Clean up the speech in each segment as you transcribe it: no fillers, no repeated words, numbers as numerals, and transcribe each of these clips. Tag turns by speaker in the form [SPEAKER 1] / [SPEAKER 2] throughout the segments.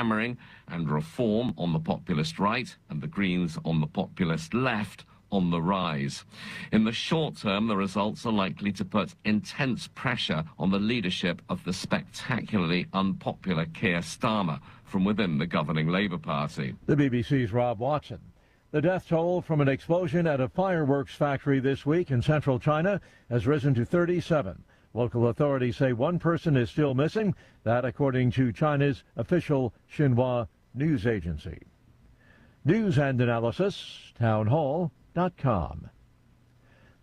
[SPEAKER 1] hammering and reform on the populist right and the Greens on the populist left on the rise. In the short term, the results are likely to put intense pressure on the leadership of the spectacularly unpopular Keir Starmer from within the governing Labour Party.
[SPEAKER 2] The BBC's Rob Watson. The death toll from an explosion at a fireworks factory this week in central China has risen to 37. Local authorities say one person is still missing, that according to China's official Xinhua news agency. News and analysis, townhall.com.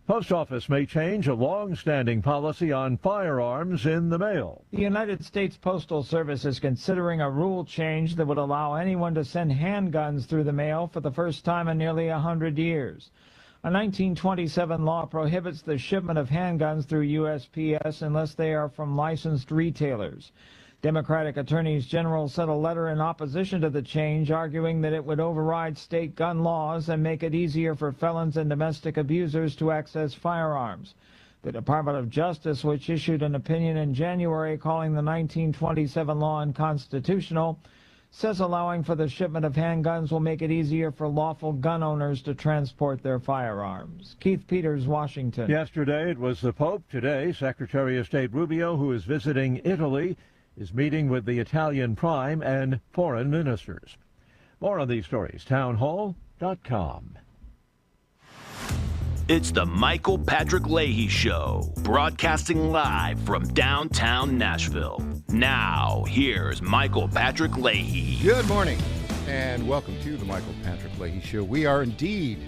[SPEAKER 2] Post office may change a long-standing policy on firearms in the mail.
[SPEAKER 3] The United States Postal Service is considering a rule change that would allow anyone to send handguns through the mail for the first time in nearly 100 years. A 1927 law prohibits the shipment of handguns through USPS unless they are from licensed retailers. Democratic attorneys general sent a letter in opposition to the change, arguing that it would override state gun laws and make it easier for felons and domestic abusers to access firearms. The Department of Justice, which issued an opinion in January calling the 1927 law unconstitutional, says allowing for the shipment of handguns will make it easier for lawful gun owners to transport their firearms. Keith Peters, Washington.
[SPEAKER 2] Yesterday it was the Pope. Today, Secretary of State Rubio, who is visiting Italy, is meeting with the Italian Prime and foreign ministers. More on these stories, townhall.com.
[SPEAKER 4] It's the Michael Patrick Leahy Show, broadcasting live from downtown Nashville. Now, here's Michael Patrick Leahy.
[SPEAKER 5] Good morning, and welcome to the Michael Patrick Leahy Show. We are indeed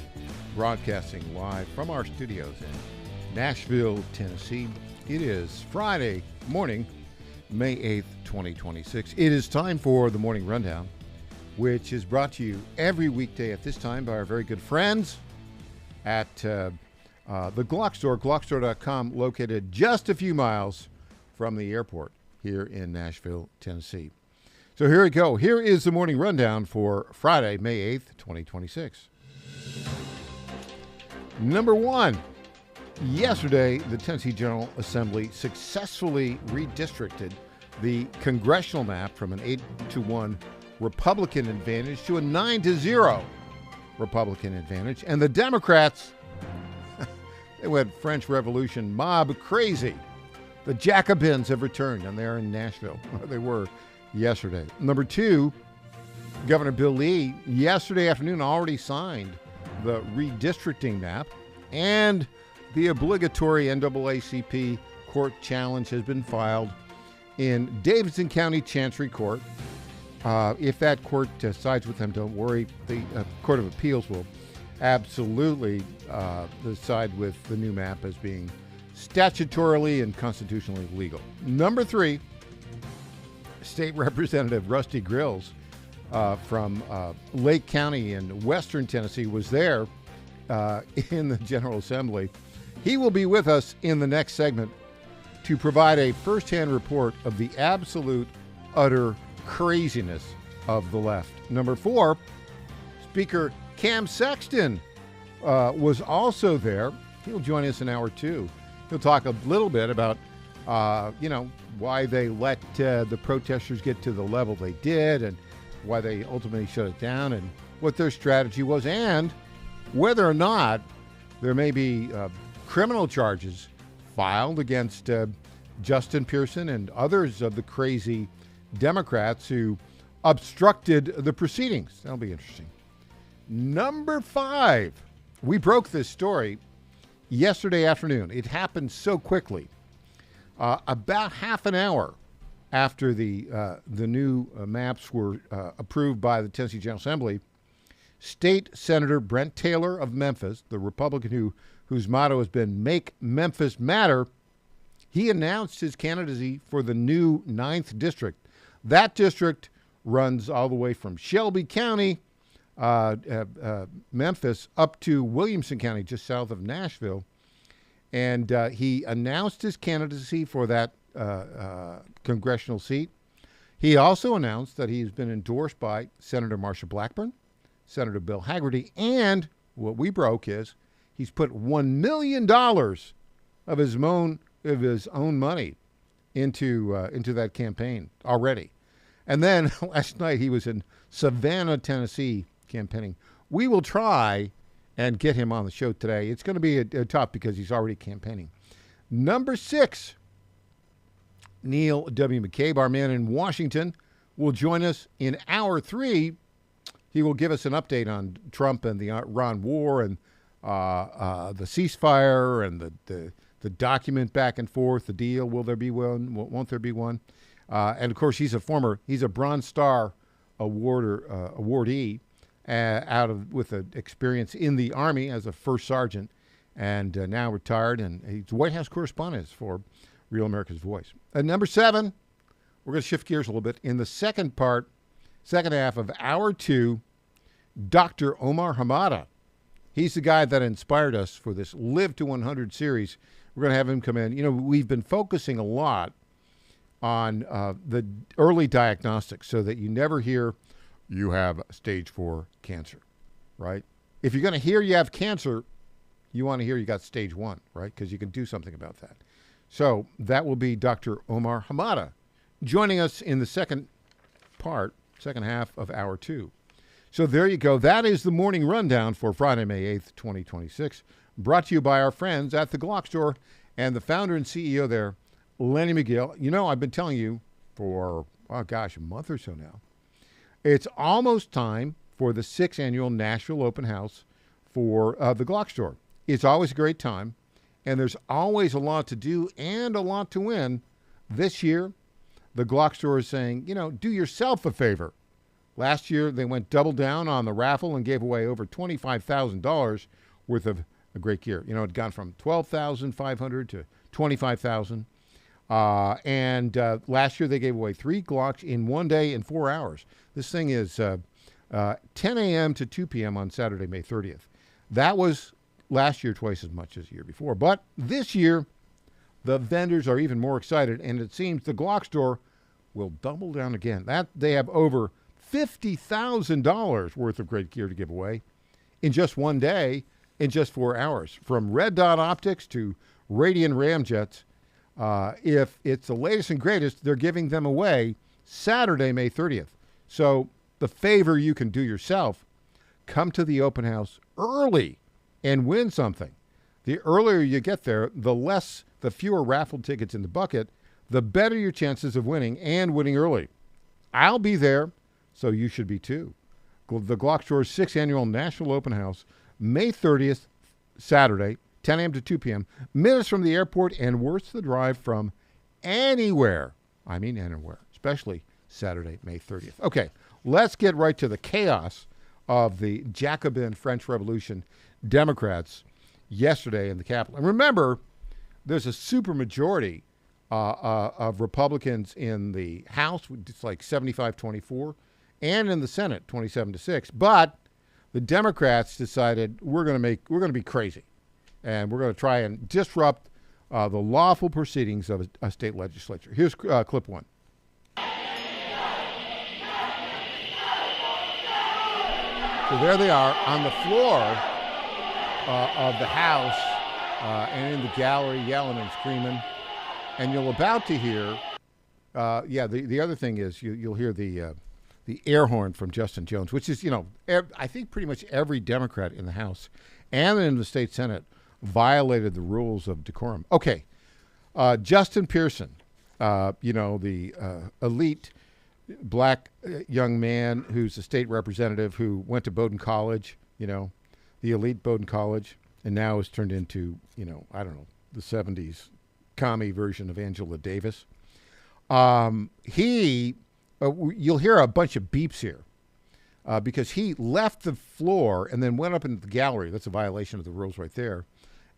[SPEAKER 5] broadcasting live from our studios in Nashville, Tennessee. It is Friday morning, May 8th, 2026. It is time for the Morning Rundown, which is brought to you every weekday at this time by our very good friends at the Glock Store, glockstore.com, located just a few miles from the airport here in Nashville, Tennessee. So here we go. Here is the Morning Rundown for Friday, May 8th, 2026. Number one. Yesterday, the Tennessee General Assembly successfully redistricted the congressional map from an 8-1 Republican advantage to a 9-0 Republican advantage. And the Democrats, they went French Revolution mob crazy. The Jacobins have returned, and they're in Nashville, where they were yesterday. Number two, Governor Bill Lee, yesterday afternoon, already signed the redistricting map, and the obligatory NAACP court challenge has been filed in Davidson County Chancery Court. If that court sides with them, don't worry. The Court of Appeals will absolutely side with the new map as being statutorily and constitutionally legal. Number three, State Representative Rusty Grills from Lake County in western Tennessee was there in the General Assembly. He will be with us in the next segment to provide a firsthand report of the absolute, utter craziness of the left. Number four, Speaker Cam Sexton was also there. He'll join us in hour two. He'll talk a little bit about, why they let the protesters get to the level they did and why they ultimately shut it down and what their strategy was, and whether or not there may be criminal charges filed against Justin Pearson and others of the crazy Democrats who obstructed the proceedings. That'll be interesting. Number five, we broke this story yesterday afternoon. It happened so quickly. About half an hour after the new maps were approved by the Tennessee General Assembly, State Senator Brent Taylor of Memphis, the Republican whose motto has been Make Memphis Matter, he announced his candidacy for the new 9th District. That district runs all the way from Shelby County, Memphis, up to Williamson County, just south of Nashville. And he announced his candidacy for that congressional seat. He also announced that he's been endorsed by Senator Marsha Blackburn, Senator Bill Hagerty, and what we broke is he's put $1 million of his own money into that campaign already. And then last night he was in Savannah, Tennessee, campaigning. We will try and get him on the show today. It's going to be tough because he's already campaigning. Number 6, Neil W. McCabe, our man in Washington, will join us in hour 3. He will give us an update on Trump and the Iran war and the ceasefire and the document back and forth, the deal. Will there be one? Won't there be one? And of course, he's a Bronze Star awardee with an experience in the Army as a first sergeant, and now retired, and he's White House correspondent for Real America's Voice. At number 7, we're going to shift gears a little bit. In the second half of hour 2, Dr. Omar Hamada. He's the guy that inspired us for this Live to 100 series. We're going to have him come in. You know, we've been focusing a lot on the early diagnostics so that you never hear you have stage 4 cancer, right? If you're going to hear you have cancer, you want to hear you got stage 1, right? Because you can do something about that. So that will be Dr. Omar Hamada joining us in the second half of hour 2. So there you go. That is the morning rundown for Friday, May 8th, 2026, brought to you by our friends at the Glock Store and the founder and CEO there, Lenny McGill. You know, I've been telling you for, a month or so now. It's almost time for the 6th annual Nashville Open House for the Glock Store. It's always a great time, and there's always a lot to do and a lot to win. This year, the Glock Store is saying, do yourself a favor. Last year, they went double down on the raffle and gave away over $25,000 worth of great gear. It had gone from $12,500 to $25,000. And last year, they gave away 3 Glocks in one day in 4 hours. This thing is 10 a.m. to 2 p.m. on Saturday, May 30th. That was last year twice as much as the year before. But this year, the vendors are even more excited, and it seems the Glock Store will double down again. They have over $50,000 worth of great gear to give away in just one day, in just 4 hours. From Red Dot Optics to Radian Ramjets. If it's the latest and greatest, they're giving them away Saturday, May 30th. So the favor you can do yourself, come to the open house early and win something. The earlier you get there, the fewer raffle tickets in the bucket, the better your chances of winning and winning early. I'll be there, so you should be too. The Glock Store's 6th annual National Open House, May 30th, Saturday, 10 a.m. to 2 p.m. Minutes from the airport and worth the drive from anywhere. I mean anywhere, especially Saturday, May 30th. Okay, let's get right to the chaos of the Jacobin French Revolution Democrats yesterday in the Capitol. And remember, there's a supermajority of Republicans in the House. It's like 75-24, and in the Senate, 27-6. But the Democrats decided we're going to be crazy, and we're going to try and disrupt the lawful proceedings of a state legislature. Here's clip 1. So there they are on the floor of the House and in the gallery, yelling and screaming. And you're about to hear, the other thing is you'll hear the air horn from Justin Jones, which is, I think pretty much every Democrat in the House and in the state Senate violated the rules of decorum. Okay, Justin Pearson, the elite black young man who's a state representative who went to Bowdoin College, the elite Bowdoin College, and now is turned into, the 70s commie version of Angela Davis. You'll hear a bunch of beeps here because he left the floor and then went up into the gallery. That's a violation of the rules right there.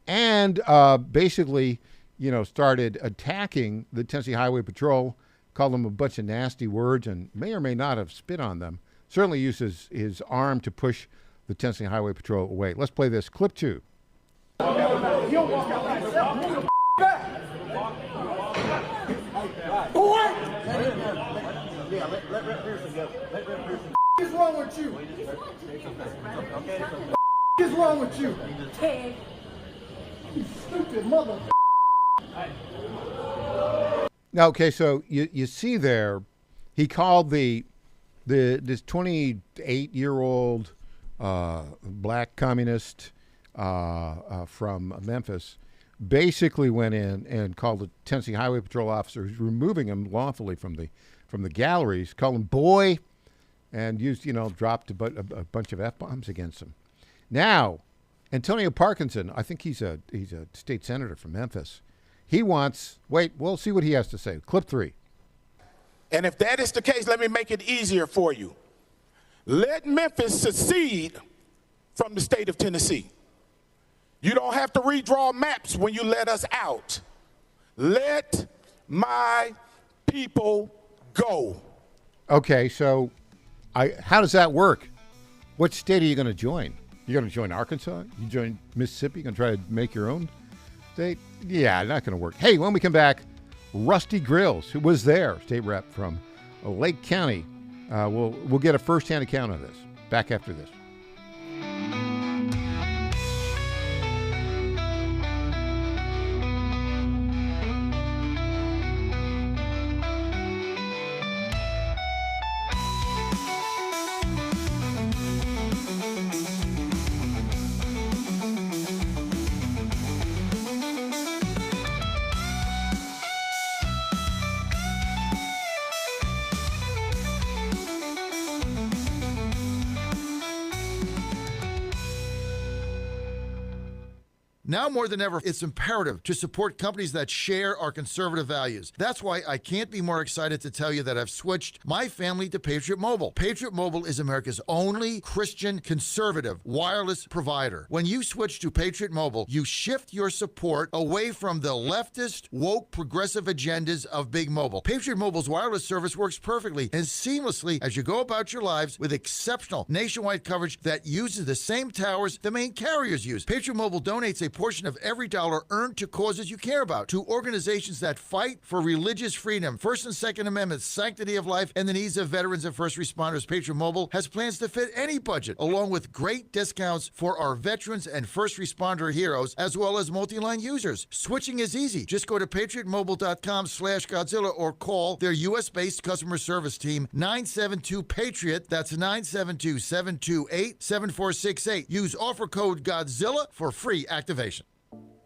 [SPEAKER 5] And basically, started attacking the Tennessee Highway Patrol, called them a bunch of nasty words, and may or may not have spit on them. Certainly uses his arm to push the Tennessee Highway Patrol away. Let's play this. Clip 2.
[SPEAKER 6] What is wrong with you? What is wrong with you? You stupid mother.
[SPEAKER 5] Now, okay, so you see there He called this 28-year-old black communist from Memphis basically went in and called the Tennessee Highway Patrol officers, removing him lawfully from the galleries, called him boy, and dropped a bunch of F-bombs against him. Now, Antonio Parkinson, I think he's a state senator from Memphis. He wants, we'll see what he has to say. Clip 3.
[SPEAKER 7] And if that is the case, let me make it easier for you. Let Memphis secede from the state of Tennessee. You don't have to redraw maps when you let us out. Let my people go.
[SPEAKER 5] Okay, so how does that work? What state are you going to join? You're going to join Arkansas? You join Mississippi? You're going to try to make your own state? Yeah, not going to work. Hey, when we come back, Rusty Grills, who was there, state rep from Lake County, we'll get a first-hand account of this. Back after this.
[SPEAKER 8] Now more than ever, it's imperative to support companies that share our conservative values. That's why I can't be more excited to tell you that I've switched my family to Patriot Mobile. Patriot Mobile is America's only Christian conservative wireless provider. When you switch to Patriot Mobile, you shift your support away from the leftist, woke, progressive agendas of Big Mobile. Patriot Mobile's wireless service works perfectly and seamlessly as you go about your lives with exceptional nationwide coverage that uses the same towers the main carriers use. Patriot Mobile donates a portion of every dollar earned to causes you care about, to organizations that fight for religious freedom, First and Second Amendments, sanctity of life, and the needs of veterans and first responders. Patriot Mobile has plans to fit any budget, along with great discounts for our veterans and first responder heroes, as well as multi-line users. Switching is easy. Just go to patriotmobile.com/Godzilla or call their U.S.-based customer service team, 972-PATRIOT. That's 972-728-7468. Use offer code Godzilla for free activation.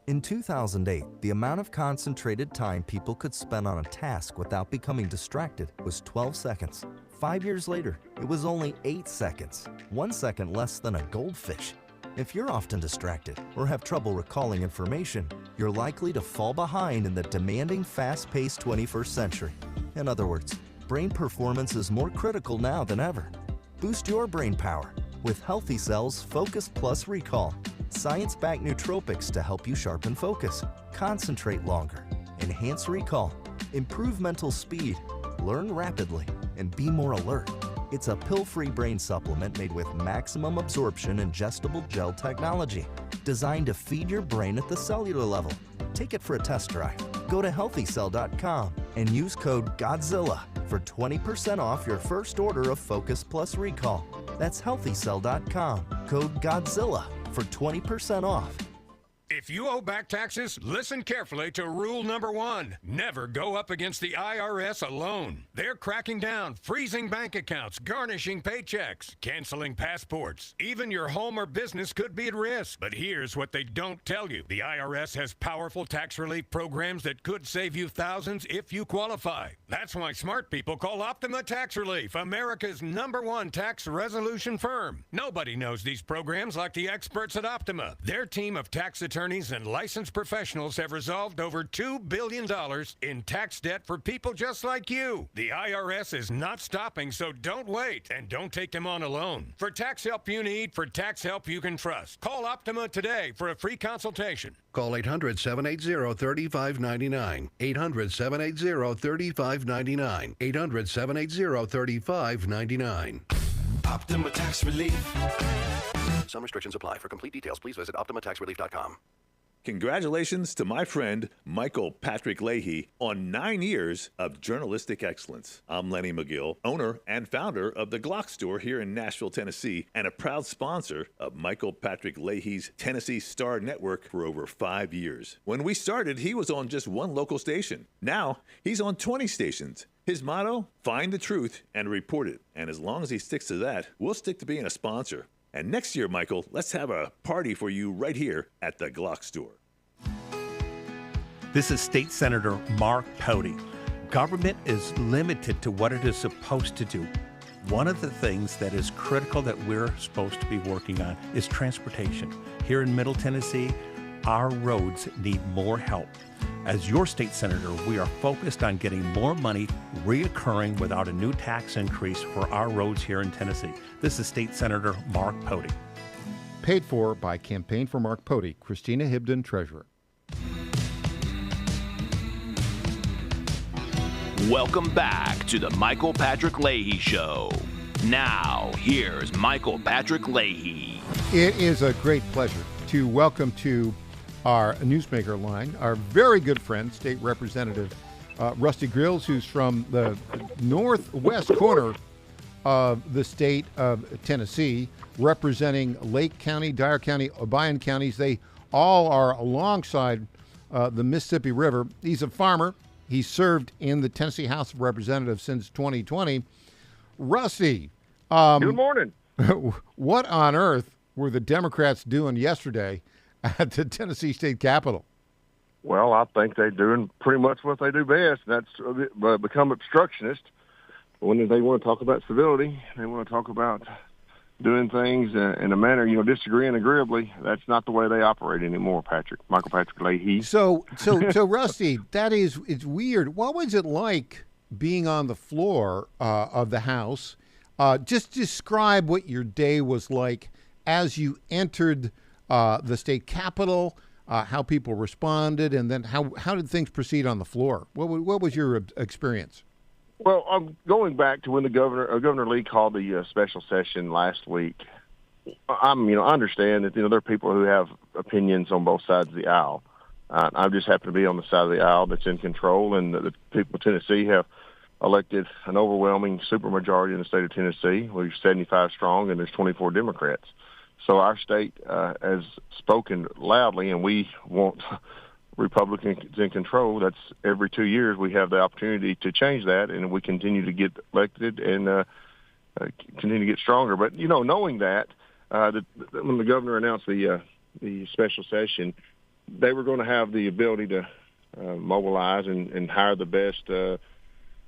[SPEAKER 9] In 2008, the amount of concentrated time people could spend on a task without becoming distracted was 12 seconds. 5 years later, it was only 8 seconds, 1 second less than a goldfish. If you're often distracted or have trouble recalling information, you're likely to fall behind in the demanding, fast-paced 21st century. In other words, brain performance is more critical now than ever. Boost your brain power with Healthy Cells Focus Plus Recall. Science-backed nootropics to help you sharpen focus, concentrate longer, enhance recall, improve mental speed, learn rapidly, and be more alert. It's a pill-free brain supplement made with maximum absorption ingestible gel technology, designed to feed your brain at the cellular level. Take it for a test drive. Go to healthycell.com and use code GODZILLA for 20% off your first order of Focus Plus Recall. That's healthycell.com, code GODZILLA for 20% off.
[SPEAKER 10] If you owe back taxes, listen carefully to rule number 1. Never go up against the IRS alone. They're cracking down, freezing bank accounts, garnishing paychecks, canceling passports. Even your home or business could be at risk. But here's what they don't tell you. The IRS has powerful tax relief programs that could save you thousands if you qualify. That's why smart people call Optima Tax Relief, America's #1 tax resolution firm. Nobody knows these programs like the experts at Optima. Their team of tax attorneys and licensed professionals have resolved over $2 billion in tax debt for people just like you. The IRS is not stopping, so don't wait, and don't take them on alone. For tax help you need, for tax help you can trust, call Optima today for a free consultation.
[SPEAKER 11] Call 800-780-3599. 800-780-3599. 800-780-3599.
[SPEAKER 4] Optima Tax Relief. Some restrictions apply. For complete details, please visit OptimaTaxRelief.com.
[SPEAKER 11] Congratulations to my friend Michael Patrick Leahy on 9 years of journalistic excellence. I'm Lenny McGill, owner and founder of the Glock Store here in Nashville, Tennessee, and a proud sponsor of Michael Patrick Leahy's Tennessee Star Network for over 5 years. When we started, he was on just one local station. Now, he's on 20 stations. His motto, find the truth and report it. And as long as he sticks to that, we'll stick to being a sponsor. And next year, Michael, let's have a party for you right here at the Glock Store.
[SPEAKER 12] This is State Senator Mark Pody. Government is limited to what it is supposed to do. One of the things that is critical that we're supposed to be working on is transportation. Here in Middle Tennessee, our roads need more help. As your state senator, we are focused on getting more money reoccurring without a new tax increase for our roads here in Tennessee. This is State Senator Mark Pody.
[SPEAKER 5] Paid for by Campaign for Mark Pody, Christina Hibden, Treasurer.
[SPEAKER 4] Welcome back to the Michael Patrick Leahy Show. Now, here's Michael Patrick Leahy.
[SPEAKER 5] It is a great pleasure to welcome to our newsmaker line our very good friend, State Representative Rusty Grills, who's from the northwest corner of the state of Tennessee, representing Lake County, Dyer County, Obion counties. They all are alongside the Mississippi River. He's a farmer. He's served in the Tennessee House of Representatives since 2020. Rusty.
[SPEAKER 13] Good morning.
[SPEAKER 5] What on earth were the Democrats doing yesterday at the Tennessee State Capitol?
[SPEAKER 13] Well, I think they're doing pretty much what they do best. That's become obstructionist. When they want to talk about civility, they want to talk about doing things in a manner, disagreeing agreeably. That's not the way they operate anymore, Michael Patrick Leahy.
[SPEAKER 5] So Rusty, it's weird. What was it like being on the floor of the House? Just describe what your day was like as you entered the state capitol, how people responded, and then how did things proceed on the floor? What was your experience?
[SPEAKER 13] Well, I'm going back to when Governor Lee called the special session last week. I understand that there are people who have opinions on both sides of the aisle. I just happen to be on the side of the aisle that's in control, and the people of Tennessee have elected an overwhelming supermajority in the state of Tennessee. We're 75 strong, and there's 24 Democrats. So our state has spoken loudly, and we want Republicans in control. That's every 2 years we have the opportunity to change that, and we continue to get elected and continue to get stronger. But knowing that, when the governor announced the special session, they were going to have the ability to mobilize and hire the best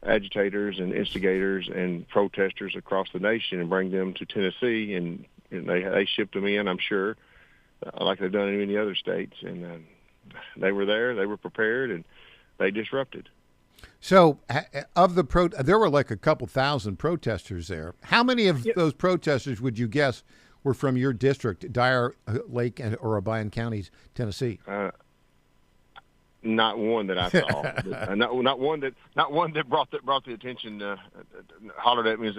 [SPEAKER 13] agitators and instigators and protesters across the nation and bring them to Tennessee, and they shipped them in, I'm sure, like they've done in many other states, and they were there, they were prepared, and they disrupted.
[SPEAKER 5] So of there were like a couple thousand protesters there. How many of those protesters would you guess were from your district, Dyer, Lake, or Obion counties, Tennessee?
[SPEAKER 13] Not one that I saw. not one that brought the attention, hollered at me.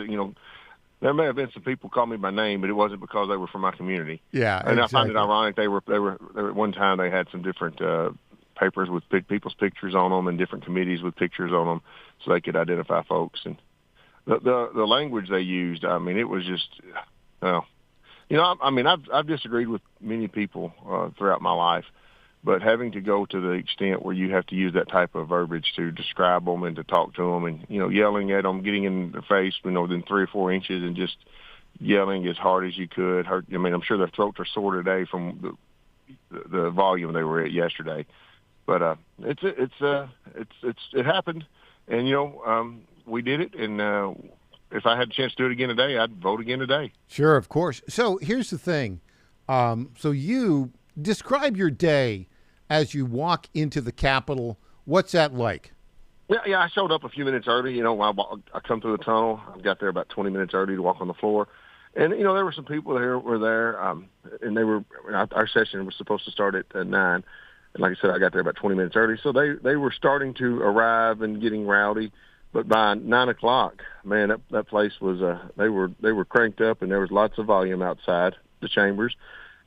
[SPEAKER 13] There may have been some people call me by name, but it wasn't because they were from my community.
[SPEAKER 5] Yeah,
[SPEAKER 13] and
[SPEAKER 5] exactly.
[SPEAKER 13] I find it ironic. They were at one time they had some different papers with people's pictures on them and different committees with pictures on them, so they could identify folks. And the language they used, it was just, I've disagreed with many people throughout my life, but having to go to the extent where you have to use that type of verbiage to describe them and to talk to them and, yelling at them, getting in their face, within 3 or 4 inches and just yelling as hard as you could. I'm sure their throats are sore today from the volume they were at yesterday. But it happened, and, we did it. And if I had a chance to do it again today, I'd vote again today.
[SPEAKER 5] Sure, of course. So here's the thing. So you describe your day as you walk into the Capitol. What's that like?
[SPEAKER 13] Yeah, I showed up a few minutes early. I come through the tunnel. I got there about 20 minutes early to walk on the floor. And, there were some people that were there, and our session was supposed to start at 9. And like I said, I got there about 20 minutes early. So they were starting to arrive and getting rowdy. But by 9 o'clock, man, that place was, they were cranked up, and there was lots of volume outside the chambers.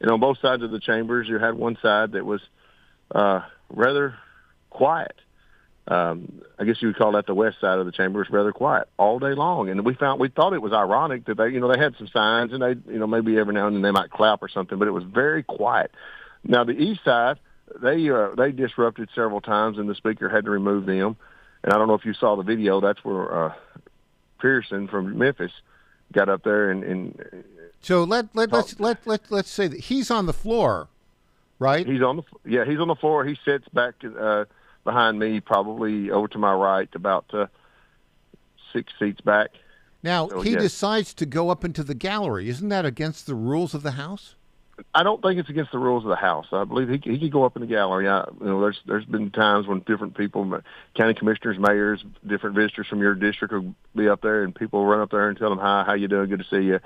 [SPEAKER 13] And on both sides of the chambers, you had one side that was rather quiet. I guess you would call that the west side of the chamber was rather quiet all day long. And we thought it was ironic that they had some signs and they, maybe every now and then they might clap or something, but it was very quiet. Now the east side, they disrupted several times and the speaker had to remove them. And I don't know if you saw the video. That's where Pearson from Memphis got up there and
[SPEAKER 5] so let's say that he's on the floor, right?
[SPEAKER 13] He's on the floor. He sits back behind me, probably over to my right, about 6 seats back.
[SPEAKER 5] Now,
[SPEAKER 13] so,
[SPEAKER 5] he decides to go up into the gallery. Isn't that against the rules of the House?
[SPEAKER 13] I don't think it's against the rules of the House. I believe he could go up in the gallery. There's been times when different people, county commissioners, mayors, different visitors from your district will be up there, and people run up there and tell them, "Hi, how you doing? Good to see you,"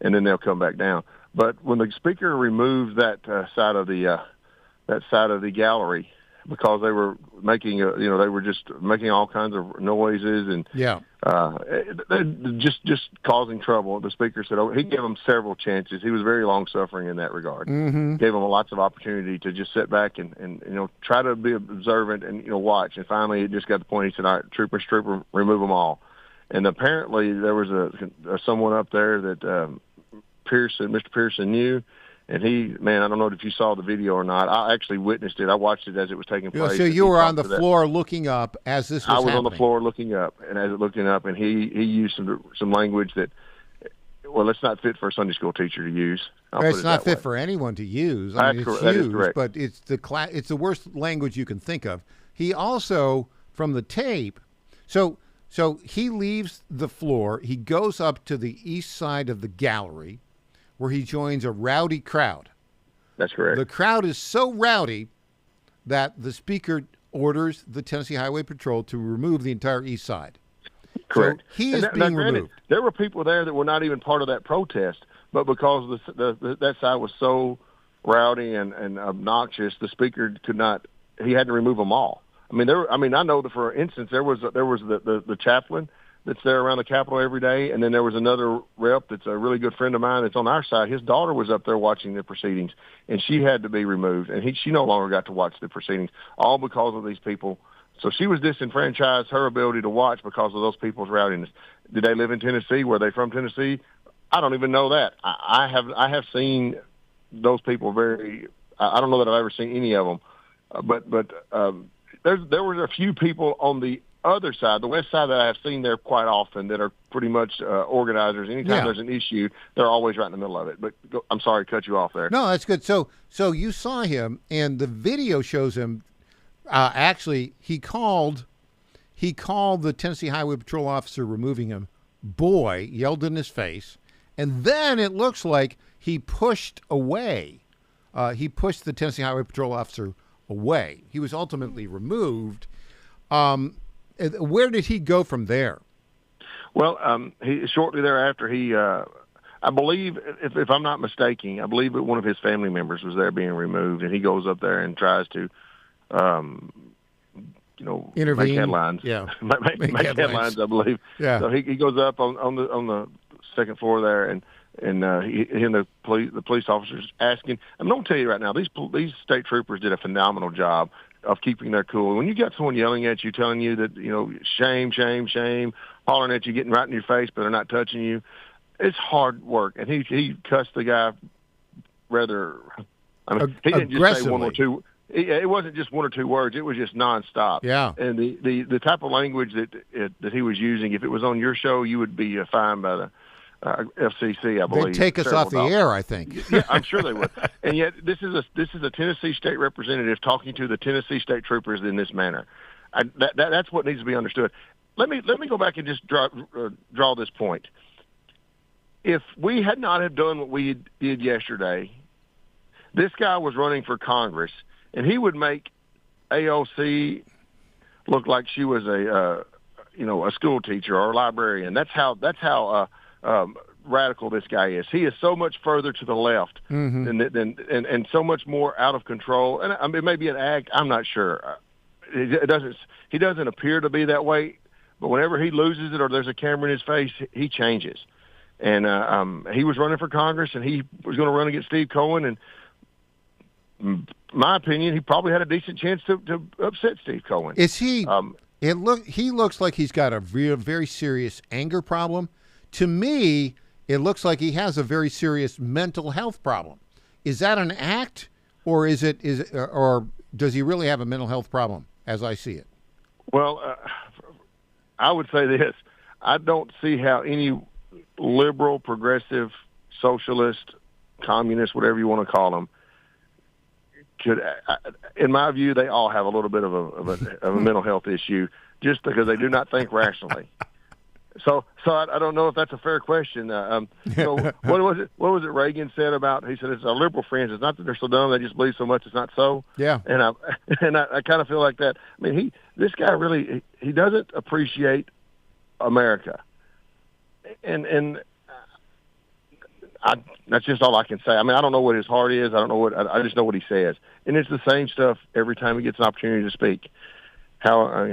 [SPEAKER 13] and then they'll come back down. But when the speaker removed that side of the gallery, because they were making, they were just making all kinds of noises and just causing trouble. The speaker said, he gave them several chances. He was very long suffering in that regard.
[SPEAKER 5] Mm-hmm.
[SPEAKER 13] Gave them lots of opportunity to just sit back and try to be observant and watch. And finally, it just got to the point. He said, "All right, trooper, remove them all." And apparently, there was someone up there that Mr. Pearson knew. And I don't know if you saw the video or not. I actually witnessed it. I watched it as it was taking place.
[SPEAKER 5] So you were on the floor looking up as this was happening.
[SPEAKER 13] I was on the floor looking up, and he used some language that, well, it's not fit for a Sunday school teacher to use.
[SPEAKER 5] It's not fit for anyone to use. I mean, it's
[SPEAKER 13] that is
[SPEAKER 5] used,
[SPEAKER 13] correct.
[SPEAKER 5] But it's the worst language you can think of. He also, from the tape, so he leaves the floor. He goes up to the east side of the gallery, where he joins a rowdy crowd.
[SPEAKER 13] That's correct.
[SPEAKER 5] The crowd is so rowdy that the speaker orders the Tennessee Highway Patrol to remove the entire east side.
[SPEAKER 13] Correct.
[SPEAKER 5] So he is being removed.
[SPEAKER 13] There were people there that were not even part of that protest, but because that side was so rowdy and obnoxious, the speaker could not. He had to remove them all. I mean, I know that, for instance, there was the chaplain that's there around the Capitol every day, and then there was another rep that's a really good friend of mine that's on our side. His daughter was up there watching the proceedings, and she had to be removed, and she no longer got to watch the proceedings, all because of these people. So she was disenfranchised, her ability to watch, because of those people's rowdiness. Did they live in Tennessee? Were they from Tennessee? I don't even know that. I have seen those people I don't know that I've ever seen any of them, but there were a few people on the other side, the west side, that I have seen there quite often that are pretty much organizers. Anytime there's an issue, they're always right in the middle of it. But I'm sorry to cut you off there.
[SPEAKER 5] No, that's good. So you saw him, and the video shows him. Actually, he called the Tennessee Highway Patrol officer removing him, "boy," yelled in his face, and then it looks like he pushed away. He pushed the Tennessee Highway Patrol officer away. He was ultimately removed. Where did he go from there?
[SPEAKER 13] Well, shortly thereafter, I believe, if I'm not mistaken, I believe that one of his family members was there being removed, and he goes up there and tries to,
[SPEAKER 5] intervene,
[SPEAKER 13] make headlines.
[SPEAKER 5] Yeah,
[SPEAKER 13] make headlines. I believe.
[SPEAKER 5] Yeah.
[SPEAKER 13] So he goes up on the second floor there, and the police officers asking. I'm going to tell you right now, these state troopers did a phenomenal job of keeping their cool. When you got someone yelling at you, telling you that, shame, shame, shame, hollering at you, getting right in your face, but they're not touching you, it's hard work. And he cussed the guy rather. He didn't just say one or two. It wasn't just one or two words. It was just nonstop.
[SPEAKER 5] Yeah.
[SPEAKER 13] And the type of language that he was using, if it was on your show, you would be fined by the FCC, I believe.
[SPEAKER 5] They'd take us off the air, I think.
[SPEAKER 13] Yeah, I'm sure they would. And yet, this is a Tennessee state representative talking to the Tennessee state troopers in this manner. That's what needs to be understood. Let me go back and just draw this point. If we had not have done what we did yesterday, this guy was running for Congress, and he would make AOC look like she was a school teacher or a librarian. That's how radical this guy is. He is so much further to the left than so much more out of control. And it may be an act. I'm not sure. He doesn't appear to be that way. But whenever he loses it or there's a camera in his face, he changes. And he was running for Congress, and he was going to run against Steve Cohen. And my opinion, he probably had a decent chance to upset Steve Cohen.
[SPEAKER 5] Is he? He looks like he's got a very serious anger problem. To me, it looks like he has a very serious mental health problem. Is that an act, or or does he really have a mental health problem, as I see it?
[SPEAKER 13] Well, I would say this. I don't see how any liberal, progressive, socialist, communist, whatever you want to call them, could, in my view, they all have a little bit of a mental health issue just because they do not think rationally. So I don't know if that's a fair question. So what was it Reagan said about? He said it's our liberal friends. It's not that they're so dumb; they just believe so much it's not so.
[SPEAKER 5] Yeah.
[SPEAKER 13] And I kind of feel like that. I mean, this guy really he doesn't appreciate America, and that's just all I can say. I mean, I don't know what his heart is. I just know what he says, and it's the same stuff every time he gets an opportunity to speak. How I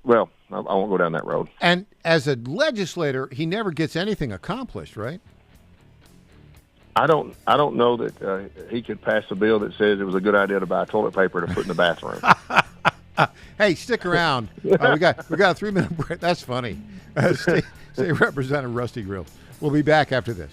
[SPEAKER 13] won't go down that road.
[SPEAKER 5] And as a legislator, he never gets anything accomplished, right?
[SPEAKER 13] I don't know that he could pass a bill that says it was a good idea to buy toilet paper to put in the bathroom.
[SPEAKER 5] Hey, stick around. We got a 3-minute break. That's funny. State Representative Rusty Grill. We'll be back after this.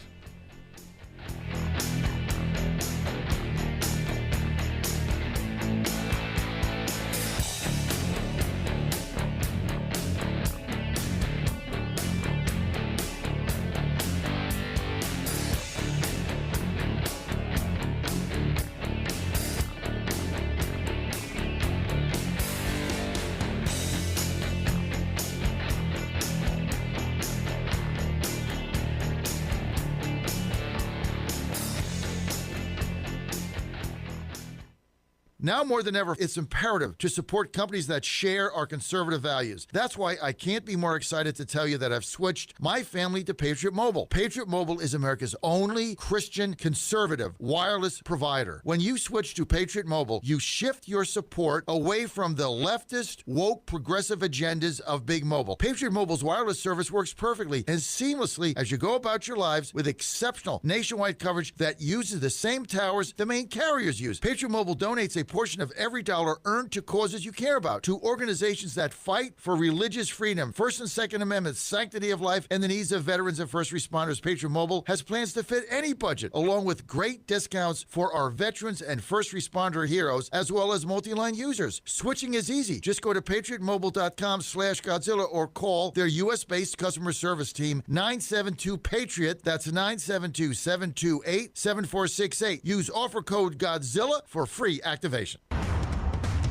[SPEAKER 8] Now more than ever, it's imperative to support companies that share our conservative values. That's why I can't be more excited to tell you that I've switched my family to Patriot Mobile. Patriot Mobile is America's only Christian conservative wireless provider. When you switch to Patriot Mobile, you shift your support away from the leftist, woke, progressive agendas of Big Mobile. Patriot Mobile's wireless service works perfectly and seamlessly as you go about your lives with exceptional nationwide coverage that uses the same towers the main carriers use. Patriot Mobile donates a portion of every dollar earned to causes you care about, to organizations that fight for religious freedom, First and Second Amendments, sanctity of life, and the needs of veterans and first responders. Patriot Mobile has plans to fit any budget, along with great discounts for our veterans and first responder heroes, as well as multi-line users. Switching is easy. Just go to patriotmobile.com/Godzilla or call their U.S.-based customer service team, 972-PATRIOT. That's 972-728-7468. Use offer code Godzilla for free activation.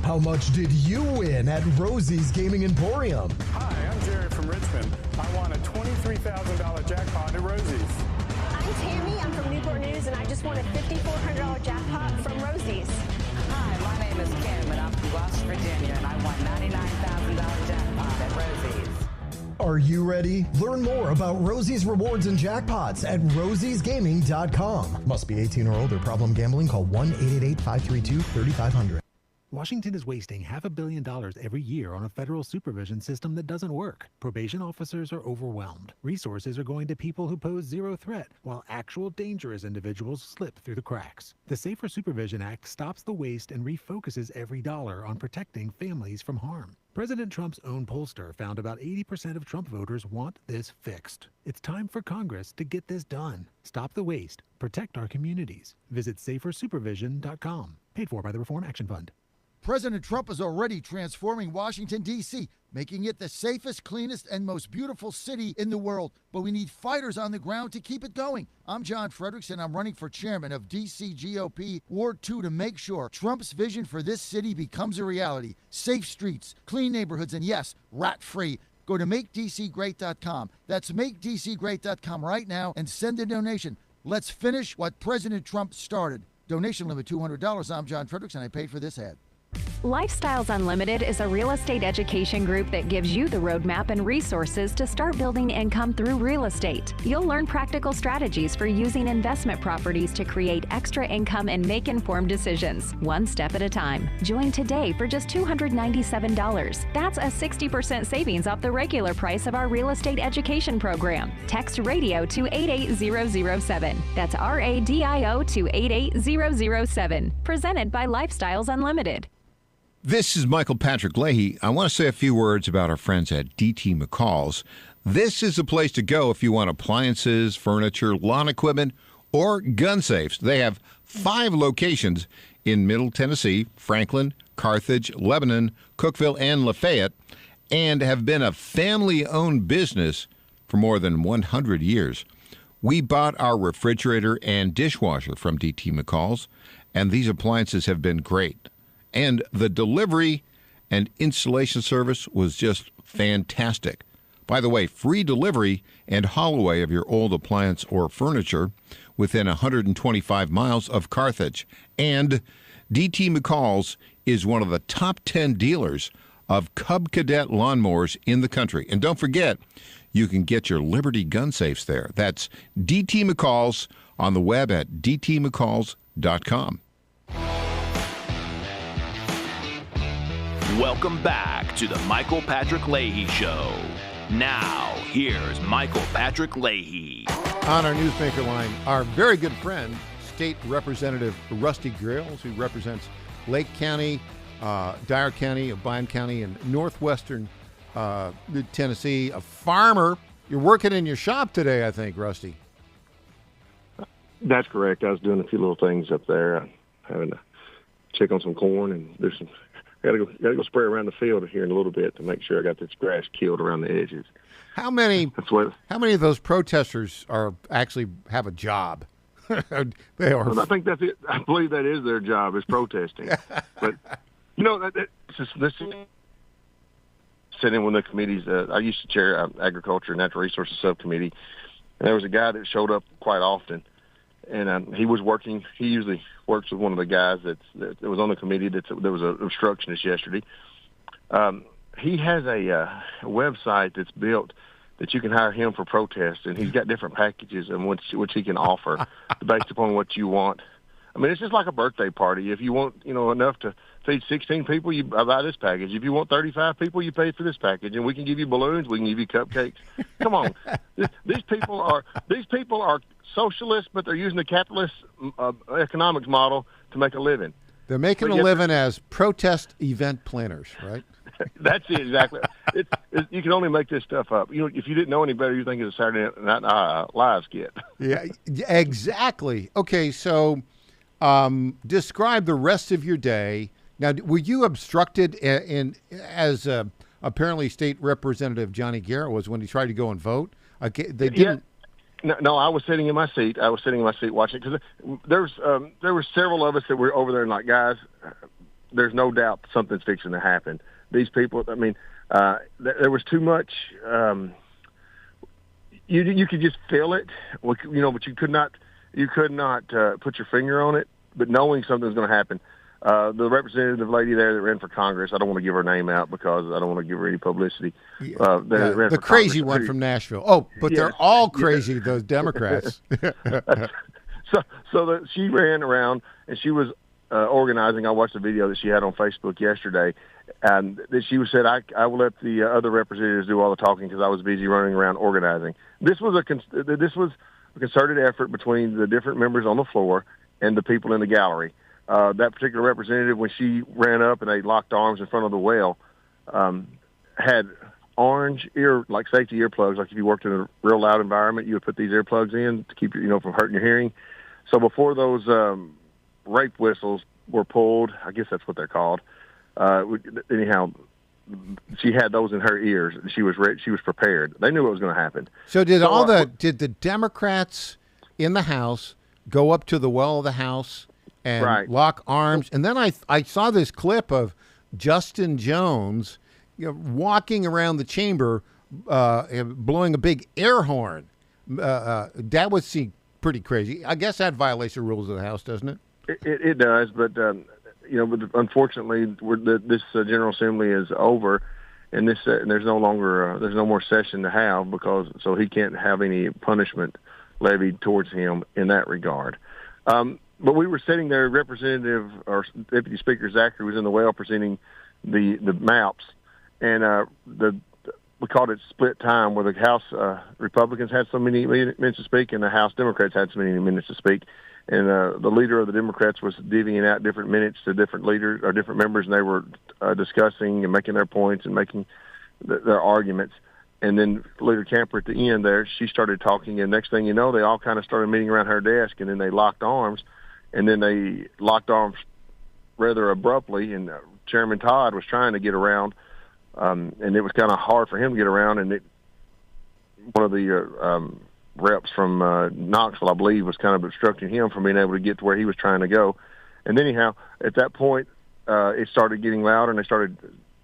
[SPEAKER 14] How much did you win at Rosie's Gaming Emporium?
[SPEAKER 15] Hi, I'm Jared from Richmond. I won a $23,000 jackpot at Rosie's.
[SPEAKER 16] I'm Tammy. I'm from Newport News, and I just won a $5,400 jackpot from Rosie's.
[SPEAKER 17] Hi, my name is Kim, and I'm from West Virginia, and I won $99,000 jackpot at Rosie's.
[SPEAKER 14] Are you ready? Learn more about Rosie's rewards and jackpots at rosiesgaming.com. Must be 18 or older. Problem gambling? Call 1-888-532-3500.
[SPEAKER 18] Washington is wasting $500 million every year on a federal supervision system that doesn't work. Probation officers are overwhelmed. Resources are going to people who pose zero threat, while actual dangerous individuals slip through the cracks. The Safer Supervision Act stops the waste and refocuses every dollar on protecting families from harm. President Trump's own pollster found about 80% of Trump voters want this fixed. It's time for Congress to get this done. Stop the waste. Protect our communities. Visit safersupervision.com. Paid for by the Reform Action Fund.
[SPEAKER 8] President Trump is already transforming Washington, D.C., making it the safest, cleanest, and most beautiful city in the world. But we need fighters on the ground to keep it going. I'm John Fredericks, and I'm running for chairman of D.C. GOP Ward 2 to make sure Trump's vision for this city becomes a reality. Safe streets, clean neighborhoods, and yes, rat-free. Go to MakeDCGreat.com. That's MakeDCGreat.com right now and send a donation. Let's finish what President Trump started. Donation limit $200. I'm John Fredericks, and I paid for this ad.
[SPEAKER 19] Lifestyles Unlimited is a real estate education group that gives you the roadmap and resources to start building income through real estate. You'll learn practical strategies for using investment properties to create extra income and make informed decisions, one step at a time. Join today for just $297. That's a 60% savings off the regular price of our real estate education program. Text radio to 88007. That's RADIO to 88007. Presented by Lifestyles Unlimited.
[SPEAKER 5] This is Michael Patrick Leahy. I want to say a few words about our friends at DT McCall's. This is the place to go if you want appliances, furniture, lawn equipment, or gun safes. They have 5 locations in Middle Tennessee, Franklin, Carthage, Lebanon, Cookeville, and Lafayette, and have been a family-owned business for more than 100 years. We bought our refrigerator and dishwasher from DT McCall's, and these appliances have been great. And the delivery and installation service was just fantastic. By the way, free delivery and haul away of your old appliance or furniture within 125 miles of Carthage. And DT McCall's is one of the top 10 dealers of Cub Cadet lawnmowers in the country. And don't forget, you can get your Liberty gun safes there. That's DT McCall's on the web at dtmccalls.com.
[SPEAKER 4] Welcome back to the Michael Patrick Leahy Show. Now, here's Michael Patrick Leahy.
[SPEAKER 5] On our newsmaker line, our very good friend, State Representative Rusty Grills, who represents Lake County, Dyer County, Bryan County, and northwestern Tennessee. A farmer. You're working in your shop today, I think, Rusty.
[SPEAKER 13] That's correct. I was doing a few little things up there, having to check on some corn and do some. Gotta go spray around the field here in a little bit to make sure I got this grass killed around the edges.
[SPEAKER 5] How many of those protesters actually have a job? They are.
[SPEAKER 13] Well, I think that's it. I believe that is their job, is protesting. But this sitting with the committees. I used to chair Agriculture and Natural Resources Subcommittee, and there was a guy that showed up quite often. And he was working. He usually works with one of the guys that was on the committee. There was an obstructionist yesterday. He has a website that's built that you can hire him for protests, and he's got different packages and which he can offer based upon what you want. I mean, it's just like a birthday party. If you want, enough to feed 16 people, you buy this package. If you want 35 people, you pay for this package, and we can give you balloons. We can give you cupcakes. Come on, these people are socialists, but they're using the capitalist economics model to make a living.
[SPEAKER 5] They're making a living as protest event planners, right?
[SPEAKER 13] That's it, exactly. You can only make this stuff up. If you didn't know any better, you think it's a Saturday Night Live skit.
[SPEAKER 5] Yeah, exactly. Okay, so describe the rest of your day. Now, were you obstructed as apparently State Representative Johnny Garrett was when he tried to go and vote? Okay, they didn't.
[SPEAKER 13] No, I was sitting in my seat. Watching, because there were several of us that were over there and like, guys, there's no doubt something's fixing to happen. These people, I mean, there was too much. You could just feel it, but you could not put your finger on it. But knowing something was going to happen, the representative lady there that ran for Congress, I don't want to give her name out because I don't want to give her any publicity.
[SPEAKER 5] The crazy one from Nashville. Oh, but they're all crazy, those Democrats.
[SPEAKER 13] So she ran around and she was organizing. I watched the video that she had on Facebook yesterday, and that she said, I will let the other representatives do all the talking because I was busy running around organizing. This was a concerted effort between the different members on the floor and the people in the gallery. That particular representative, when she ran up and they locked arms in front of the well, had orange safety earplugs. Like if you worked in a real loud environment, you would put these earplugs in to keep from hurting your hearing. So before those rape whistles were pulled, I guess that's what they're called. Anyhow, she had those in her ears. She was ready. She was prepared. They knew what was going to happen.
[SPEAKER 5] So did the Democrats in the House go up to the well of the House and lock arms? And then I saw this clip of Justin Jones walking around the chamber blowing a big air horn. That would seem pretty crazy. I guess that violates the rules of the House, doesn't it?
[SPEAKER 13] It does, but but unfortunately, this General Assembly is over, and there's no more session to have so he can't have any punishment levied towards him in that regard. But we were sitting there, Representative or Deputy Speaker Zachary was in the well presenting the maps, and we called it split time, where the House Republicans had so many minutes to speak and the House Democrats had so many minutes to speak. And the leader of the Democrats was divvying out different minutes to different leaders or different members, and they were discussing and making their points and making their arguments. And then Leader Camper at the end there, she started talking, and next thing you know, they all kind of started meeting around her desk, and then they locked arms, and then they locked arms rather abruptly, and Chairman Todd was trying to get around, and it was kind of hard for him to get around, and one of the reps from Knoxville, I believe, was kind of obstructing him from being able to get to where he was trying to go. And anyhow, at that point, it started getting louder, and they started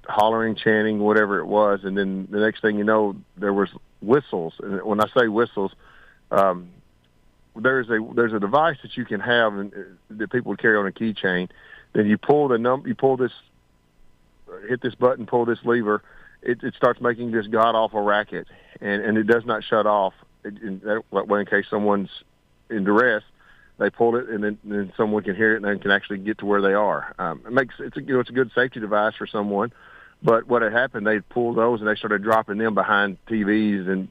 [SPEAKER 13] hollering, chanting, whatever it was. And then the next thing you know, there was whistles. And when I say whistles, there's a device that you can have that people would carry on a keychain. Then you pull hit this button, pull this lever. It starts making this god-awful racket, and it does not shut off. In case someone's in duress, they pull it, and then someone can hear it, and they can actually get to where they are. It's a good safety device for someone. But what had happened, they pulled those and they started dropping them behind TVs and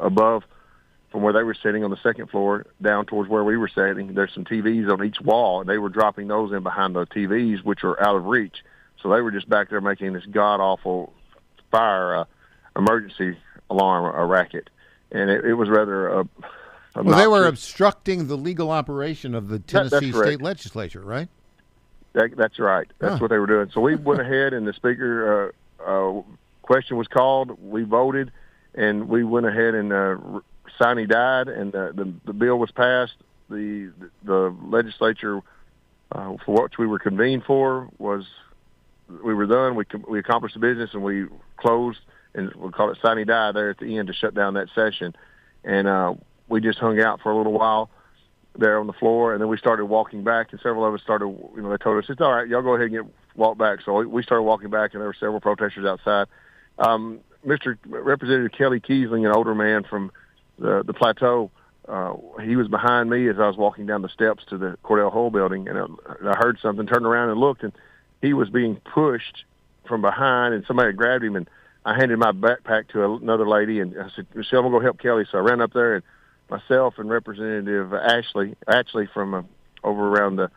[SPEAKER 13] above from where they were sitting on the second floor down towards where we were sitting. There's some TVs on each wall, and they were dropping those in behind the TVs, which are out of reach. So they were just back there making this god-awful fire emergency alarm racket. And it was rather
[SPEAKER 5] well, they were obstructing the legal operation of the Tennessee State Legislature, right?
[SPEAKER 13] That's right. That's what they were doing. So we went ahead, and the Speaker question was called. We voted, and we went ahead and sine died, and the bill was passed. The legislature, for what we were convened for, we were done. We accomplished the business, and we closed, and we'll call it sine die there at the end to shut down that session. And we just hung out for a little while there on the floor, and then we started walking back, and several of us started, they told us, it's all right, y'all go ahead and walk back. So we started walking back, and there were several protesters outside. Mr. Representative Kelly Kiesling, an older man from the Plateau, he was behind me as I was walking down the steps to the Cordell Hull building, and I heard something, turned around and looked, and he was being pushed from behind, and somebody had grabbed him, and I handed my backpack to another lady, and I said, Michelle, I'm going to go help Kelly. So I ran up there, and myself and Representative Ashley from over around the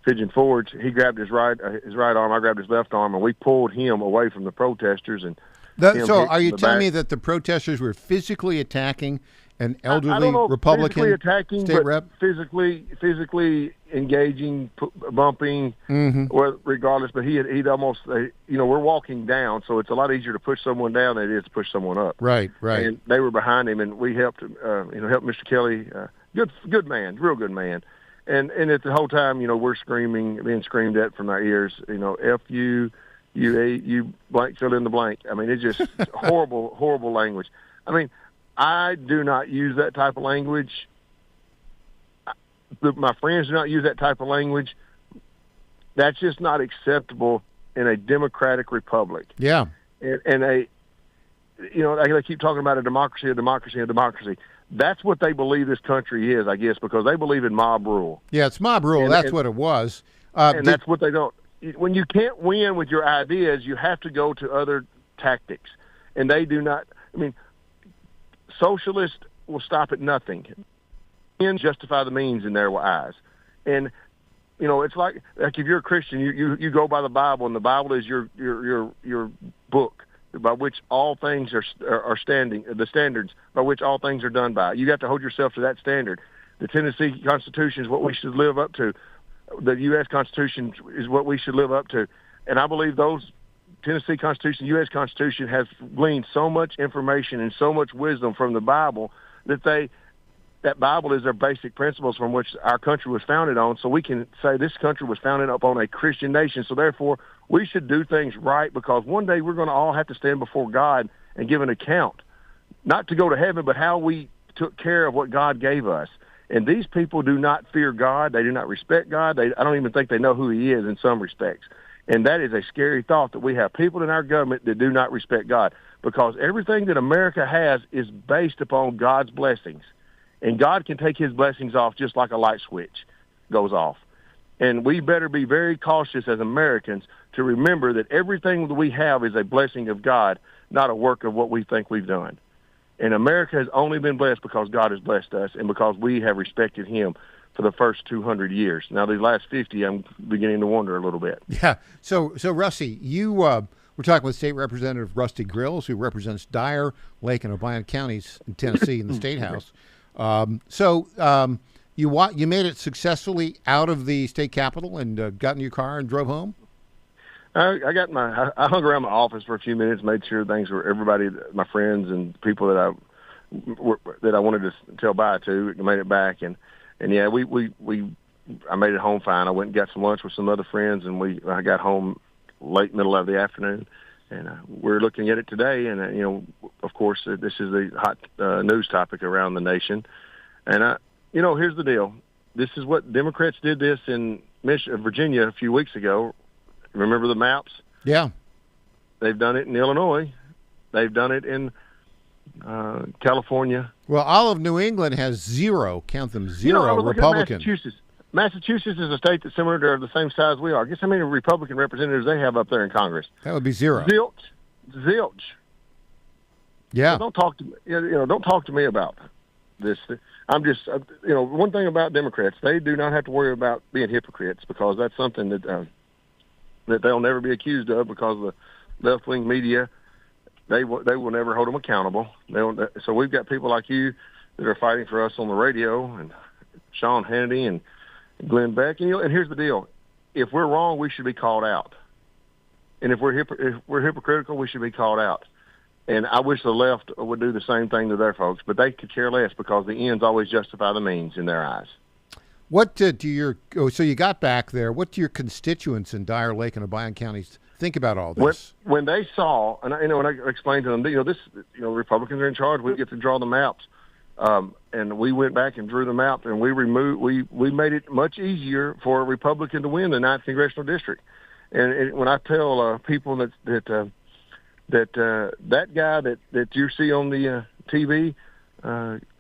[SPEAKER 13] Pigeon Forge, he grabbed his right arm, I grabbed his left arm, and we pulled him away from the protesters. And
[SPEAKER 5] so are you telling me that the protesters were physically attacking an elderly Republican state rep?
[SPEAKER 13] Physically engaging, bumping, regardless. But he'd almost, we're walking down, so it's a lot easier to push someone down than it is to push someone up.
[SPEAKER 5] Right.
[SPEAKER 13] And they were behind him, and we helped Mr. Kelly. Good man, real good man. And at the whole time, we're being screamed at from our ears. F you blank, fill in the blank. I mean, it's just horrible language. I mean, I do not use that type of language. My friends do not use that type of language. That's just not acceptable in a democratic republic.
[SPEAKER 5] Yeah.
[SPEAKER 13] And they keep talking about a democracy. That's what they believe this country is, I guess, because they believe in mob rule.
[SPEAKER 5] Yeah, it's mob rule. That's what it was.
[SPEAKER 13] That's what they don't. When you can't win with your ideas, you have to go to other tactics. And they do not. I mean, socialists will stop at nothing. And justify the means in their eyes. And, it's like if you're a Christian, you go by the Bible, and the Bible is your book by which all things are standing, the standards by which all things are done by. You got to hold yourself to that standard. The Tennessee Constitution is what we should live up to. The U.S. Constitution is what we should live up to. And I believe those Tennessee Constitution, U.S. Constitution has gleaned so much information and so much wisdom from the Bible that Bible is their basic principles from which our country was founded on. So we can say this country was founded upon a Christian nation. So therefore, we should do things right, because one day we're going to all have to stand before God and give an account, not to go to heaven, but how we took care of what God gave us. And these people do not fear God. They do not respect God. I don't even think they know who he is in some respects. And that is a scary thought, that we have people in our government that do not respect God, because everything that America has is based upon God's blessings. And God can take his blessings off just like a light switch goes off. And we better be very cautious as Americans to remember that everything that we have is a blessing of God, not a work of what we think we've done. And America has only been blessed because God has blessed us and because we have respected him for the first 200 years. Now, these last 50, I'm beginning to wonder a little bit.
[SPEAKER 5] Yeah. So Rusty, you we're talking with State Representative Rusty Grills, who represents Dyer, Lake, and Obion counties in Tennessee in the State House. You made it successfully out of the state capitol and got in your car and drove home?
[SPEAKER 13] I hung around my office for a few minutes, made sure things were everybody, my friends and people that I wanted to tell bye to, made it back, and yeah, I made it home fine. I went and got some lunch with some other friends, and I got home late middle of the afternoon, and we're looking at it today. And of course, this is the hot news topic around the nation. And here's the deal: this is what Democrats did this in Virginia a few weeks ago. Remember the maps?
[SPEAKER 5] Yeah.
[SPEAKER 13] They've done it in Illinois. They've done it in California.
[SPEAKER 5] Well, all of New England has zero, count them, zero Republicans.
[SPEAKER 13] Massachusetts is a state that's similar to the same size we are. Guess how many Republican representatives they have up there in Congress?
[SPEAKER 5] That would be zero.
[SPEAKER 13] Zilch.
[SPEAKER 5] Yeah.
[SPEAKER 13] So don't talk to me. Don't talk to me about this. I'm just, one thing about Democrats, they do not have to worry about being hypocrites, because that's something that they'll never be accused of, because of the left-wing media. They will never hold them accountable. So we've got people like you that are fighting for us on the radio, and Sean Hannity and Glenn Beck. And here's the deal: if we're wrong, we should be called out. And if we're hypocritical, we should be called out. And I wish the left would do the same thing to their folks, but they could care less, because the ends always justify the means in their eyes.
[SPEAKER 5] What so you got back there, what do your constituents in Dyer, Lake, and Obion counties think about all this?
[SPEAKER 13] When they saw, and when I explained to them, Republicans are in charge, we get to draw the maps. And we went back and drew the map, and we made it much easier for a Republican to win the 9th congressional district. And when I tell people that guy that you see on the TV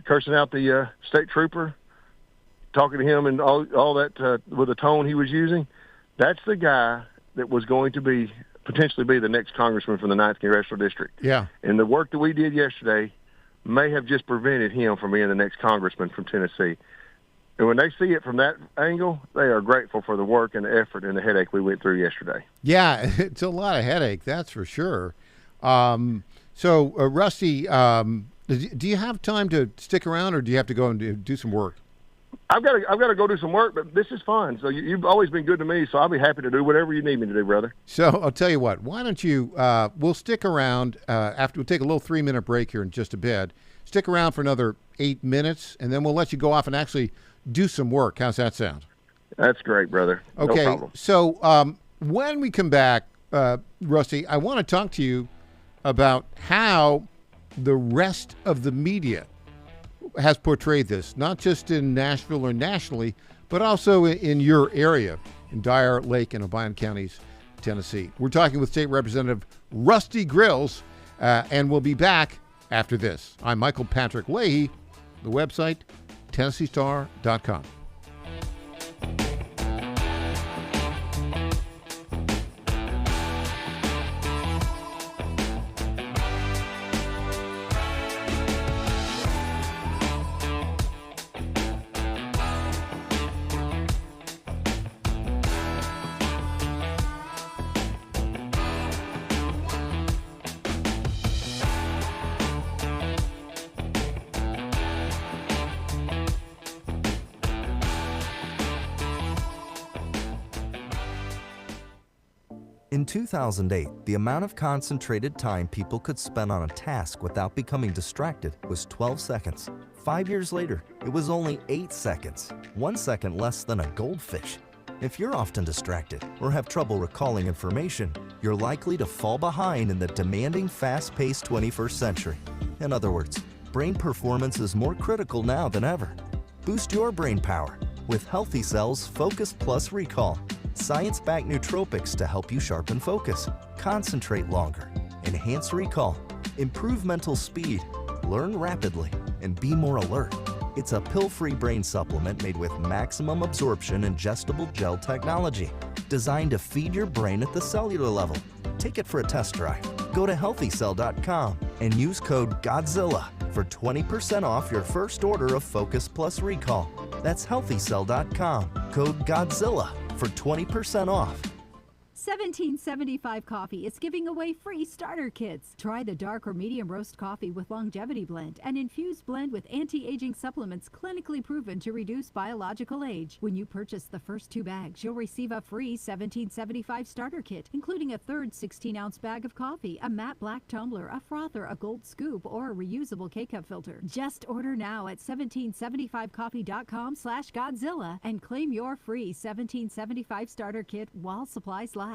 [SPEAKER 13] cursing out the state trooper, talking to him and all that with the tone he was using, that's the guy that was going to potentially be the next congressman from the 9th congressional district.
[SPEAKER 5] Yeah.
[SPEAKER 13] And the work that we did yesterday may have just prevented him from being the next congressman from Tennessee. And when they see it from that angle, they are grateful for the work and the effort and the headache we went through yesterday.
[SPEAKER 5] Yeah, it's a lot of headache, that's for sure. Rusty, do you have time to stick around, or do you have to go and do some work?
[SPEAKER 13] I've got to go do some work, but this is fun. So you've always been good to me, so I'll be happy to do whatever you need me to do, brother.
[SPEAKER 5] So I'll tell you what. Why don't you? We'll stick around after. We'll take a little 3-minute break here in just a bit. Stick around for another 8 minutes, and then we'll let you go off and actually do some work. How's that sound?
[SPEAKER 13] That's great, brother.
[SPEAKER 5] Okay.
[SPEAKER 13] No problem.
[SPEAKER 5] So when we come back, Rusty, I want to talk to you about how the rest of the media has portrayed this, not just in Nashville or nationally, but also in your area, in Dyer, Lake, and Obion counties, Tennessee. We're talking with State Representative Rusty Grills, and we'll be back after this. I'm Michael Patrick Leahy, the website, TennesseeStar.com.
[SPEAKER 9] In 2008, the amount of concentrated time people could spend on a task without becoming distracted was 12 seconds. 5 years later, it was only 8 seconds, 1 second less than a goldfish. If you're often distracted or have trouble recalling information, you're likely to fall behind in the demanding, fast-paced 21st century. In other words, brain performance is more critical now than ever. Boost your brain power with Healthy Cells Focus Plus Recall. Science-backed nootropics to help you sharpen focus, concentrate longer, enhance recall, improve mental speed, learn rapidly, and be more alert. It's a pill-free brain supplement made with maximum absorption ingestible gel technology, designed to feed your brain at the cellular level. Take it for a test drive. Go to healthycell.com and use code GODZILLA for 20% off your first order of Focus Plus Recall. That's healthycell.com, code GODZILLA for 20% off.
[SPEAKER 20] 1775 Coffee is giving away free starter kits. Try the dark or medium roast coffee with longevity blend, an infused blend with anti-aging supplements clinically proven to reduce biological age. When you purchase the first 2 bags, you'll receive a free 1775 starter kit, including a third 16-ounce bag of coffee, a matte black tumbler, a frother, a gold scoop, or a reusable K-cup filter. Just order now at 1775coffee.com/Godzilla and claim your free 1775 starter kit while supplies last.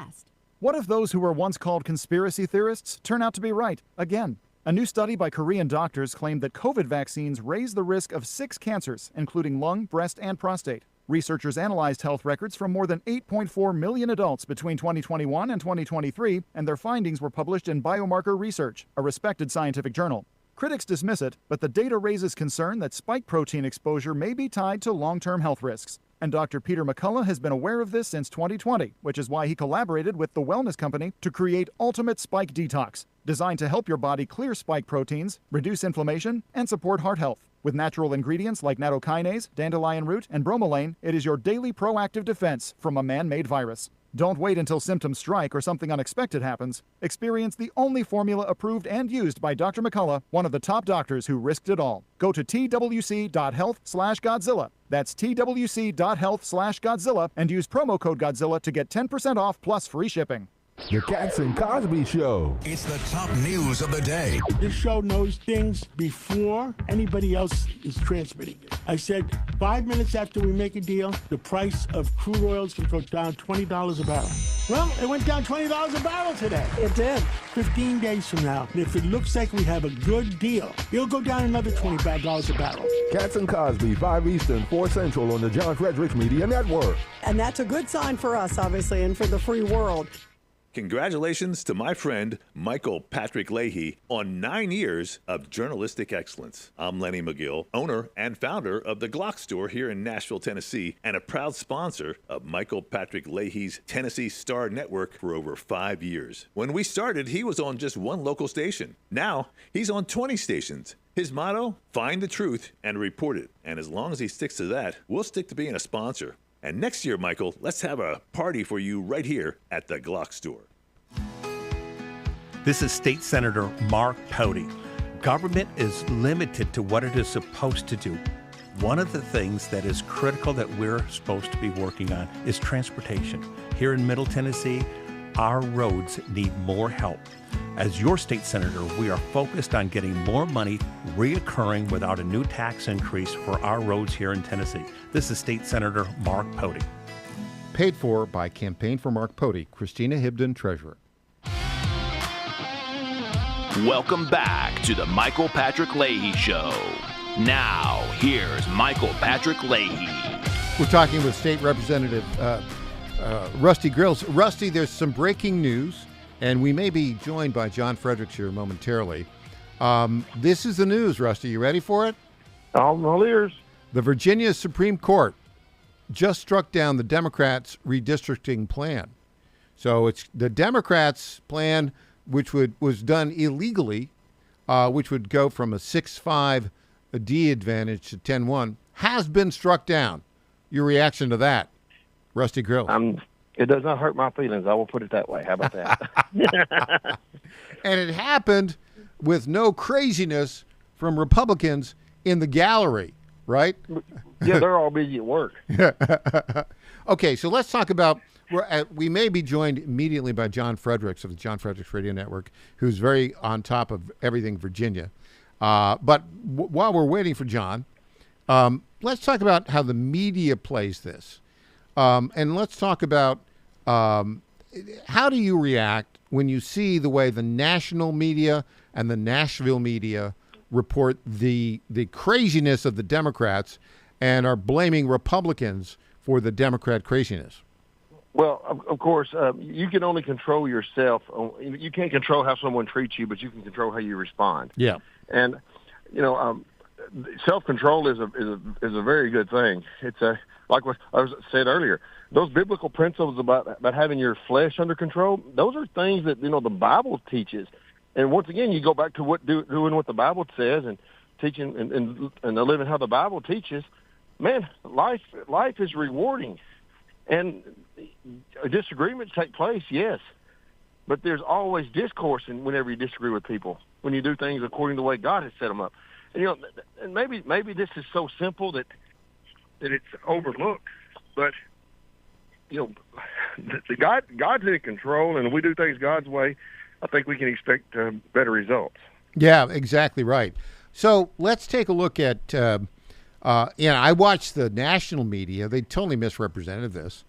[SPEAKER 21] What if those who were once called conspiracy theorists turn out to be right again? A new study by Korean doctors claimed that COVID vaccines raise the risk of 6 cancers, including lung, breast, and prostate. Researchers analyzed health records from more than 8.4 million adults between 2021 and 2023, and their findings were published in Biomarker Research, a respected scientific journal. Critics dismiss it, but the data raises concern that spike protein exposure may be tied to long-term health risks. And Dr. Peter McCullough has been aware of this since 2020, which is why he collaborated with the wellness company to create Ultimate Spike Detox, designed to help your body clear spike proteins, reduce inflammation, and support heart health. With natural ingredients like nattokinase, dandelion root, and bromelain, it is your daily proactive defense from a man-made virus. Don't wait until symptoms strike or something unexpected happens. Experience the only formula approved and used by Dr. McCullough, one of the top doctors who risked it all. Go to twc.health/Godzilla. That's twc.health/Godzilla and use promo code Godzilla to get 10% off plus free shipping.
[SPEAKER 22] The Cats and Cosby Show.
[SPEAKER 23] It's the top news of the day.
[SPEAKER 24] This show knows things before anybody else is transmitting it. I said 5 minutes after we make a deal, the price of crude oils can go down $20 a barrel. Well, it went down $20 a barrel today. It did. 15 days from now, and if it looks like we have a good deal, it'll go down another $25 a barrel.
[SPEAKER 22] Cats and Cosby, 5 Eastern, 4 Central on the John Fredericks Media Network.
[SPEAKER 25] And that's a good sign for us, obviously, and for the free world.
[SPEAKER 11] Congratulations to my friend Michael Patrick Leahy on 9 years of journalistic excellence. I'm Lenny McGill, owner and founder of the Glock Store here in Nashville, Tennessee, and a proud sponsor of Michael Patrick Leahy's Tennessee Star Network for over 5 years. When we started, he was on just one local station. Now, he's on 20 stations. His motto, find the truth and report it. And as long as he sticks to that, we'll stick to being a sponsor. And next year, Michael, let's have a party for you right here at the Glock Store.
[SPEAKER 12] This is State Senator Mark Pody. Government is limited to what it is supposed to do. One of the things that is critical that we're supposed to be working on is transportation. Here in Middle Tennessee, our roads need more help. As your state senator, we are focused on getting more money reoccurring without a new tax increase for our roads here in Tennessee. This is State Senator Mark Pody.
[SPEAKER 5] Paid for by Campaign for Mark Pody, Christina Hibden, Treasurer.
[SPEAKER 4] Welcome back to the Michael Patrick Leahy Show. Now, here's Michael Patrick Leahy.
[SPEAKER 5] We're talking with State Representative Rusty Grills. Rusty, there's some breaking news, and we may be joined by John Fredericks here momentarily. This is the news, Rusty. You ready for it?
[SPEAKER 13] All ears.
[SPEAKER 5] The Virginia Supreme Court just struck down the Democrats' redistricting plan. So it's the Democrats' plan, which was done illegally, which would go from a 6-5 D advantage to 10-1, has been struck down. Your reaction to that, Rusty Grills?
[SPEAKER 13] It does not hurt my feelings. I will put it that way. How about that?
[SPEAKER 5] And it happened with no craziness from Republicans in the gallery, right?
[SPEAKER 13] Yeah, they're all busy at work.
[SPEAKER 5] Okay, so let's talk about, we may be joined immediately by John Fredericks of the John Fredericks Radio Network, who's very on top of everything Virginia. But while we're waiting for John, let's talk about how the media plays this. And let's talk about how do you react when you see the way the national media and the Nashville media report the craziness of the Democrats and are blaming Republicans for the Democrat craziness.
[SPEAKER 13] Well, of course, you can only control yourself. You can't control how someone treats you, but you can control how you respond.
[SPEAKER 5] Yeah.
[SPEAKER 13] And, self-control is a very good thing. It's like what I said earlier. Those biblical principles about having your flesh under control, those are things that, the Bible teaches. And once again, you go back to doing what the Bible says and teaching and living how the Bible teaches. Man, life is rewarding. And disagreements take place, yes. But there's always discourse whenever you disagree with people, when you do things according to the way God has set them up. And, and maybe this is so simple that it's overlooked. But, God's in control, and if we do things God's way, I think we can expect better results.
[SPEAKER 5] Yeah, exactly right. So let's take a look at, I watched the national media. They totally misrepresented this.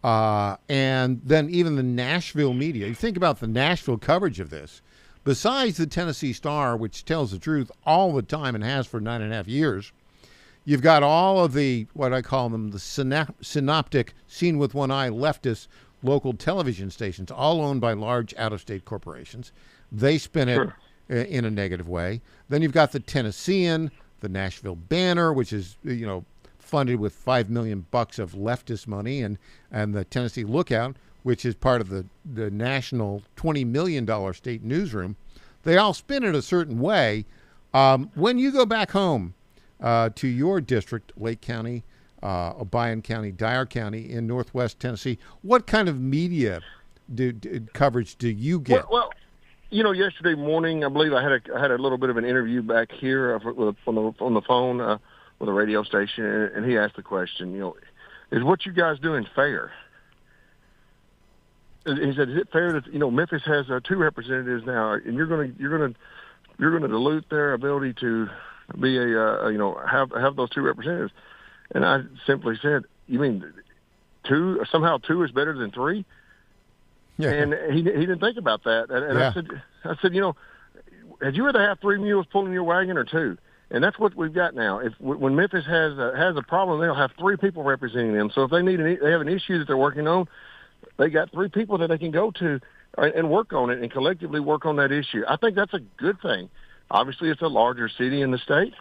[SPEAKER 5] And then even the Nashville media. You think about the Nashville coverage of this. Besides the Tennessee Star, which tells the truth all the time and has for 9.5 years, you've got all of the, what I call them, the synoptic, seen with one eye, leftist local television stations, all owned by large out-of-state corporations. They spin it in a negative way. Then you've got the Tennessean, the Nashville Banner, which is, funded with $5 million of leftist money, and the Tennessee Lookout, which is part of the national $20 million state newsroom. They all spin it a certain way. When you go back home to your district, Lake County, Obion County, Dyer County in Northwest Tennessee, what kind of media coverage do you get?
[SPEAKER 13] Well, yesterday morning, I believe I had a little bit of an interview back here on the phone with a radio station, and he asked the question, is what you guys doing fair? He said, is it fair that Memphis has 2 representatives now, and you're going to dilute their ability to be have those 2 representatives? And I simply said, you mean 2? Somehow 2 is better than 3? Yeah. And he didn't think about that. And yeah. I said, had you rather have 3 mules pulling your wagon or 2? And that's what we've got now. When Memphis has a problem, they'll have 3 people representing them. So if they have an issue that they're working on, they got 3 people that they can go to and work on it and collectively work on that issue. I think that's a good thing. Obviously, it's a larger city in the state.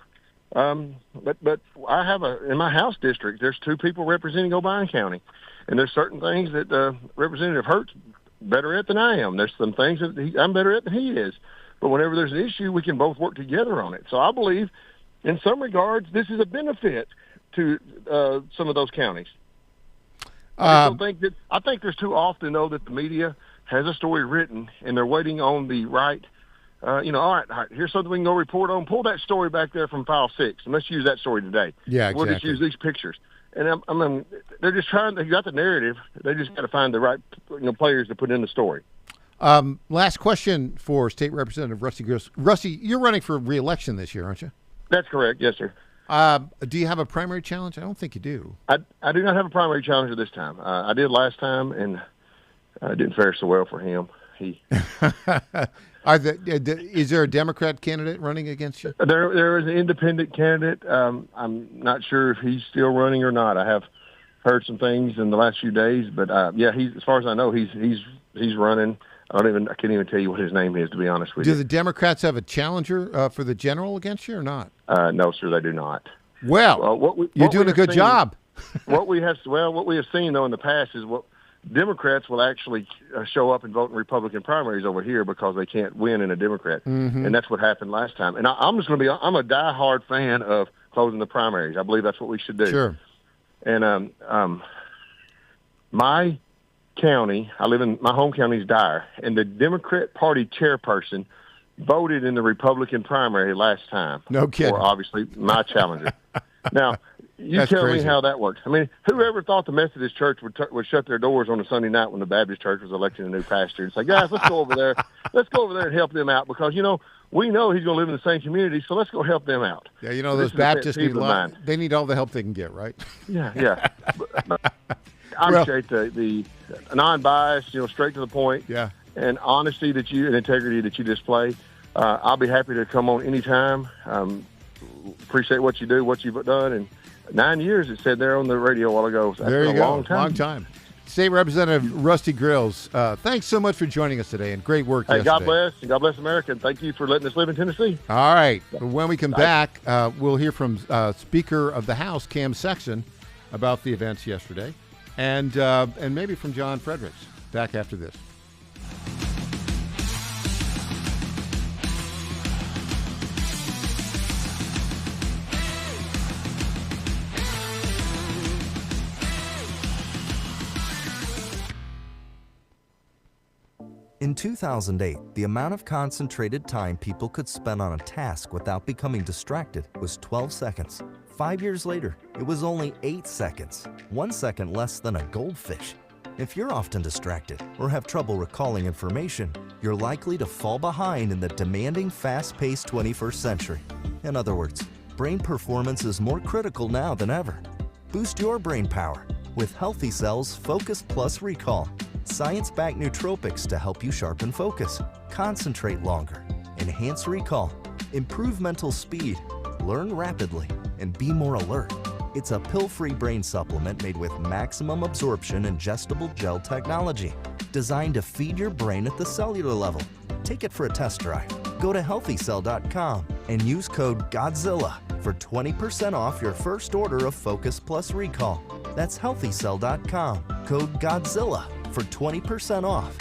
[SPEAKER 13] But I have in my House district, there's 2 people representing Obion County. And there's certain things that Representative Hurt's better at than I am. There's some things that I'm better at than he is. But whenever there's an issue, we can both work together on it. So I believe, in some regards, this is a benefit to some of those counties. I think there's too often, though, that the media has a story written and they're waiting on the right. All right, here's something we can go report on. Pull that story back there from file 6, and let's use that story today.
[SPEAKER 5] Yeah, exactly.
[SPEAKER 13] We'll just use these pictures. And I mean, they're just trying. They got the narrative. They just got to find the right players to put in the story.
[SPEAKER 5] Last question for State Representative Rusty Gross. Rusty, you're running for re-election this year, aren't you?
[SPEAKER 13] That's correct. Yes, sir.
[SPEAKER 5] Do you have a primary challenge? I don't think you do.
[SPEAKER 13] I do not have a primary challenger this time. I did last time, and it didn't fare so well for him.
[SPEAKER 5] Is there a Democrat candidate running against you?
[SPEAKER 13] There is an independent candidate. I'm not sure if he's still running or not. I have heard some things in the last few days, but as far as I know, he's running. I can't even tell you what his name is, to be honest with you.
[SPEAKER 5] Do the Democrats have a challenger for the general against you or not?
[SPEAKER 13] No, sir, they do not.
[SPEAKER 5] Well, you're doing a good job.
[SPEAKER 13] What we have seen though in the past is what Democrats will actually show up and vote in Republican primaries over here because they can't win in a Democrat, and that's what happened last time. And I'm just going to I'm a diehard fan of closing the primaries. I believe that's what we should do.
[SPEAKER 5] Sure.
[SPEAKER 13] And my county, I live in my home county is Dyer, and the Democrat Party chairperson voted in the Republican primary last time.
[SPEAKER 5] No kidding.
[SPEAKER 13] For obviously my challenger. Now, you tell me how that works. I mean, whoever thought the Methodist Church would shut their doors on a Sunday night when the Baptist Church was electing a new pastor and say, guys, let's go over there. Let's go over there and help them out because, we know he's going to live in the same community, so let's go help them out.
[SPEAKER 5] Yeah, those Baptists they need all the help they can get, right?
[SPEAKER 13] Yeah. I appreciate the non-biased, straight to the point, and honesty and integrity that you display. I'll be happy to come on anytime. Appreciate what you do, what you've done, and 9 years it said there on the radio a while ago. So
[SPEAKER 5] There you
[SPEAKER 13] been
[SPEAKER 5] go.
[SPEAKER 13] a long time.
[SPEAKER 5] Long time. State Representative Rusty Grills, thanks so much for joining us today, and great work
[SPEAKER 13] Hey,
[SPEAKER 5] yesterday.
[SPEAKER 13] God bless, and God bless America, and thank you for letting us live in Tennessee.
[SPEAKER 5] All right. When we come back, we'll hear from Speaker of the House, Cam Sexton, about the events yesterday, and maybe from John Fredericks. Back after this.
[SPEAKER 9] In 2008, the amount of concentrated time people could spend on a task without becoming distracted was 12 seconds. 5 years later, it was only 8 seconds, 1 second less than a goldfish. If you're often distracted or have trouble recalling information, you're likely to fall behind in the demanding, fast-paced 21st century. In other words, brain performance is more critical now than ever. Boost your brain power with Healthy Cells Focus Plus Recall. Science-backed nootropics to help you sharpen focus, concentrate longer, enhance recall, improve mental speed, learn rapidly, and be more alert. It's a pill-free brain supplement made with maximum absorption ingestible gel technology, designed to feed your brain at the cellular level. Take it for a test drive. Go to healthycell.com and use code GODZILLA for 20% off your first order of Focus Plus Recall. That's healthycell.com, code GODZILLA for 20% off.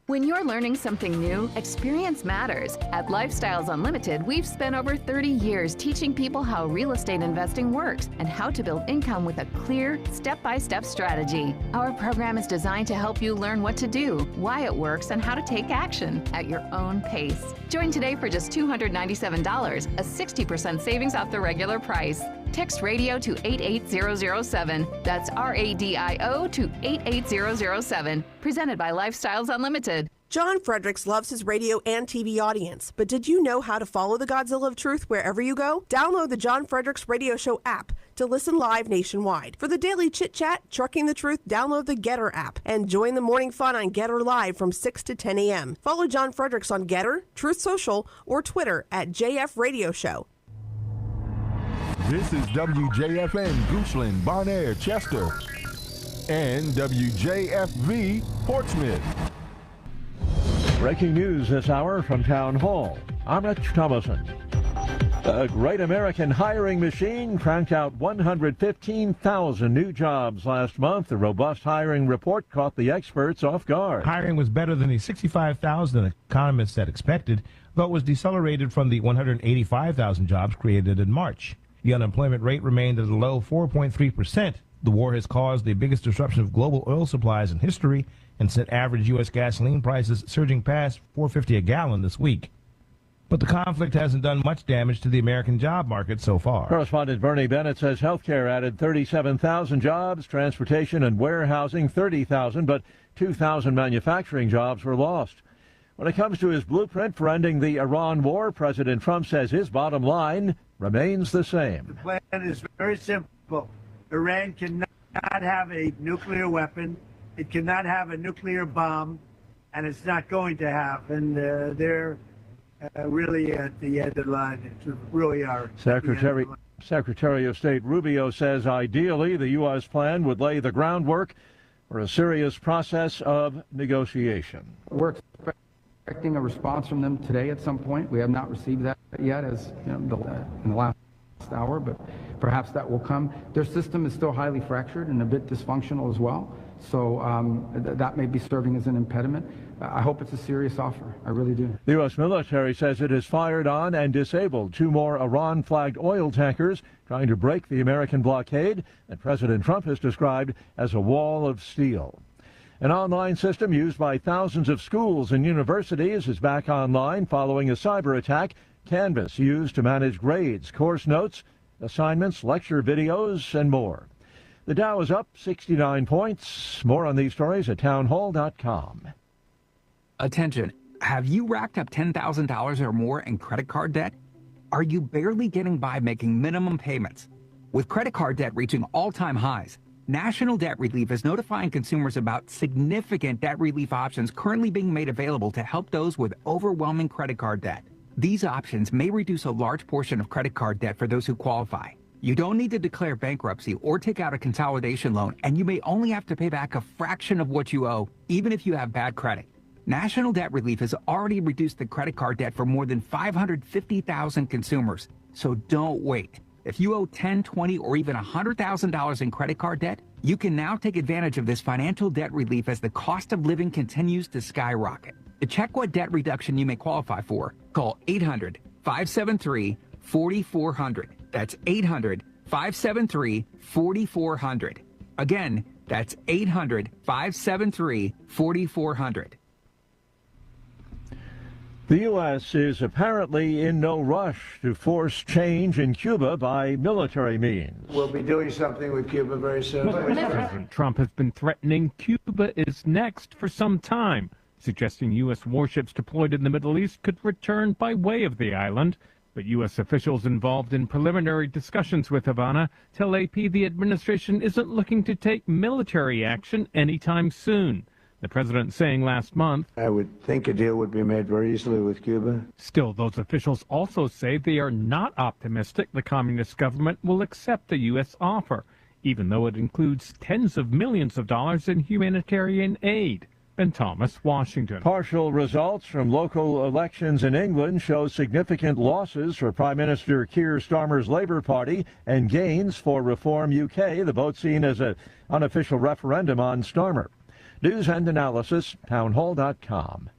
[SPEAKER 1] When you're learning something new, experience matters. At Lifestyles Unlimited, we've spent over 30 years teaching people how real estate investing works and how to build income with a clear, step-by-step strategy. Our program is designed to help you learn what to do, why it works, and how to take action at your own pace. Join today for just $297, a 60% savings off the regular price. Text radio to 88007. That's RADIO to 88007. Presented by Lifestyles Unlimited.
[SPEAKER 2] John Fredericks loves his radio and TV audience, but did you know how to follow the Godzilla of Truth wherever you go? Download the John Fredericks Radio Show app to listen live nationwide. For the daily chit-chat, Trucking the Truth, download the Getter app and join the morning fun on Getter Live from 6 to 10 a.m. Follow John Fredericks on Getter, Truth Social, or Twitter at JF Radio Show.
[SPEAKER 22] This is WJFN, Goochland, Bonaire, Chester, and WJFV, Portsmouth.
[SPEAKER 3] Breaking news this hour from Town Hall. I'm Rich Thomason. The Great American Hiring Machine cranked out 115,000 new jobs last month. The robust hiring report caught the experts off guard.
[SPEAKER 6] Hiring was better than the 65,000 economists had expected, though it was decelerated from the 185,000 jobs created in March. The unemployment rate remained at a low 4.3%. The war has caused the biggest disruption of global oil supplies in history and sent average U.S. gasoline prices surging past $4.50 a gallon this week. But the conflict hasn't done much damage to the American job market so far.
[SPEAKER 3] Correspondent Bernie Bennett says healthcare added 37,000 jobs, transportation and warehousing 30,000, but 2,000 manufacturing jobs were lost. When it comes to his blueprint for ending the Iran war, President Trump says his bottom line remains the same.
[SPEAKER 7] The plan is very simple. Iran cannot have a nuclear weapon. It cannot have a nuclear bomb, and it's not going to have. And they're really at the end of the line. It's really are.
[SPEAKER 3] Secretary of State Rubio says ideally the U.S. plan would lay the groundwork for a serious process of negotiation.
[SPEAKER 26] We're expecting a response from them today at some point. We have not received that yet, as you know, in the last hour, but perhaps that will come. Their system is still highly fractured and a bit dysfunctional as well, so that may be serving as an impediment. I hope it's a serious offer. I really do.
[SPEAKER 3] The U.S. military says it has fired on and disabled 2 more Iran-flagged oil tankers trying to break the American blockade that President Trump has described as a wall of steel. An online system used by thousands of schools and universities is back online following a cyber attack. Canvas used to manage grades, course notes, assignments, lecture videos, and more. The Dow is up 69 points. More on these stories at townhall.com.
[SPEAKER 27] Attention. Have you racked up $10,000 or more in credit card debt? Are you barely getting by making minimum payments? With credit card debt reaching all-time highs, National Debt Relief is notifying consumers about significant debt relief options currently being made available to help those with overwhelming credit card debt. These options may reduce a large portion of credit card debt for those who qualify. You don't need to declare bankruptcy or take out a consolidation loan, and you may only have to pay back a fraction of what you owe, even if you have bad credit. National Debt Relief has already reduced the credit card debt for more than 550,000 consumers. So don't wait. If you owe $10, $20, or even $100,000 in credit card debt, you can now take advantage of this financial debt relief as the cost of living continues to skyrocket. To check what debt reduction you may qualify for, call 800-573-4400. That's 800-573-4400. Again, that's 800-573-4400.
[SPEAKER 3] The U.S. is apparently in no rush to force change in Cuba by military means.
[SPEAKER 8] We'll be doing something with Cuba very soon.
[SPEAKER 10] President Trump has been threatening Cuba is next for some time, suggesting U.S. warships deployed in the Middle East could return by way of the island. But U.S. officials involved in preliminary discussions with Havana tell AP the administration isn't looking to take military action anytime soon. The president saying last month,
[SPEAKER 8] I would think a deal would be made very easily with Cuba.
[SPEAKER 10] Still, those officials also say they are not optimistic the communist government will accept the U.S. offer, even though it includes tens of millions of dollars in humanitarian aid. Ben Thomas, Washington.
[SPEAKER 3] Partial results from local elections in England show significant losses for Prime Minister Keir Starmer's Labour Party and gains for Reform UK, the vote seen as an unofficial referendum on Starmer. News and analysis, townhall.com.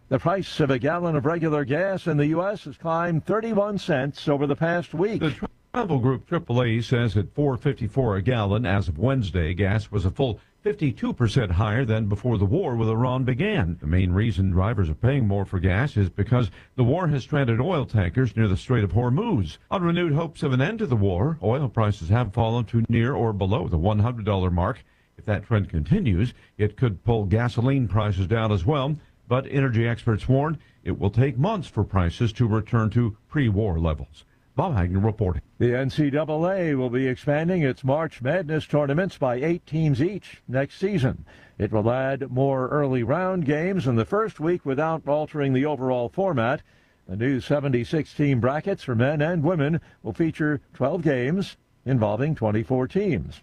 [SPEAKER 3] The price of a gallon of regular gas in the U.S. has climbed 31 cents over the past week.
[SPEAKER 14] The travel group AAA says at $4.54 a gallon as of Wednesday, gas was a full 52% higher than before the war with Iran began. The main reason drivers are paying more for gas is because the war has stranded oil tankers near the Strait of Hormuz. On renewed hopes of an end to the war, oil prices have fallen to near or below the $100 mark. If that trend continues, it could pull gasoline prices down as well, but energy experts warn it will take months for prices to return to pre-war levels. Bob Hagner reporting.
[SPEAKER 3] The NCAA will be expanding its March Madness tournaments by 8 teams each next season. It will add more early round games in the first week without altering the overall format. The new 76-team brackets for men and women will feature 12 games involving 24 teams.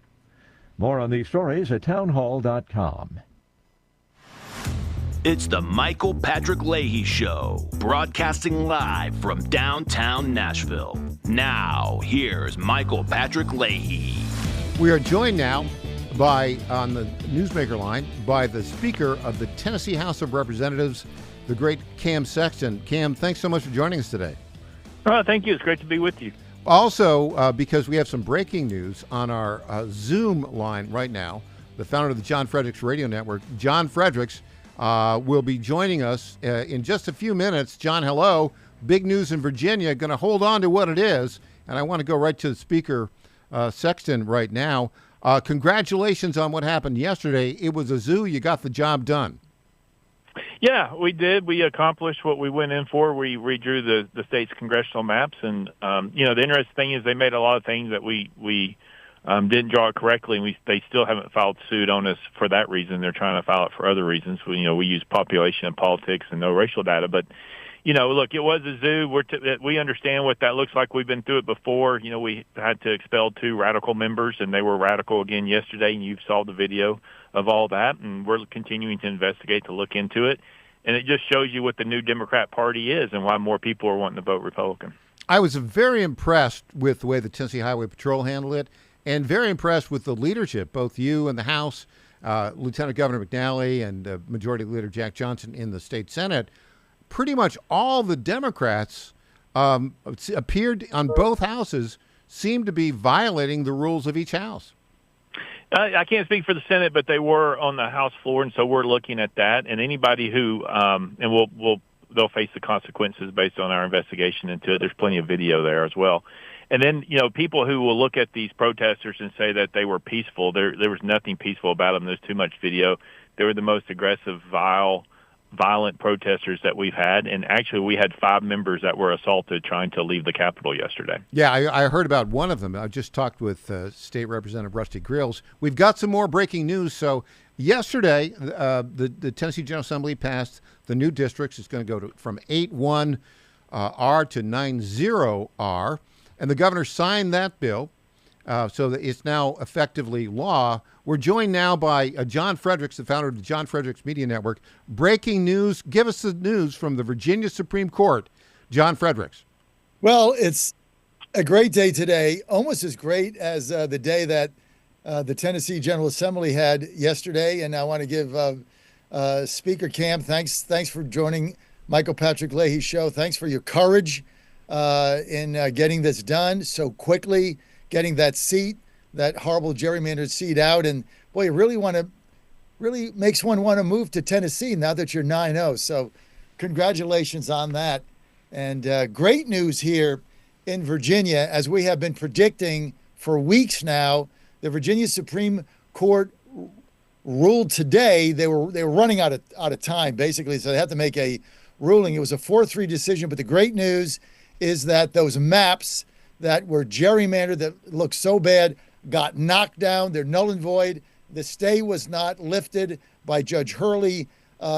[SPEAKER 3] More on these stories at townhall.com.
[SPEAKER 4] It's the Michael Patrick Leahy Show, broadcasting live from downtown Nashville. Now, here's Michael Patrick Leahy.
[SPEAKER 5] We are joined now on the Newsmaker line by the Speaker of the Tennessee House of Representatives, the great Cam Sexton. Cam, thanks so much for joining us today.
[SPEAKER 15] Thank you. It's great to be with you.
[SPEAKER 5] Also, because we have some breaking news on our Zoom line right now, the founder of the John Fredericks Radio Network, John Fredericks, will be joining us in just a few minutes. John, hello. Big news in Virginia. Going to hold on to what it is, and I want to go right to the Speaker, Sexton, right now. Congratulations on what happened yesterday. It was a zoo. You got the job done.
[SPEAKER 15] Yeah, we did. We accomplished what we went in for. We redrew the state's congressional maps, and the interesting thing is they made a lot of things that we didn't draw it correctly, and they still haven't filed suit on us for that reason. They're trying to file it for other reasons. We use population and politics and no racial data, but look, it was a zoo. We understand what that looks like. We've been through it before. We had to expel 2 radical members, and they were radical again yesterday, and you saw the video of all that, and we're continuing to investigate to look into it. And it just shows you what the new Democrat Party is and why more people are wanting to vote Republican.
[SPEAKER 5] I was very impressed with the way the Tennessee Highway Patrol handled it, and very impressed with the leadership, both you in the House, Lieutenant Governor McNally, and Majority Leader Jack Johnson in the state Senate. Pretty much all the Democrats appeared on both houses seemed to be violating the rules of each house.
[SPEAKER 15] I can't speak for the Senate, but they were on the House floor, and so we're looking at that. And anybody who, they'll face the consequences based on our investigation into it. There's plenty of video there as well. And then, people who will look at these protesters and say that they were peaceful, there was nothing peaceful about them. There's too much video. They were the most aggressive, violent protesters that we've had. And actually, we had 5 members that were assaulted trying to leave the Capitol yesterday.
[SPEAKER 5] Yeah, I heard about one of them. I just talked with State Representative Rusty Grills. We've got some more breaking news. So yesterday, the Tennessee General Assembly passed the new districts. It's going to go from 8-1R to 9-0R. and the governor signed that bill, so that it's now effectively law. We're joined now by John Fredericks, the founder of the John Fredericks Media Network. Breaking news. Give us the news from the Virginia Supreme Court. John Fredericks.
[SPEAKER 16] Well, it's a great day today, almost as great as the day that the Tennessee General Assembly had yesterday. And I want to give Speaker Cam, thanks for joining Michael Patrick Leahy Show. Thanks for your courage in getting this done so quickly, getting that seat, that horrible gerrymandered seat out. And boy, it really makes one want to move to Tennessee now that you're 9-0. So congratulations on that. And great news here in Virginia, as we have been predicting for weeks now. The Virginia Supreme Court ruled today. They were running out of time, basically, so they had to make a ruling. It was a 4-3 decision, but the great news is that those maps that were gerrymandered, that looked so bad, got knocked down. They're null and void. The stay was not lifted by Judge Hurley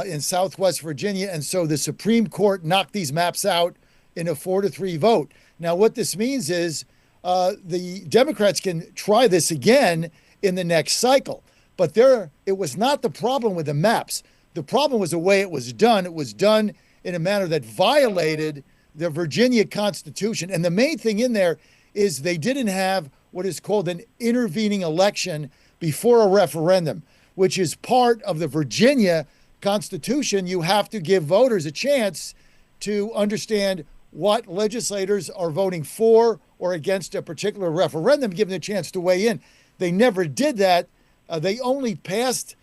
[SPEAKER 16] in Southwest Virginia, and so the Supreme Court knocked these maps out in a 4-3 vote. Now, what this means is the Democrats can try this again in the next cycle. But it was not the problem with the maps. The problem was the way it was done. It was done in a manner that violated the Virginia Constitution. And the main thing in there is they didn't have what is called an intervening election before a referendum, which is part of the Virginia Constitution. You have to give voters a chance to understand what legislators are voting for or against a particular referendum, give them a chance to weigh in. They never did that. They only passed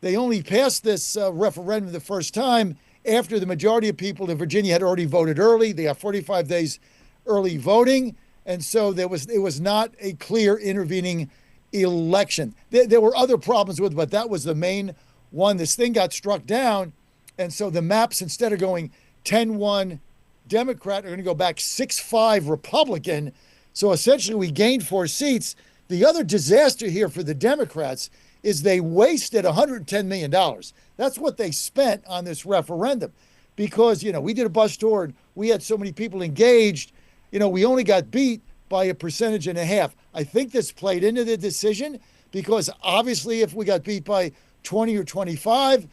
[SPEAKER 16] this referendum the first time after the majority of people in Virginia had already voted early. They have 45 days early voting, and so it was not a clear intervening election. There were other problems with it, but that was the main one. This thing got struck down, and so the maps, instead of going 10-1 Democrat, are going to go back 6-5 Republican. So essentially we gained 4 seats. The other disaster here for the Democrats is they wasted $110 million. That's what they spent on this referendum because, we did a bus tour and we had so many people engaged. We only got beat by 1.5%. I think this played into the decision because obviously if we got beat by 20 or 25,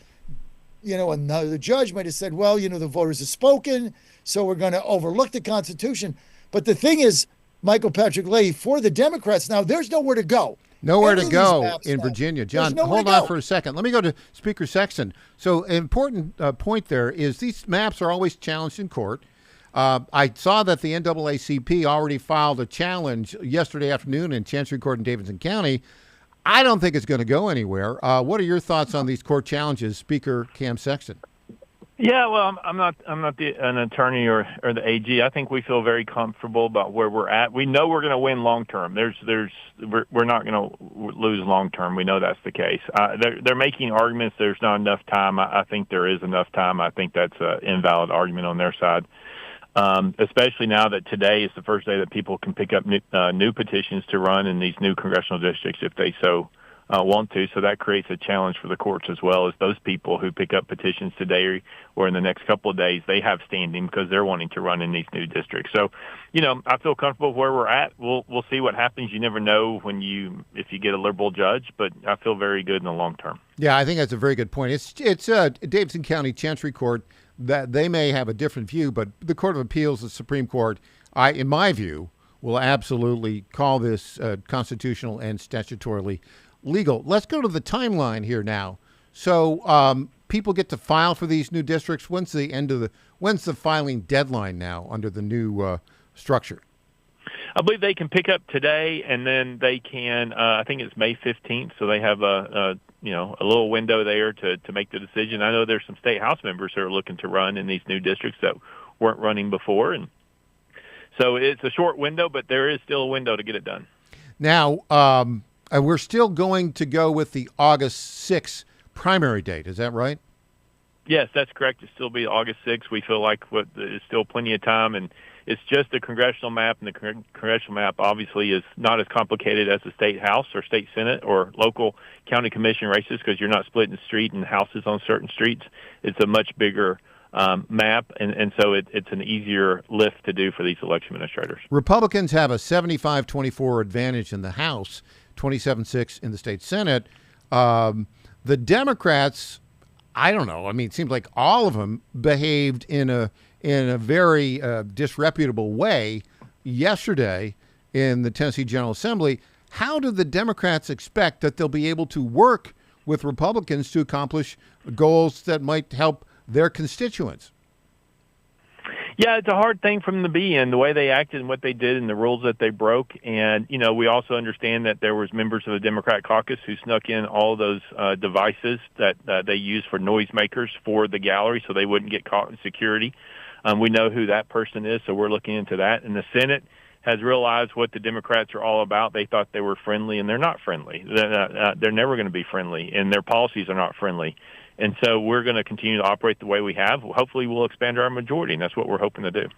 [SPEAKER 16] and the judge might have said, well, the voters have spoken, so we're going to overlook the Constitution. But the thing is, Michael Patrick Leahy, for the Democrats now, there's nowhere to go.
[SPEAKER 5] Nowhere to go in Virginia. John, hold on for a second. Let me go to Speaker Sexton. So an important point there is these maps are always challenged in court. I saw that the NAACP already filed a challenge yesterday afternoon in Chancery Court in Davidson County. I don't think it's going to go anywhere. What are your thoughts on these court challenges, Speaker Cam Sexton?
[SPEAKER 15] Yeah, well, I'm not an attorney or the AG. I think we feel very comfortable about where we're at. We know we're going to win long term. We're not going to lose long term. We know that's the case. They're making arguments. There's not enough time. I think there is enough time. I think that's an invalid argument on their side. Especially now that today is the first day that people can pick up new petitions to run in these new congressional districts if they so want to. So that creates a challenge for the courts as well, as those people who pick up petitions today or in the next couple of days, they have standing because they're wanting to run in these new districts. So, I feel comfortable where we're at. We'll see what happens. You never know if you get a liberal judge, but I feel very good in the long term.
[SPEAKER 5] Yeah, I think that's a very good point. It's Davidson County Chancery Court. That they may have a different view, but the Court of Appeals, the Supreme Court, in my view, will absolutely call this constitutional and statutorily legal. Let's go to the timeline here now. So people get to file for these new districts. When's the filing deadline now under the new structure?
[SPEAKER 15] I believe they can pick up today, and then they can. I think it's May 15th, so they have a little window there to make the decision. I know there's some state house members who are looking to run in these new districts that weren't running before, and so it's a short window, but there is still a window to get it done.
[SPEAKER 5] Now, we're still going to go with the August 6th primary date. Is that right?
[SPEAKER 15] Yes, that's correct. It'll still be August 6th. We feel like there's still plenty of time, and it's just a congressional map, and the congressional map obviously is not as complicated as the state house or state senate or local county commission races because you're not splitting the street and houses on certain streets. It's a much bigger map, and so it's an easier lift to do for these election administrators.
[SPEAKER 5] Republicans have a 75-24 advantage in the House, 27-6 in the state Senate. The Democrats, I don't know. I mean, it seems like all of them behaved in a very disreputable way yesterday in the Tennessee General Assembly. How do the Democrats expect that they'll be able to work with Republicans to accomplish goals that might help their constituents?
[SPEAKER 15] Yeah, it's a hard thing for them to be in, the way they acted and what they did and the rules that they broke. And, we also understand that there was members of the Democrat caucus who snuck in all those devices that they use for noisemakers for the gallery so they wouldn't get caught in security. We know who that person is, so we're looking into that. And the Senate has realized what the Democrats are all about. They thought they were friendly, and they're not friendly. They're never going to be friendly, and their policies are not friendly. And so we're going to continue to operate the way we have. Hopefully we'll expand our majority, and that's what we're hoping to do.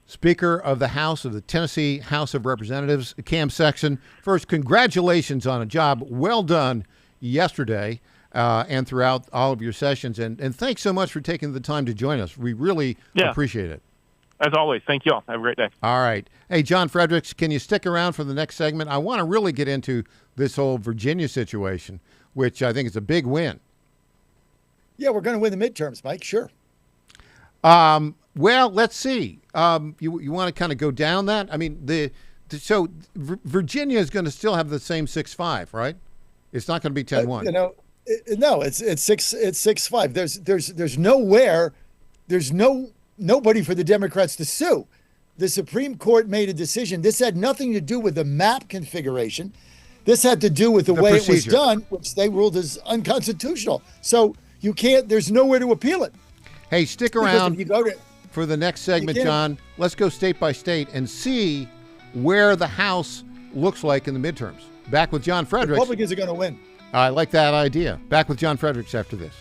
[SPEAKER 5] Speaker of the House of the Tennessee House of Representatives, Cam Sexton. First, congratulations on a job well done yesterday and throughout all of your sessions. And thanks so much for taking the time to join us. We really appreciate it.
[SPEAKER 15] As always, thank you all. Have a great day.
[SPEAKER 5] All right. Hey, John Fredericks, can you stick around for the next segment? I want to really get into this whole Virginia situation, which I think is a big win.
[SPEAKER 16] Yeah, we're going to win the midterms, Mike. Sure.
[SPEAKER 5] Well, let's see. You want to kind of go down that? I mean, so Virginia is going to still have the same 6-5, right? It's not going to be 10-1.
[SPEAKER 16] No, it's 6-5. There's nowhere. There's nobody for the Democrats to sue. The Supreme Court made a decision. This had nothing to do with the map configuration. This had to do with the way procedure. It was done, which they ruled as unconstitutional. So you can't. There's nowhere to appeal it.
[SPEAKER 5] Hey, stick around for the next segment, John. Let's go state by state and see where the House looks like in the midterms. Back with John Fredericks.
[SPEAKER 16] Republicans are going to win.
[SPEAKER 5] I like that idea. Back with John Fredericks after this.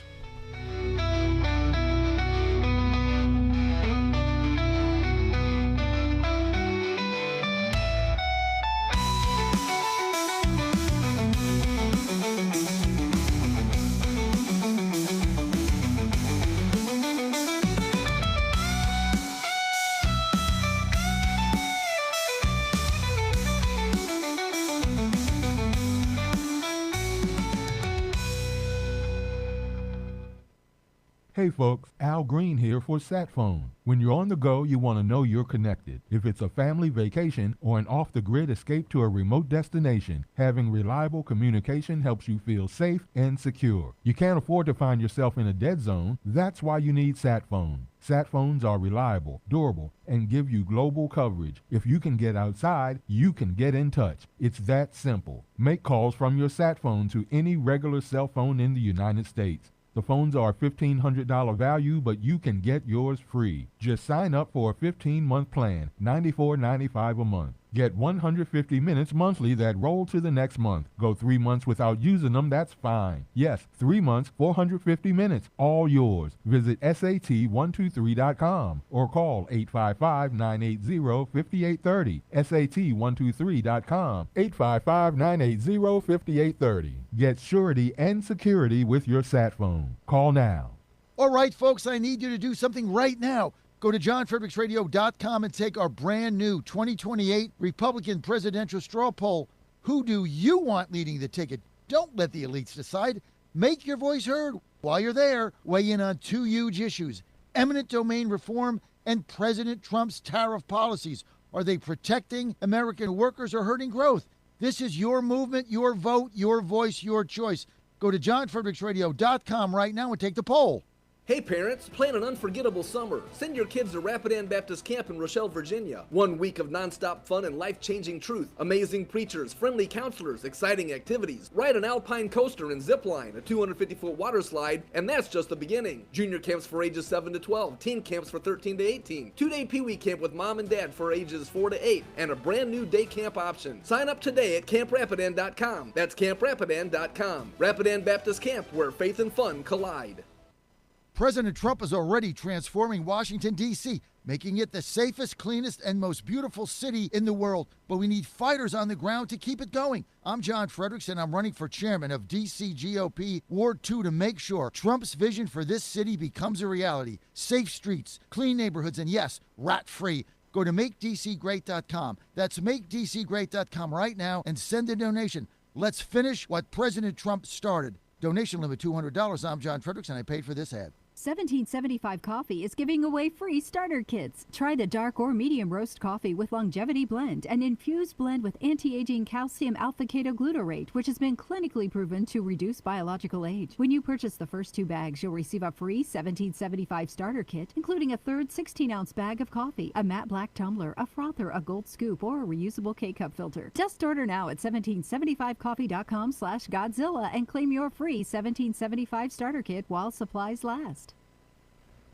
[SPEAKER 22] Hey folks, Al Green here for SatPhone. When you're on the go, you want to know you're connected. If it's a family vacation or an off-the-grid escape to a remote destination, having reliable communication helps you feel safe and secure. You can't afford to find yourself in a dead zone. That's why you need SatPhone. SatPhones are reliable, durable, and give you global coverage. If you can get outside, you can get in touch. It's that simple. Make calls from your SatPhone to any regular cell phone in the United States. The phones are $1,500 value, but you can get yours free. Just sign up for a 15-month plan, $94.95 a month. Get 150 minutes monthly that roll to the next month. Go 3 months without using them, that's fine. Yes, 3 months, 450 minutes, all yours. Visit SAT123.com or call 855-980-5830. SAT123.com, 855-980-5830. Get surety and security with your SatPhone. Call now.
[SPEAKER 16] All right, folks, I need you to do something right now. Go to johnfredericksradio.com and take our brand new 2028 Republican presidential straw poll. Who do you want leading the ticket? Don't let the elites decide. Make your voice heard. While you're there, weigh in on two huge issues: eminent domain reform and President Trump's tariff policies. Are they protecting American workers or hurting growth? This is your movement, your vote, your voice, your choice. Go to johnfredericksradio.com right now and take the poll.
[SPEAKER 17] Hey parents, plan an unforgettable summer. Send your kids to Rapidan Baptist Camp in Rochelle, Virginia. 1 week of nonstop fun and life-changing truth. Amazing preachers, friendly counselors, exciting activities. Ride an alpine coaster and zip line, a 250-foot water slide, and that's just the beginning. Junior camps for ages 7 to 12, teen camps for 13 to 18, 2-day Pee-wee camp with mom and dad for ages 4 to 8, and a brand new day camp option. Sign up today at camprapidan.com. That's camprapidan.com. Rapidan Baptist Camp, where faith and fun collide.
[SPEAKER 16] President Trump is already transforming Washington, D.C.
[SPEAKER 18] making it the safest, cleanest, and most beautiful city in the world. But we need fighters on the ground to keep it going. I'm John Fredericks, and I'm running for chairman of DC GOP Ward 2 to make sure Trump's vision for this city becomes a reality. Safe streets, clean neighborhoods, and yes, rat-free. Go to MakeDCGreat.com. That's MakeDCGreat.com right now and send a donation. Let's finish what President Trump started. Donation limit $200. I'm John Fredericks, and I paid for this ad.
[SPEAKER 19] 1775 Coffee is giving away free starter kits. Try the dark or medium roast coffee with longevity blend, an infused blend with anti-aging calcium alpha-ketoglutarate, which has been clinically proven to reduce biological age. When you purchase the first 2 bags, you'll receive a free 1775 starter kit, including a third 16-ounce bag of coffee, a matte black tumbler, a frother, a gold scoop, or a reusable K-cup filter. Just order now at 1775coffee.com/Godzilla and claim your free 1775 starter kit while supplies last.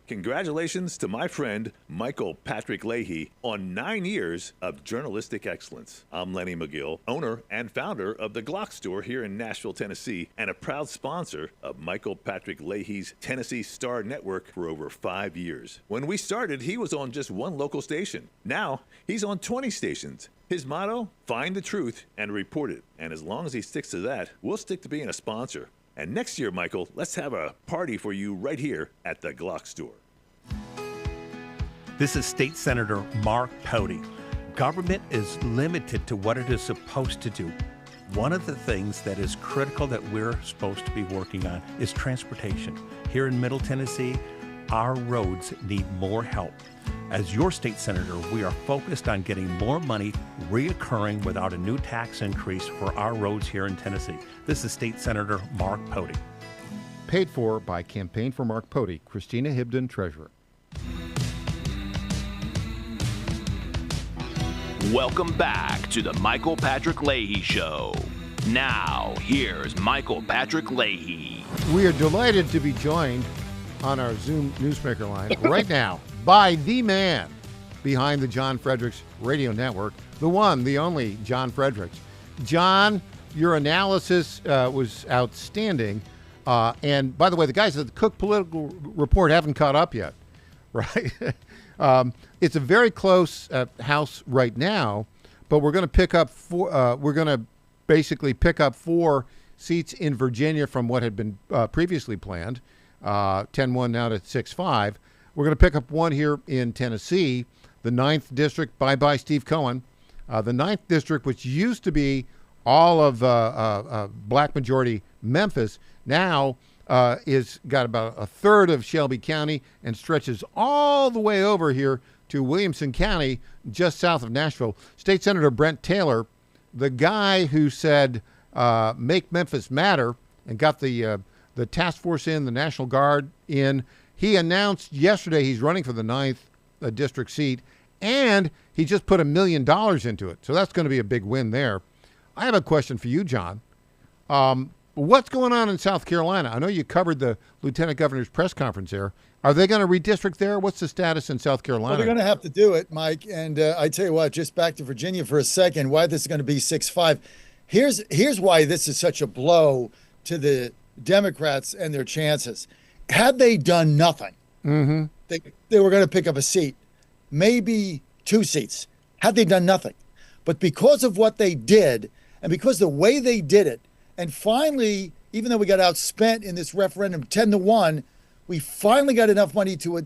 [SPEAKER 11] Congratulations to my friend Michael Patrick Leahy on 9 years of journalistic excellence. I'm Lenny McGill, owner and founder of the Glock Store here in Nashville, Tennessee, and a proud sponsor of Michael Patrick Leahy's Tennessee Star Network for over 5 years. When we started, he was on just one local station. Now, he's on 20 stations. His motto, find the truth and report it. And as long as he sticks to that, we'll stick to being a sponsor. And next year, Michael, let's have a party for you right here at the Glock Store.
[SPEAKER 12] This is State Senator Mark Pody. Government is limited to what it is supposed to do. One of the things that is critical that we're supposed to be working on is transportation. Here in Middle Tennessee, our roads need more help. As your state senator, we are focused on getting more money reoccurring without a new tax increase for our roads here in Tennessee. This is State Senator Mark Pody.
[SPEAKER 5] Paid for by Campaign for Mark Pody, Christina Hibden, Treasurer.
[SPEAKER 4] Welcome back to the Michael Patrick Leahy Show. Now, here's Michael Patrick Leahy.
[SPEAKER 5] We are delighted to be joined on our Zoom newsmaker line right now by the man behind the John Fredericks Radio Network, the one, the only John Fredericks. John, your analysis was outstanding. And by the way, the guys at the Cook Political Report haven't caught up yet, right? It's a very close House right now, but we're going to pick up we're going to basically pick up 4 seats in Virginia from what had been previously planned, 10-1 now to 6-5. We're going to pick up 1 here in Tennessee, the 9th District. Bye-bye, Steve Cohen. The 9th District, which used to be all of black majority Memphis, now is got about a third of Shelby County and stretches all the way over here to Williamson County, just south of Nashville. State Senator Brent Taylor, the guy who said, make Memphis matter, and got the task force in, the National Guard in, he announced yesterday he's running for the 9th district seat, and he just put $1 million into it. So that's going to be a big win there. I have a question for you, John. What's going on in South Carolina? I know you covered the Lieutenant Governor's press conference there. Are they going to redistrict there? What's the status in South Carolina?
[SPEAKER 16] Well, they're going to have to do it, Mike. And I tell you what, just back to Virginia for a second, why this is going to be 6-5. Here's why this is such a blow to the Democrats and their chances. Had they done nothing, they were going to pick up a seat, maybe 2 seats, had they done nothing. But because of what they did, and because the way they did it, and finally, even though we got outspent in this referendum 10-1, we finally got enough money to at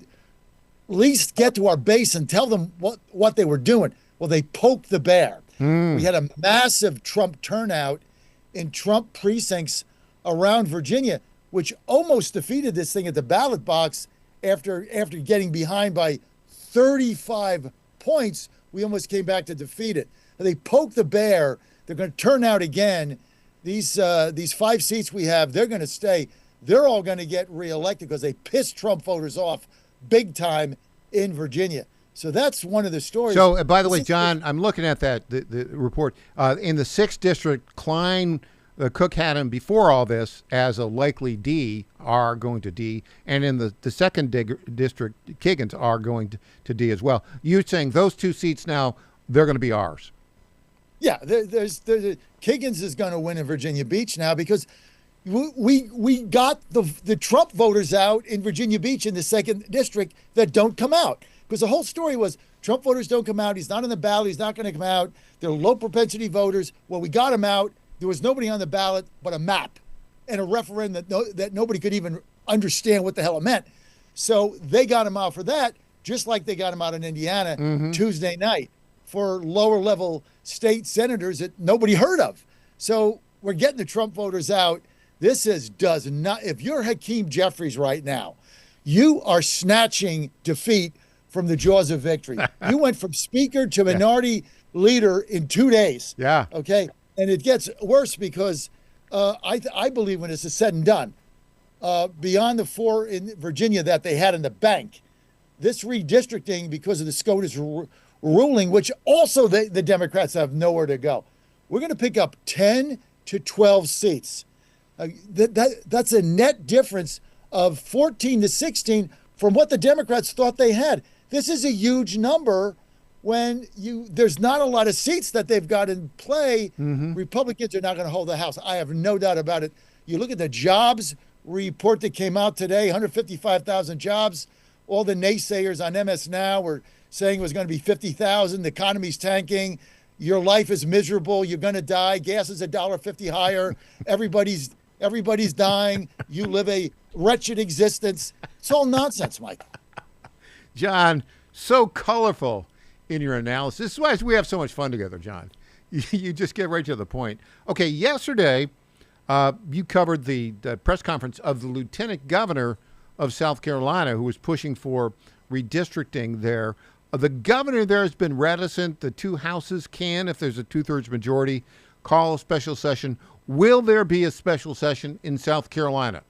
[SPEAKER 16] least get to our base and tell them what they were doing. Well, they poked the bear. We had a massive Trump turnout in Trump precincts around Virginia, which almost defeated this thing at the ballot box after getting behind by 35 points. We almost came back to defeat it. They poked the bear. They're going to turn out again. These 5 seats we have, they're going to stay. They're all going to get reelected because they pissed Trump voters off big time in Virginia. So that's one of the stories.
[SPEAKER 5] So, by the way, John, I'm looking at that the report. In the 6th district, Klein, Cook had him before all this as a likely D, are going to D, and in the 2nd district, Kiggins are going to D as well. You're saying those 2 seats now, they're going to be ours.
[SPEAKER 16] Yeah, there's Kiggins is going to win in Virginia Beach now because we got the Trump voters out in Virginia Beach in the 2nd district that don't come out Because the whole story was Trump voters don't come out. He's not on the ballot. He's not going to come out. They're low propensity voters. Well, we got him out. There was nobody on the ballot but a map and a referendum that nobody could even understand what the hell it meant. So they got him out for that, just like they got him out in Indiana Tuesday night for lower level state senators that nobody heard of. So we're getting the Trump voters out. This does not, if you're Hakeem Jeffries right now, you are snatching defeat from the jaws of victory. You went from speaker to minority leader in 2 days.
[SPEAKER 5] Yeah.
[SPEAKER 16] Okay. And it gets worse because I believe when this is said and done, beyond the 4 in Virginia that they had in the bank, this redistricting, because of the SCOTUS ruling, which also the Democrats have nowhere to go, we're going to pick up 10 to 12 seats. That's a net difference of 14 to 16 from what the Democrats thought they had. This is a huge number when there's not a lot of seats that they've got in play. Republicans are not going to hold the House. I have no doubt about it. You look at the jobs report that came out today, 155,000 jobs. All the naysayers on MS Now were saying it was going to be 50,000. The economy's tanking. Your life is miserable. You're going to die. Gas is $1.50 higher. Everybody's dying. You live a wretched existence. It's all nonsense, Mike.
[SPEAKER 5] John, so colorful in your analysis. This is why we have so much fun together, John. You just get right to the point. Okay, yesterday you covered the press conference of the lieutenant governor of South Carolina who was pushing for redistricting there. The governor there has been reticent. The 2 houses can, if there's a 2/3 majority, call a special session. Will there be a special session in South Carolina?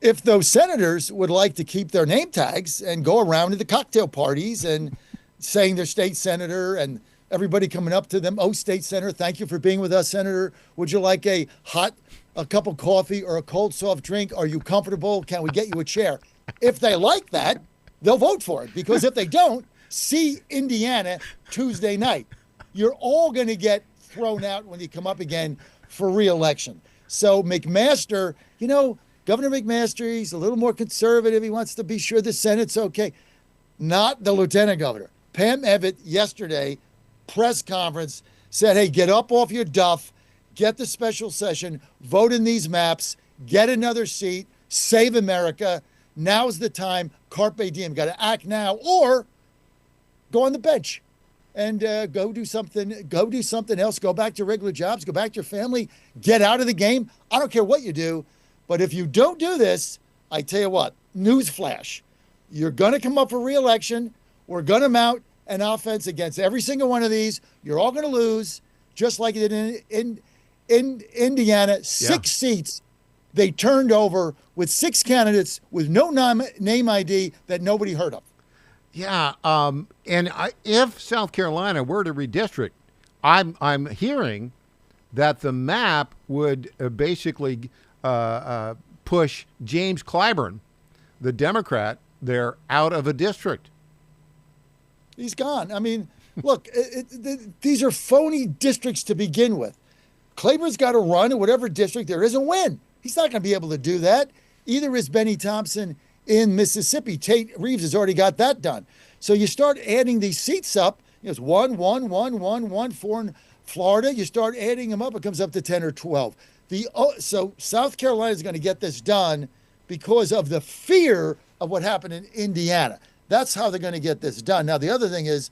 [SPEAKER 16] If those senators would like to keep their name tags and go around to the cocktail parties and saying they're state senator and everybody coming up to them, oh, state senator, thank you for being with us, Senator. Would you like a cup of coffee or a cold soft drink? Are you comfortable? Can we get you a chair? If they like that, they'll vote for it. Because if they don't, see Indiana Tuesday night. You're all going to get thrown out when you come up again for re-election. So McMaster, Governor McMaster, he's a little more conservative. He wants to be sure the Senate's okay. Not the lieutenant governor. Pam Evitt yesterday, press conference, said, hey, get up off your duff, get the special session, vote in these maps, get another seat, save America. Now's the time. Carpe diem. Got to act now or go on the bench and go do something else. Go back to regular jobs. Go back to your family. Get out of the game. I don't care what you do. But if you don't do this, I tell you what, newsflash, you're going to come up for re-election. We're going to mount an offense against every single one of these. You're all going to lose, just like it did in Indiana. 6 seats they turned over with 6 candidates with no name ID that nobody heard of.
[SPEAKER 5] Yeah, if South Carolina were to redistrict, I'm hearing that the map would basically push James Clyburn, the Democrat, there out of a district.
[SPEAKER 16] He's gone. I mean, look, these are phony districts to begin with. Clyburn's got to run in whatever district there is and win. He's not going to be able to do that. Either is Benny Thompson in Mississippi. Tate Reeves has already got that done. So you start adding these seats up. It's 1, 1, 1, 1, 1, 4 in Florida. You start adding them up, it comes up to 10 or 12. So South Carolina is going to get this done because of the fear of what happened in Indiana. That's how they're going to get this done. Now, the other thing is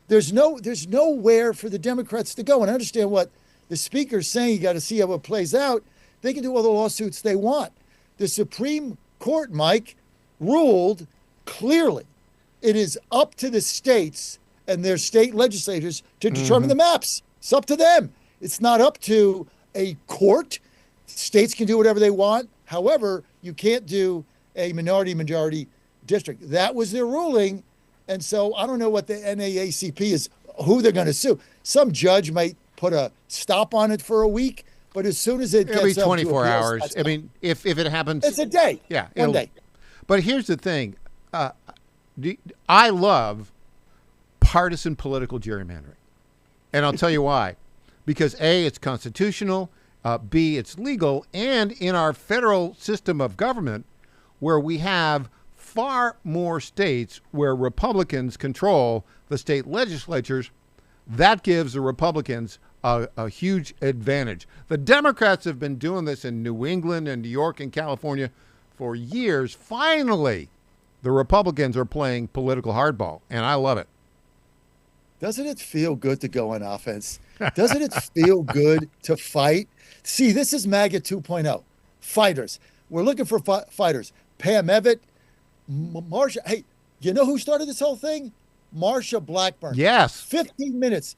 [SPEAKER 16] there's nowhere for the Democrats to go. And I understand what the speaker's saying. You got to see how it plays out. They can do all the lawsuits they want. The Supreme Court, Mike, ruled clearly it is up to the states and their state legislators to determine the maps. It's up to them. It's not up to a court. States can do whatever they want. However, you can't do a minority-majority district. That was their ruling. And so I don't know what the NAACP is, who they're going to sue. Some judge might put a stop on it for a week, but as soon as it gets
[SPEAKER 5] every 24
[SPEAKER 16] up to appeals,
[SPEAKER 5] hours. I mean, if it happens,
[SPEAKER 16] it's a day.
[SPEAKER 5] Yeah,
[SPEAKER 16] one day.
[SPEAKER 5] But here's the thing. I love partisan political gerrymandering. And I'll tell you why. Because A, it's constitutional, B, it's legal, and in our federal system of government, where we have far more states where Republicans control the state legislatures. That gives the Republicans a huge advantage. The Democrats have been doing this in New England and New York and California for years. Finally, the Republicans are playing political hardball, and I love it.
[SPEAKER 16] Doesn't it feel good to go on offense? Doesn't it feel good to fight? See, this is MAGA 2.0. Fighters. We're looking for fighters. Pam Evitt, Marsha. Hey, you know who started this whole thing? Marsha Blackburn.
[SPEAKER 5] Yes.
[SPEAKER 16] 15 minutes.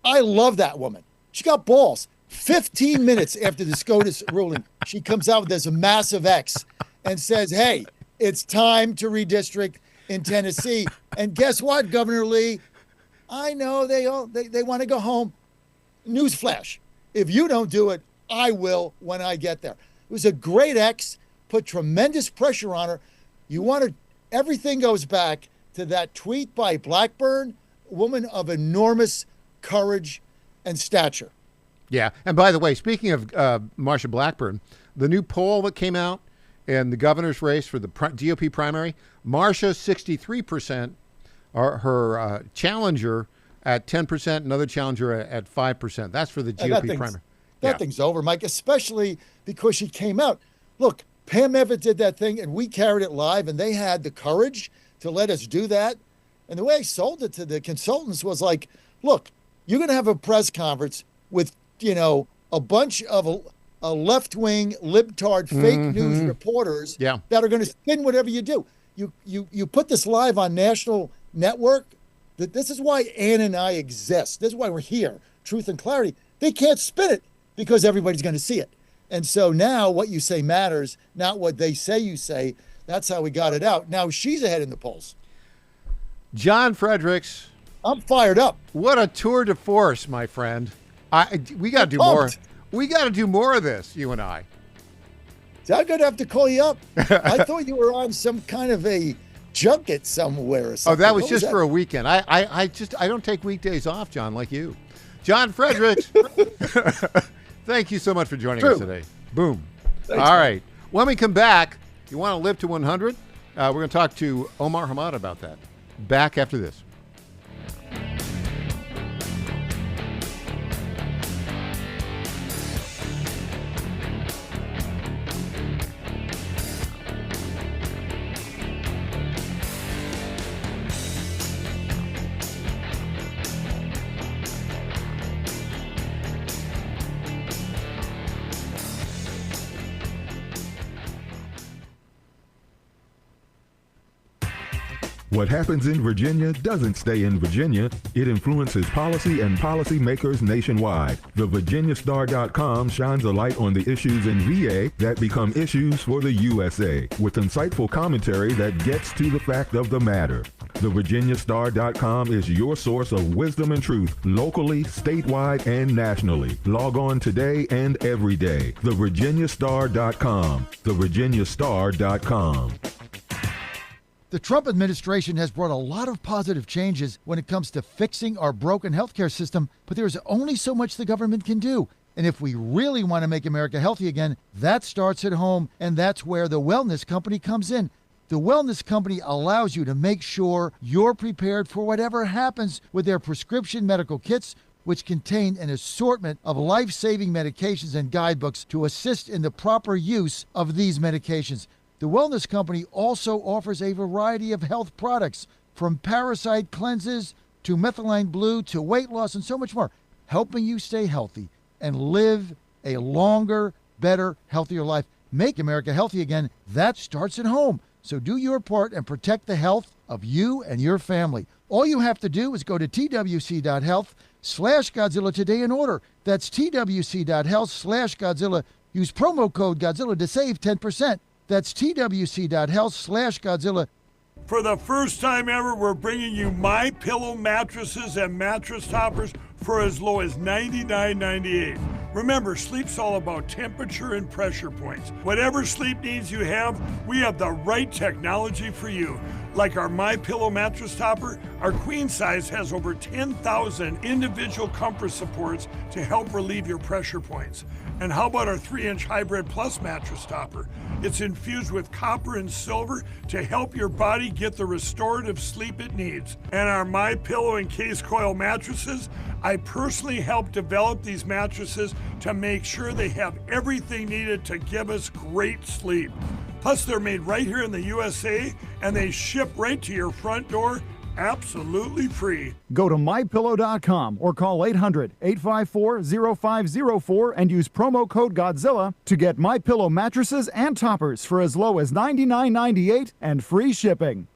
[SPEAKER 16] I love that woman. She got balls. 15 minutes after the SCOTUS ruling, she comes out with this massive X and says, hey, it's time to redistrict in Tennessee. And guess what, Governor Lee? I know they want to go home. Newsflash. If you don't do it, I will when I get there. It was a great X, put tremendous pressure on her. Everything goes back to that tweet by Blackburn, a woman of enormous courage and stature.
[SPEAKER 5] Yeah. And by the way, speaking of Marsha Blackburn, the new poll that came out in the governor's race for the GOP primary, Marsha 63%, her challenger at 10%, another challenger at 5%. That's for the GOP primary.
[SPEAKER 16] That thing's over, Mike, especially because she came out. Look, Pam Evitt did that thing, and we carried it live, and they had the courage to let us do that. And the way I sold it to the consultants was like, look, you're going to have a press conference with, a bunch of a left-wing, libtard, fake news reporters that are going to spin whatever you do. You put this live on national network. This is why Ann and I exist. This is why we're here. Truth and Clarity. They can't spin it because everybody's going to see it. And so now what you say matters, not what they say you say. That's how we got it out. Now she's ahead in the polls.
[SPEAKER 5] John Fredericks.
[SPEAKER 16] I'm fired up.
[SPEAKER 5] What a tour de force, my friend. We got to do more. We got to do more of this, you and I.
[SPEAKER 16] So I'm going to have to call you up. I thought you were on some kind of a junket somewhere or something.
[SPEAKER 5] Oh, that was just for a weekend. I don't take weekdays off, John, like you. John Fredericks, thank you so much for joining us today. Boom. Thanks, all right. When we come back, you want to live to 100? We're going to talk to Omar Hamad about that. Back after this.
[SPEAKER 22] What happens in Virginia doesn't stay in Virginia. It influences policy and policymakers nationwide. The VirginiaStar.com shines a light on the issues in VA that become issues for the USA, with insightful commentary that gets to the fact of the matter. The VirginiaStar.com is your source of wisdom and truth, locally, statewide, and nationally. Log on today and every day. The VirginiaStar.com. The VirginiaStar.com.
[SPEAKER 18] The Trump administration has brought a lot of positive changes when it comes to fixing our broken healthcare system, but there is only so much the government can do. And if we really want to make America healthy again, that starts at home, and that's where the Wellness Company comes in. The Wellness Company allows you to make sure you're prepared for whatever happens with their prescription medical kits, which contain an assortment of life-saving medications and guidebooks to assist in the proper use of these medications. The Wellness Company also offers a variety of health products, from parasite cleanses to methylene blue to weight loss and so much more, helping you stay healthy and live a longer, better, healthier life. Make America healthy again. That starts at home. So do your part and protect the health of you and your family. All you have to do is go to twc.health/Godzilla today and order. That's twc.health/Godzilla. Use promo code Godzilla to save 10%. That's twc.health/Godzilla.
[SPEAKER 9] For the first time ever, we're bringing you MyPillow mattresses and mattress toppers for as low as $99.98. Remember, sleep's all about temperature and pressure points. Whatever sleep needs you have, we have the right technology for you. Like our MyPillow mattress topper, our queen size has over 10,000 individual comfort supports to help relieve your pressure points. And how about our 3-inch Hybrid Plus mattress topper? It's infused with copper and silver to help your body get the restorative sleep it needs. And our MyPillow and Case Coil mattresses, I personally helped develop these mattresses to make sure they have everything needed to give us great sleep. Plus, they're made right here in the USA, and they ship right to your front door, absolutely free.
[SPEAKER 1] Go to MyPillow.com or call 800-854-0504 and use promo code Godzilla to get MyPillow mattresses and toppers for as low as $99.98 and free shipping.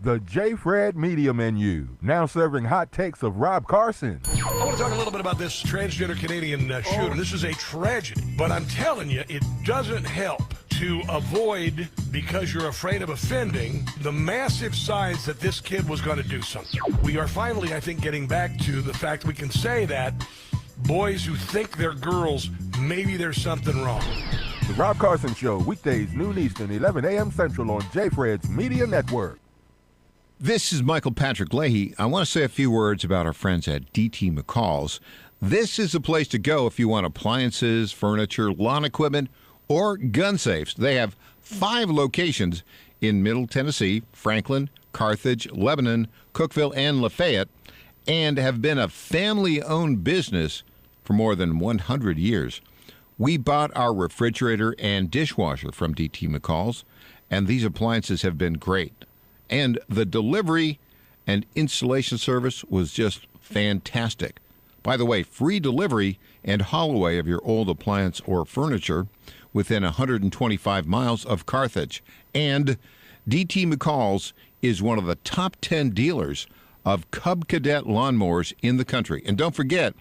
[SPEAKER 22] The J. Fred Media Menu, now serving hot takes of Rob Carson.
[SPEAKER 13] I want to talk a little bit about this transgender Canadian shooter. This is a tragedy, but I'm telling you, it doesn't help to avoid, because you're afraid of offending, the massive signs that this kid was going to do something. We are finally, I think, getting back to the fact we can say that boys who think they're girls, maybe there's something wrong.
[SPEAKER 22] The Rob Carson Show, weekdays, noon Eastern, 11 a.m. Central on J. Fred's Media Network.
[SPEAKER 5] This is Michael Patrick Leahy. I want to say a few words about our friends at DT McCall's. This is a place to go if you want appliances, furniture, lawn equipment, or gun safes. They have 5 locations in Middle Tennessee, Franklin, Carthage, Lebanon, Cookeville, and Lafayette, and have been a family-owned business for more than 100 years. We bought our refrigerator and dishwasher from DT McCall's, and these appliances have been great. And the delivery and installation service was just fantastic. By the way, free delivery and haul away of your old appliance or furniture within 125 miles of Carthage. And DT McCall's is one of the top 10 dealers of Cub Cadet lawnmowers in the country. And don't forget,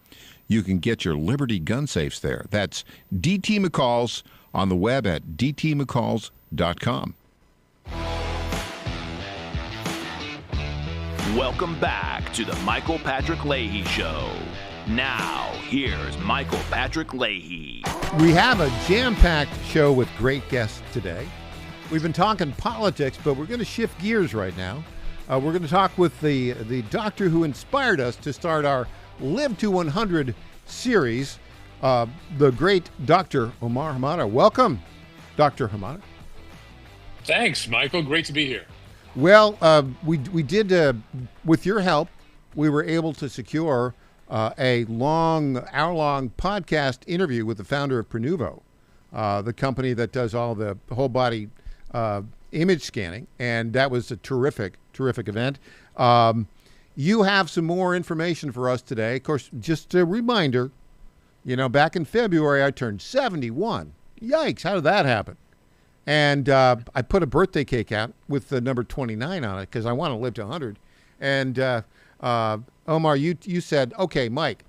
[SPEAKER 5] you can get your Liberty gun safes there. That's DT McCall's on the web at dtmccalls.com.
[SPEAKER 4] Welcome back to the Michael Patrick Leahy Show. Now, here's Michael Patrick Leahy.
[SPEAKER 5] We have a jam-packed show with great guests today. We've been talking politics, but we're going to shift gears right now. We're going to talk with the doctor who inspired us to start our Live to 100 series, the great Dr. Omar Hamada. Welcome, Dr. Hamada.
[SPEAKER 20] Thanks, Michael. Great to be here.
[SPEAKER 5] Well, we did, with your help, we were able to secure a hour-long podcast interview with the founder of Prenuvo, the company that does all the whole body image scanning, and that was a terrific event. You have some more information for us today. Of course, just a reminder, back in February, I turned 71. Yikes, how did that happen? And I put a birthday cake out with the number 29 on it because I want to live to 100. And Omar, you said, okay, Mike,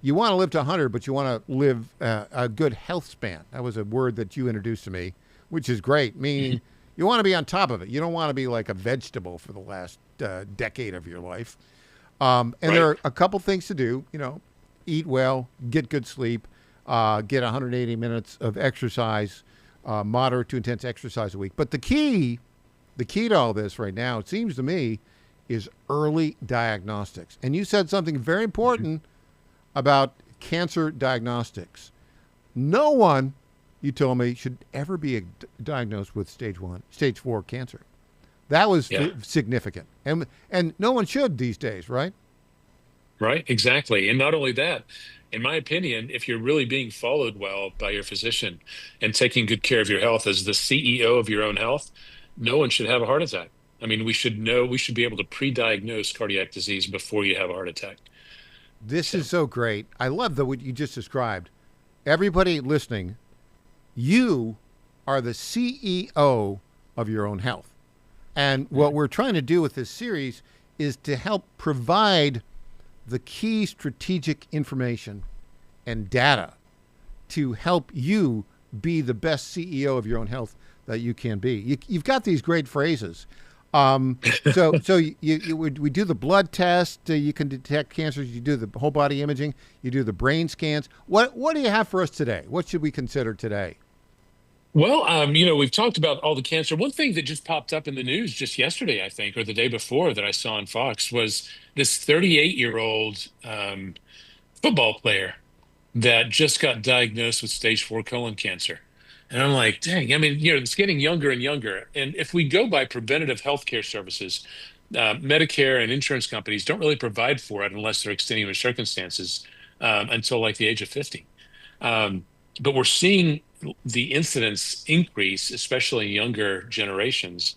[SPEAKER 5] you want to live to 100, but you want to live a good health span. That was a word that you introduced to me, which is great, meaning you want to be on top of it. You don't want to be like a vegetable for the last decade of your life. And right. There are a couple things to do, eat well, get good sleep, get 180 minutes of exercise, moderate to intense exercise a week. But the key to all this right now, it seems to me, is early diagnostics. And you said something very important about cancer diagnostics. No one, you told me, should ever be diagnosed with stage 4 cancer. That was significant. And no one should these days, right?
[SPEAKER 20] Right, exactly. And not only that, in my opinion, if you're really being followed well by your physician and taking good care of your health as the CEO of your own health, no one should have a heart attack. I mean, we should be able to pre-diagnose cardiac disease before you have a heart attack.
[SPEAKER 5] This is so great. I love what you just described. Everybody listening, you are the CEO of your own health. And what we're trying to do with this series is to help provide the key strategic information and data to help you be the best CEO of your own health that you can be. You've got these great phrases. So we do the blood test. You can detect cancers. You do the whole body imaging. You do the brain scans. What do you have for us today? What should we consider today?
[SPEAKER 20] Well, we've talked about all the cancer. One thing that just popped up in the news just yesterday, I think, or the day before that I saw on Fox was this 38-year-old football player that just got diagnosed with stage 4 colon cancer. And I'm like, dang, I mean, it's getting younger and younger. And if we go by preventative healthcare services, Medicare and insurance companies don't really provide for it unless they're extenuating circumstances until like the age of 50. But we're seeing the incidence increase, especially in younger generations,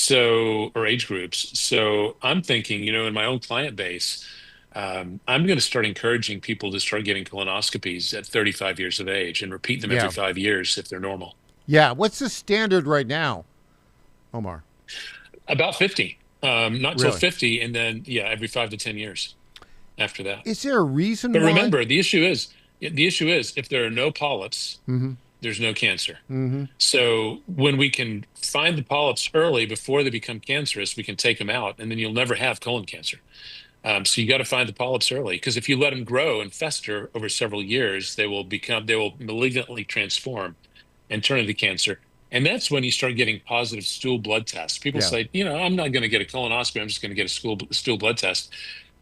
[SPEAKER 20] or age groups. So I'm thinking, in my own client base, I'm going to start encouraging people to start getting colonoscopies at 35 years of age and repeat them every 5 years if they're normal.
[SPEAKER 5] Yeah. What's the standard right now, Omar?
[SPEAKER 20] About 50. Not till
[SPEAKER 5] Really?
[SPEAKER 20] 50, and then every 5 to 10 years after that.
[SPEAKER 5] Is there a reason
[SPEAKER 20] But
[SPEAKER 5] why?
[SPEAKER 20] remember, the issue is if there are no polyps,
[SPEAKER 5] Mm-hmm.
[SPEAKER 20] there's no cancer.
[SPEAKER 5] Mm-hmm.
[SPEAKER 20] So when we can find the polyps early before they become cancerous, we can take them out, and then you'll never have colon cancer. So you got to find the polyps early, because if you let them grow and fester over several years, they will malignantly transform and turn into cancer. And that's when you start getting positive stool blood tests. People say, I'm not going to get a colonoscopy. I'm just going to get a stool blood test.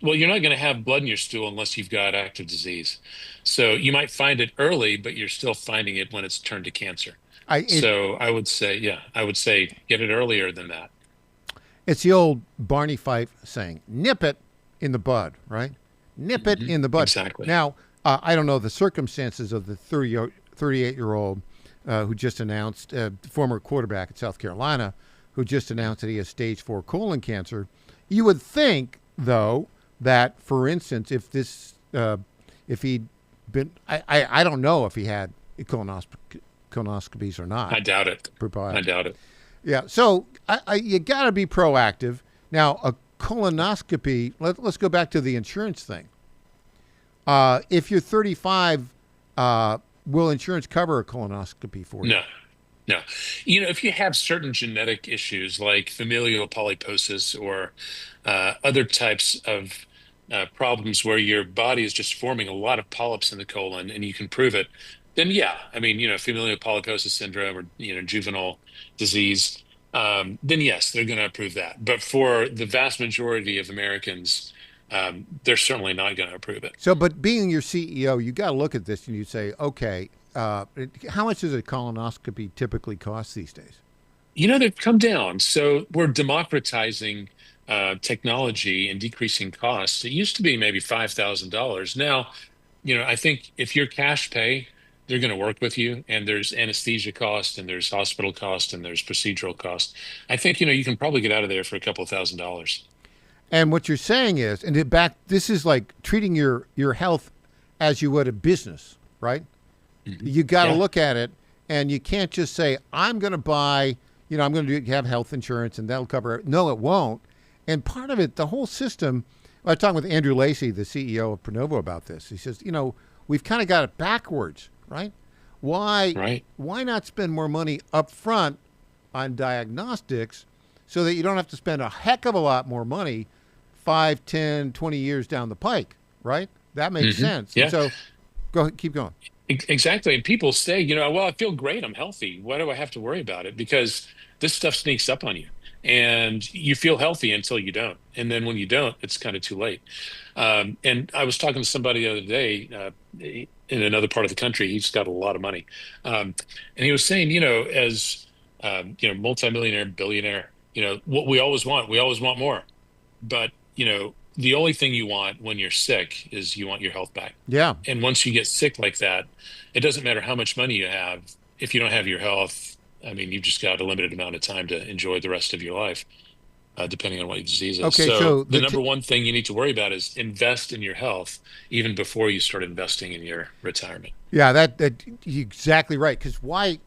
[SPEAKER 20] Well, you're not going to have blood in your stool unless you've got active disease. So you might find it early, but you're still finding it when it's turned to cancer. So I would say get it earlier than that.
[SPEAKER 5] It's the old Barney Fife saying, nip it in the bud, right? Nip it in the bud.
[SPEAKER 20] Exactly.
[SPEAKER 5] Now, I don't know the circumstances of the 38-year-old who just announced, former quarterback at South Carolina, who just announced that he has stage 4 colon cancer. You would think, though, that, for instance, if he'd been, I don't know if he had colonoscopies or not.
[SPEAKER 20] I doubt it. I doubt it.
[SPEAKER 5] Yeah. So you got to be proactive. Now, a colonoscopy, let's go back to the insurance thing. If you're 35, will insurance cover a colonoscopy for you?
[SPEAKER 20] No. If you have certain genetic issues like familial polyposis or other types of problems where your body is just forming a lot of polyps in the colon and you can prove it, then familial polyposis syndrome or, juvenile disease, then yes, they're going to approve that. But for the vast majority of Americans, they're certainly not going to approve it.
[SPEAKER 5] So, but being your CEO, you got to look at this and you say, okay, how much does a colonoscopy typically cost these days?
[SPEAKER 20] They've come down. So we're democratizing technology and decreasing costs. It used to be maybe $5,000. Now, I think if you're cash pay, they're going to work with you, and there's anesthesia cost, and there's hospital cost, and there's procedural cost. I think, you can probably get out of there for a couple of $1,000s.
[SPEAKER 5] And what you're saying is, this is like treating your health as you would a business, right? Mm-hmm. You got to look at it, and you can't just say, I'm going to buy, I'm going to have health insurance, and that'll cover it. No, it won't. And part of it, the whole system, I was talking with Andrew Lacey, the CEO of Pronovo, about this. He says, we've kind of got it backwards, right? Why not spend more money up front on diagnostics so that you don't have to spend a heck of a lot more money 5, 10, 20 years down the pike, right? That makes sense.
[SPEAKER 20] Yeah.
[SPEAKER 5] So go ahead, keep going.
[SPEAKER 20] Exactly. And people say, well, I feel great. I'm healthy. Why do I have to worry about it? Because this stuff sneaks up on you. And you feel healthy until you don't. And then when you don't, it's kind of too late. And I was talking to somebody the other day in another part of the country. He's got a lot of money. And he was saying, as, multimillionaire, billionaire, what we always want more. But, the only thing you want when you're sick is you want your health back.
[SPEAKER 5] Yeah.
[SPEAKER 20] And once you get sick like that, it doesn't matter how much money you have. If you don't have your health, you've just got a limited amount of time to enjoy the rest of your life, depending on what your disease is.
[SPEAKER 5] Okay,
[SPEAKER 20] so the number one thing you need to worry about is invest in your health even before you start investing in your retirement.
[SPEAKER 5] Yeah, that you're exactly right. Because why?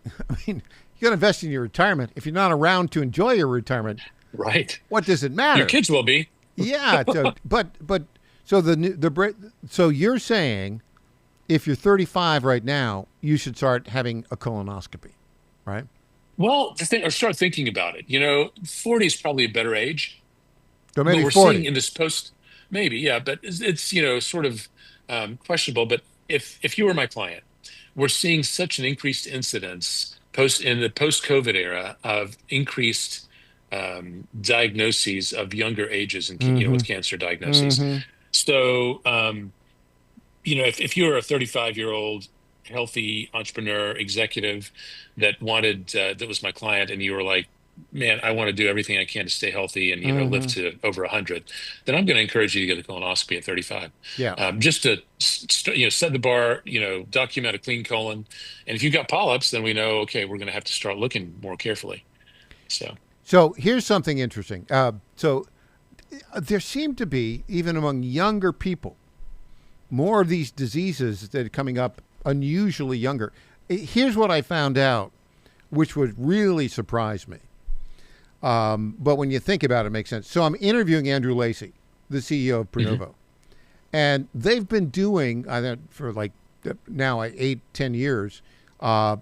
[SPEAKER 5] You got to invest in your retirement if you're not around to enjoy your retirement.
[SPEAKER 20] Right.
[SPEAKER 5] What does it matter?
[SPEAKER 20] Your kids will be.
[SPEAKER 5] Yeah. So you're saying if you're 35 right now, you should start having a colonoscopy, right?
[SPEAKER 20] Well, start thinking about it. 40 is probably a better age.
[SPEAKER 5] So maybe
[SPEAKER 20] we're
[SPEAKER 5] 40.
[SPEAKER 20] seeing in this maybe, yeah, but it's sort of questionable. But if you were my client, we're seeing such an increased incidence in the post-COVID era of increased diagnoses of younger ages and with cancer diagnoses. So if you were a 35-year-old healthy entrepreneur executive that was my client, and you were like, man, I want to do everything I can to stay healthy and live to over 100, then I'm going to encourage you to get a colonoscopy at 35.
[SPEAKER 5] Yeah.
[SPEAKER 20] Just to set the bar, document a clean colon, and if you've got polyps, then we know, okay, we're going to have to start looking more carefully. So
[SPEAKER 5] here's something interesting. There seem to be, even among younger people, more of these diseases that are coming up unusually younger. Here's what I found out, which would really surprise me. But when you think about it, it makes sense. So I'm interviewing Andrew Lacey, the CEO of Prenovo. And they've been doing, for like now 8-10 years,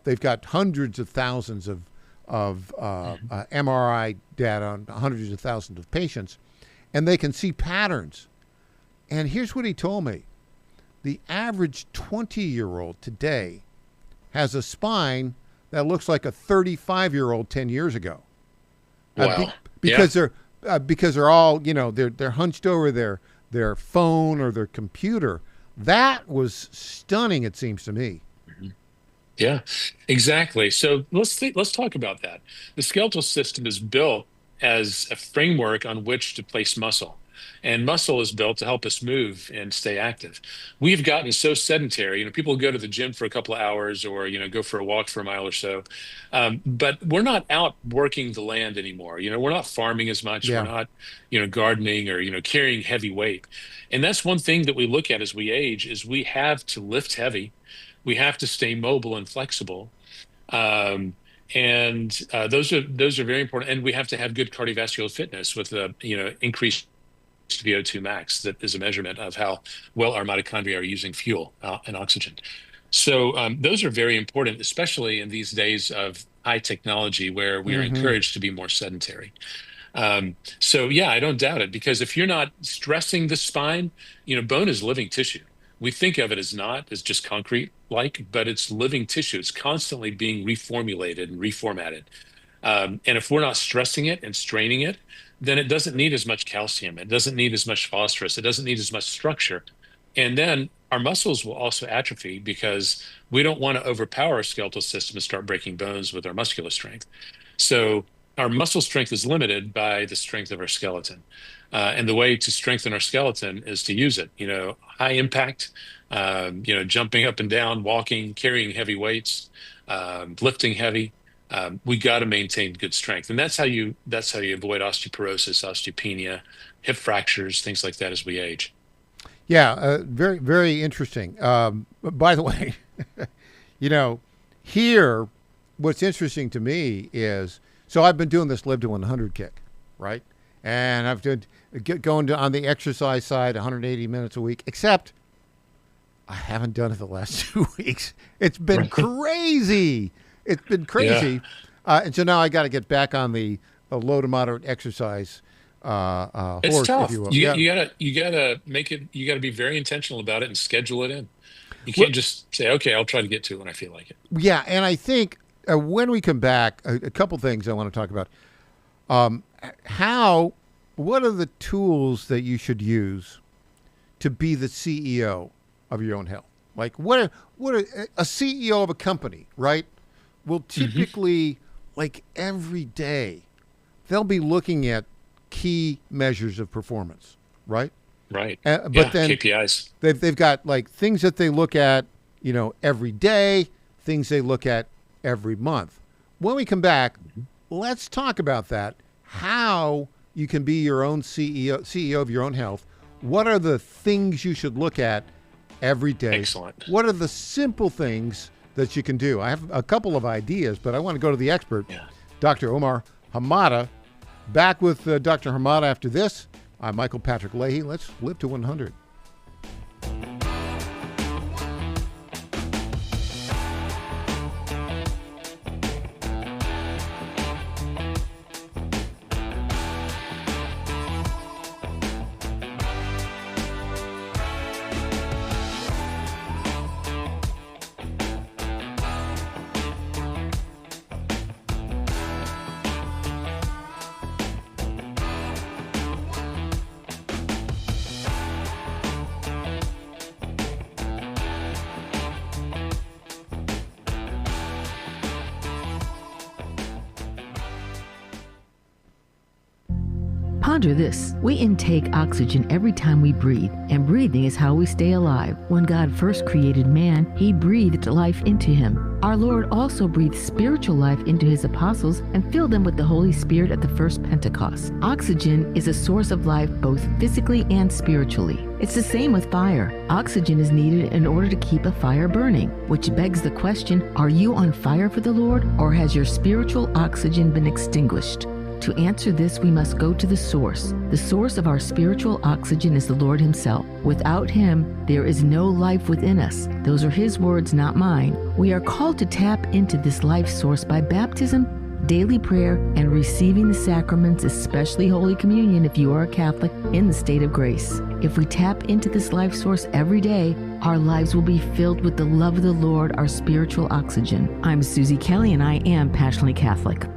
[SPEAKER 5] they've got hundreds of thousands of MRI data on hundreds of thousands of patients, and they can see patterns. And here's what he told me. The average 20-year-old today has a spine that looks like a 35-year-old 10 years ago.
[SPEAKER 20] Wow.
[SPEAKER 5] Because they're all, they're hunched over their phone or their computer. That was stunning, it seems to me.
[SPEAKER 20] Yeah, exactly. So let's talk about that. The skeletal system is built as a framework on which to place muscle. And muscle is built to help us move and stay active. We've gotten so sedentary. People go to the gym for a couple of hours or, go for a walk for a mile or so. But we're not out working the land anymore. We're not farming as much.
[SPEAKER 5] Yeah.
[SPEAKER 20] We're not, gardening or, carrying heavy weight. And that's one thing that we look at as we age is we have to lift heavy. We have to stay mobile and flexible. And those are very important. And we have to have good cardiovascular fitness with increased VO2 max. That is a measurement of how well our mitochondria are using fuel and oxygen. So those are very important, especially in these days of high technology where we are encouraged to be more sedentary. So yeah, I don't doubt it, because if you're not stressing the spine, bone is living tissue. We think of it as not as just concrete-like, but it's living tissue. It's constantly being reformulated and reformatted. And if we're not stressing it and straining it, then it doesn't need as much calcium. It doesn't need as much phosphorus. It doesn't need as much structure. And then our muscles will also atrophy because we don't want to overpower our skeletal system and start breaking bones with our muscular strength. So our muscle strength is limited by the strength of our skeleton. And the way to strengthen our skeleton is to use it, high impact, jumping up and down, walking, carrying heavy weights, lifting heavy. We got to maintain good strength. And that's how you avoid osteoporosis, osteopenia, hip fractures, things like that as we age.
[SPEAKER 5] Yeah, very, very interesting. By the way, here, what's interesting to me is, so I've been doing this Live to 100 kick, right? And I've been going on the exercise side 180 minutes a week, except I haven't done it the last 2 weeks. It's been crazy. It's been crazy. Yeah. And so now I got to get back on the low to moderate exercise horse,
[SPEAKER 20] it's tough.
[SPEAKER 5] if you will.
[SPEAKER 20] You gotta make it. You gotta be very intentional about it and schedule it in. You can't just say, "Okay, I'll try to get to it when I feel like it."
[SPEAKER 5] Yeah, and I think when we come back, a couple things I want to talk about. What are the tools that you should use to be the CEO of your own health? Like, what are a CEO of a company, right? Will typically, like every day, they'll be looking at key measures of performance, right?
[SPEAKER 20] Right.
[SPEAKER 5] But then
[SPEAKER 20] KPIs.
[SPEAKER 5] They've got like things that they look at, every day, things they look at every month. When we come back, let's talk about that. How you can be your own CEO of your own health. What are the things you should look at every day?
[SPEAKER 20] Excellent.
[SPEAKER 5] What are the simple things that you can do? I have a couple of ideas, but I want to go to the expert, Dr. Omar Hamada. Back with Dr. Hamada after this. I'm Michael Patrick Leahy. Let's live to 100.
[SPEAKER 2] Ponder this. We intake oxygen every time we breathe, and breathing is how we stay alive. When God first created man, he breathed life into him. Our Lord also breathed spiritual life into his apostles and filled them with the Holy Spirit at the first Pentecost. Oxygen is a source of life both physically and spiritually. It's the same with fire. Oxygen is needed in order to keep a fire burning, which begs the question, are you on fire for the Lord, or has your spiritual oxygen been extinguished? To answer this, we must go to the source. The source of our spiritual oxygen is the Lord himself. Without him, there is no life within us. Those are his words, not mine. We are called to tap into this life source by baptism, daily prayer, and receiving the sacraments, especially Holy Communion if you are a Catholic, in the state of grace. If we tap into this life source every day, our lives will be filled with the love of the Lord, our spiritual oxygen. I'm Susie Kelly, and I am passionately Catholic.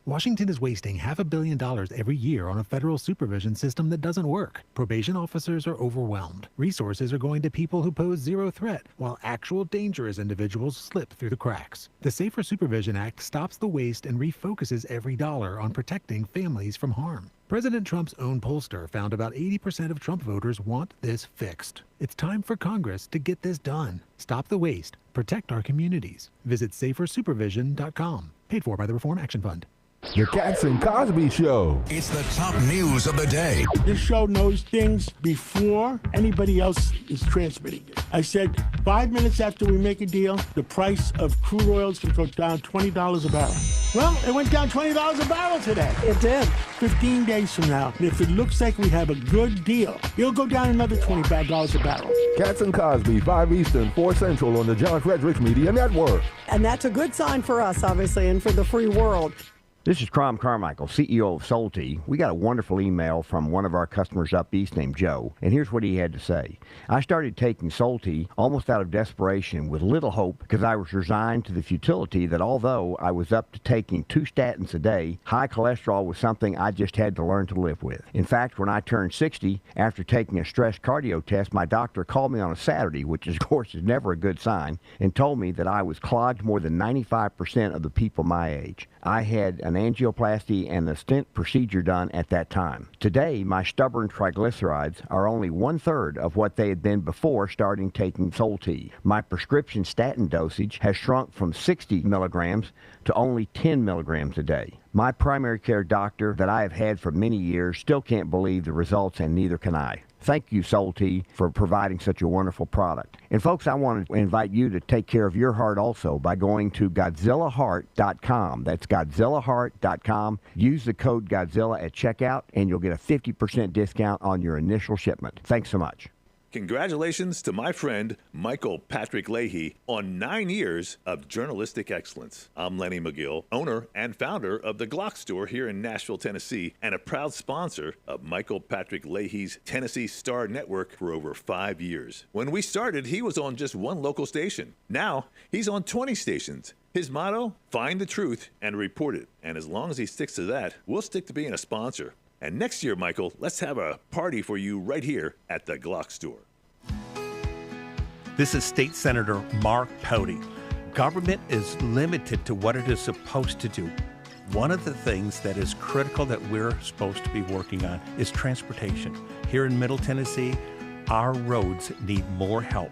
[SPEAKER 6] Washington is wasting $500 million every year on a federal supervision system that doesn't work. Probation officers are overwhelmed. Resources are going to people who pose zero threat, while actual dangerous individuals slip through the cracks. The Safer Supervision Act stops the waste and refocuses every dollar on protecting families from harm. President Trump's own pollster found about 80% of Trump voters want this fixed. It's time for Congress to get this done. Stop the waste. Protect our communities. Visit safersupervision.com. Paid for by the Reform Action Fund.
[SPEAKER 22] The Cats and Cosby Show.
[SPEAKER 7] It's the top news of the day.
[SPEAKER 21] This show knows things before anybody else is transmitting it. I said 5 minutes after we make a deal, the price of crude oils can go down $20 a barrel. Well, it went down $20 a barrel today. It did. 15 days from now, if it looks like we have a good deal, it'll go down another $25 a barrel.
[SPEAKER 22] Cats and Cosby, 5 Eastern, 4 Central on the John Fredericks Media Network.
[SPEAKER 23] And that's a good sign for us, obviously, and for the free world.
[SPEAKER 24] This is Crom Carmichael, CEO of Solti. We got a wonderful email from one of our customers up east named Joe, and here's what he had to say. I started taking Solti almost out of desperation with little hope because I was resigned to the futility that although I was up to taking 2 statins a day, high cholesterol was something I just had to learn to live with. In fact, when I turned 60, after taking a stress cardio test, my doctor called me on a Saturday, which of course is never a good sign, and told me that I was clogged more than 95% of the people my age. I had an angioplasty and a stent procedure done at that time. Today, my stubborn triglycerides are only 1/3 of what they had been before starting taking Solti. My prescription statin dosage has shrunk from 60 milligrams to only 10 milligrams a day. My primary care doctor that I have had for many years still can't believe the results, and neither can I. Thank you, Solti, for providing such a wonderful product. And folks, I want to invite you to take care of your heart also by going to GodzillaHeart.com. That's GodzillaHeart.com. Use the code Godzilla at checkout, and you'll get a 50% discount on your initial shipment. Thanks so much.
[SPEAKER 11] Congratulations to my friend Michael Patrick Leahy on 9 years of journalistic excellence. I'm Lenny McGill, owner and founder of the Glock Store here in Nashville, Tennessee, and a proud sponsor of Michael Patrick Leahy's Tennessee Star Network for over 5 years. When we started, he was on just one local station. Now, he's on 20 stations. His motto, find the truth and report it. And as long as he sticks to that, we'll stick to being a sponsor. And next year, Michael, let's have a party for you right here at the Glock Store.
[SPEAKER 12] This is State Senator Mark Pody. Government is limited to what it is supposed to do. One of the things that is critical that we're supposed to be working on is transportation. Here in Middle Tennessee, our roads need more help.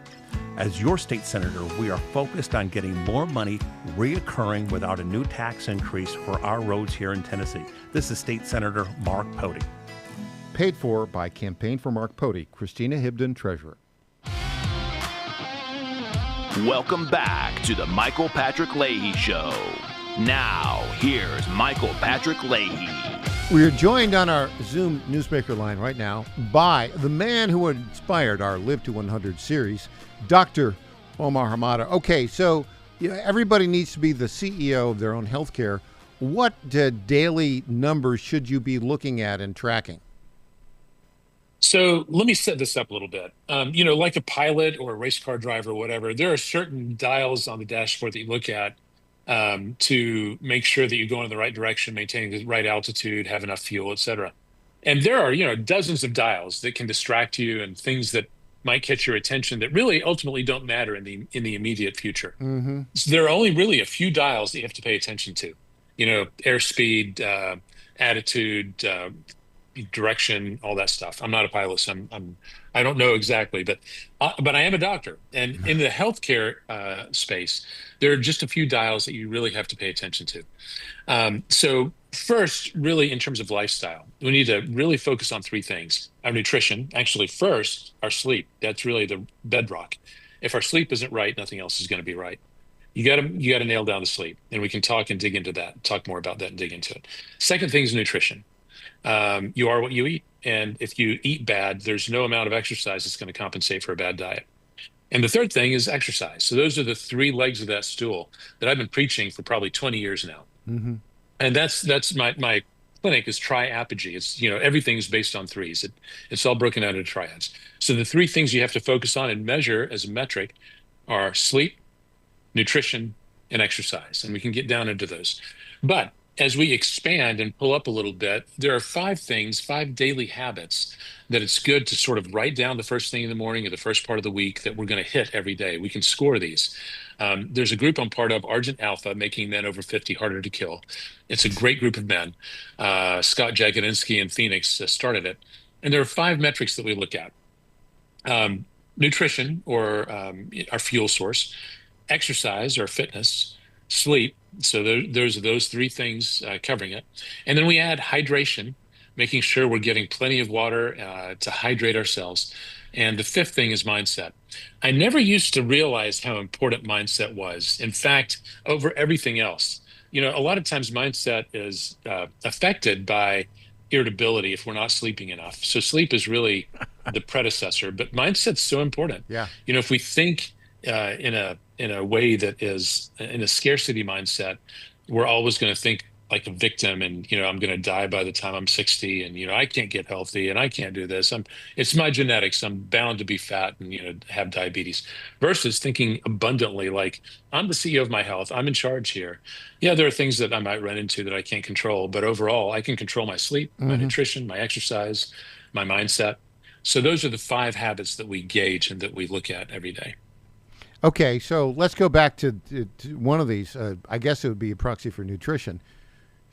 [SPEAKER 12] As your state senator, we are focused on getting more money reoccurring without a new tax increase for our roads here in Tennessee. This is State Senator Mark Pody.
[SPEAKER 5] Paid for by Campaign for Mark Pody, Christina Hibden, Treasurer.
[SPEAKER 4] Welcome back to the Michael Patrick Leahy Show. Now, here's Michael Patrick Leahy.
[SPEAKER 5] We are joined on our Zoom newsmaker line right now by the man who inspired our Live to 100 series, Dr. Omar Hamada. Okay, so everybody needs to be the CEO of their own healthcare. What daily numbers should you be looking at and tracking?
[SPEAKER 20] So let me set this up a little bit. Like a pilot or a race car driver or whatever, there are certain dials on the dashboard that you look at to make sure that you're going in the right direction, maintaining the right altitude, have enough fuel, et cetera. And there are, dozens of dials that can distract you and things that might catch your attention that really ultimately don't matter in the immediate future.
[SPEAKER 5] Mm-hmm.
[SPEAKER 20] So there are only really a few dials that you have to pay attention to. airspeed, attitude, direction, all that stuff. I'm not a pilot, so I don't know exactly, but I am a doctor. And in the healthcare space, there are just a few dials that you really have to pay attention to. So first, really, in terms of lifestyle, we need to really focus on three things. Our nutrition, actually first, our sleep. That's really the bedrock. If our sleep isn't right, nothing else is going to be right. You got to nail down the sleep, and we can talk and dig into that, talk more about that and dig into it. Second thing is nutrition. You are what you eat. And if you eat bad, there's no amount of exercise that's going to compensate for a bad diet. And the third thing is exercise. So those are the three legs of that stool that I've been preaching for probably 20 years now.
[SPEAKER 5] Mm-hmm.
[SPEAKER 20] And that's my clinic is triapogee. It's, everything's based on threes. It's all broken out into triads. So the three things you have to focus on and measure as a metric are sleep, nutrition, and exercise. And we can get down into those. But as we expand and pull up a little bit, there are 5 daily habits that it's good to sort of write down the first thing in the morning or the first part of the week that we're going to hit every day. We can score these. There's a group I'm part of, Argent Alpha, Making Men Over 50 Harder to Kill. It's a great group of men. Scott Jagodinski in Phoenix started it. And there are 5 metrics that we look at. Nutrition, or our fuel source, exercise, or fitness, sleep. So there's those 3 things covering it. And then we add hydration, making sure we're getting plenty of water to hydrate ourselves. And the 5th thing is mindset. I never used to realize how important mindset was. In fact, over everything else. A lot of times mindset is affected by irritability if we're not sleeping enough. So sleep is really the predecessor, but mindset's so important.
[SPEAKER 5] Yeah.
[SPEAKER 20] If we think in a way that is in a scarcity mindset, we're always going to think like a victim, and I'm going to die by the time I'm 60, and I can't get healthy, and I can't do this. It's my genetics. I'm bound to be fat and have diabetes. Versus thinking abundantly, like I'm the CEO of my health. I'm in charge here. Yeah, there are things that I might run into that I can't control, but overall, I can control my sleep, my nutrition, my exercise, my mindset. So those are the 5 habits that we gauge and that we look at every day.
[SPEAKER 5] Okay, so let's go back to one of these. I guess it would be a proxy for nutrition.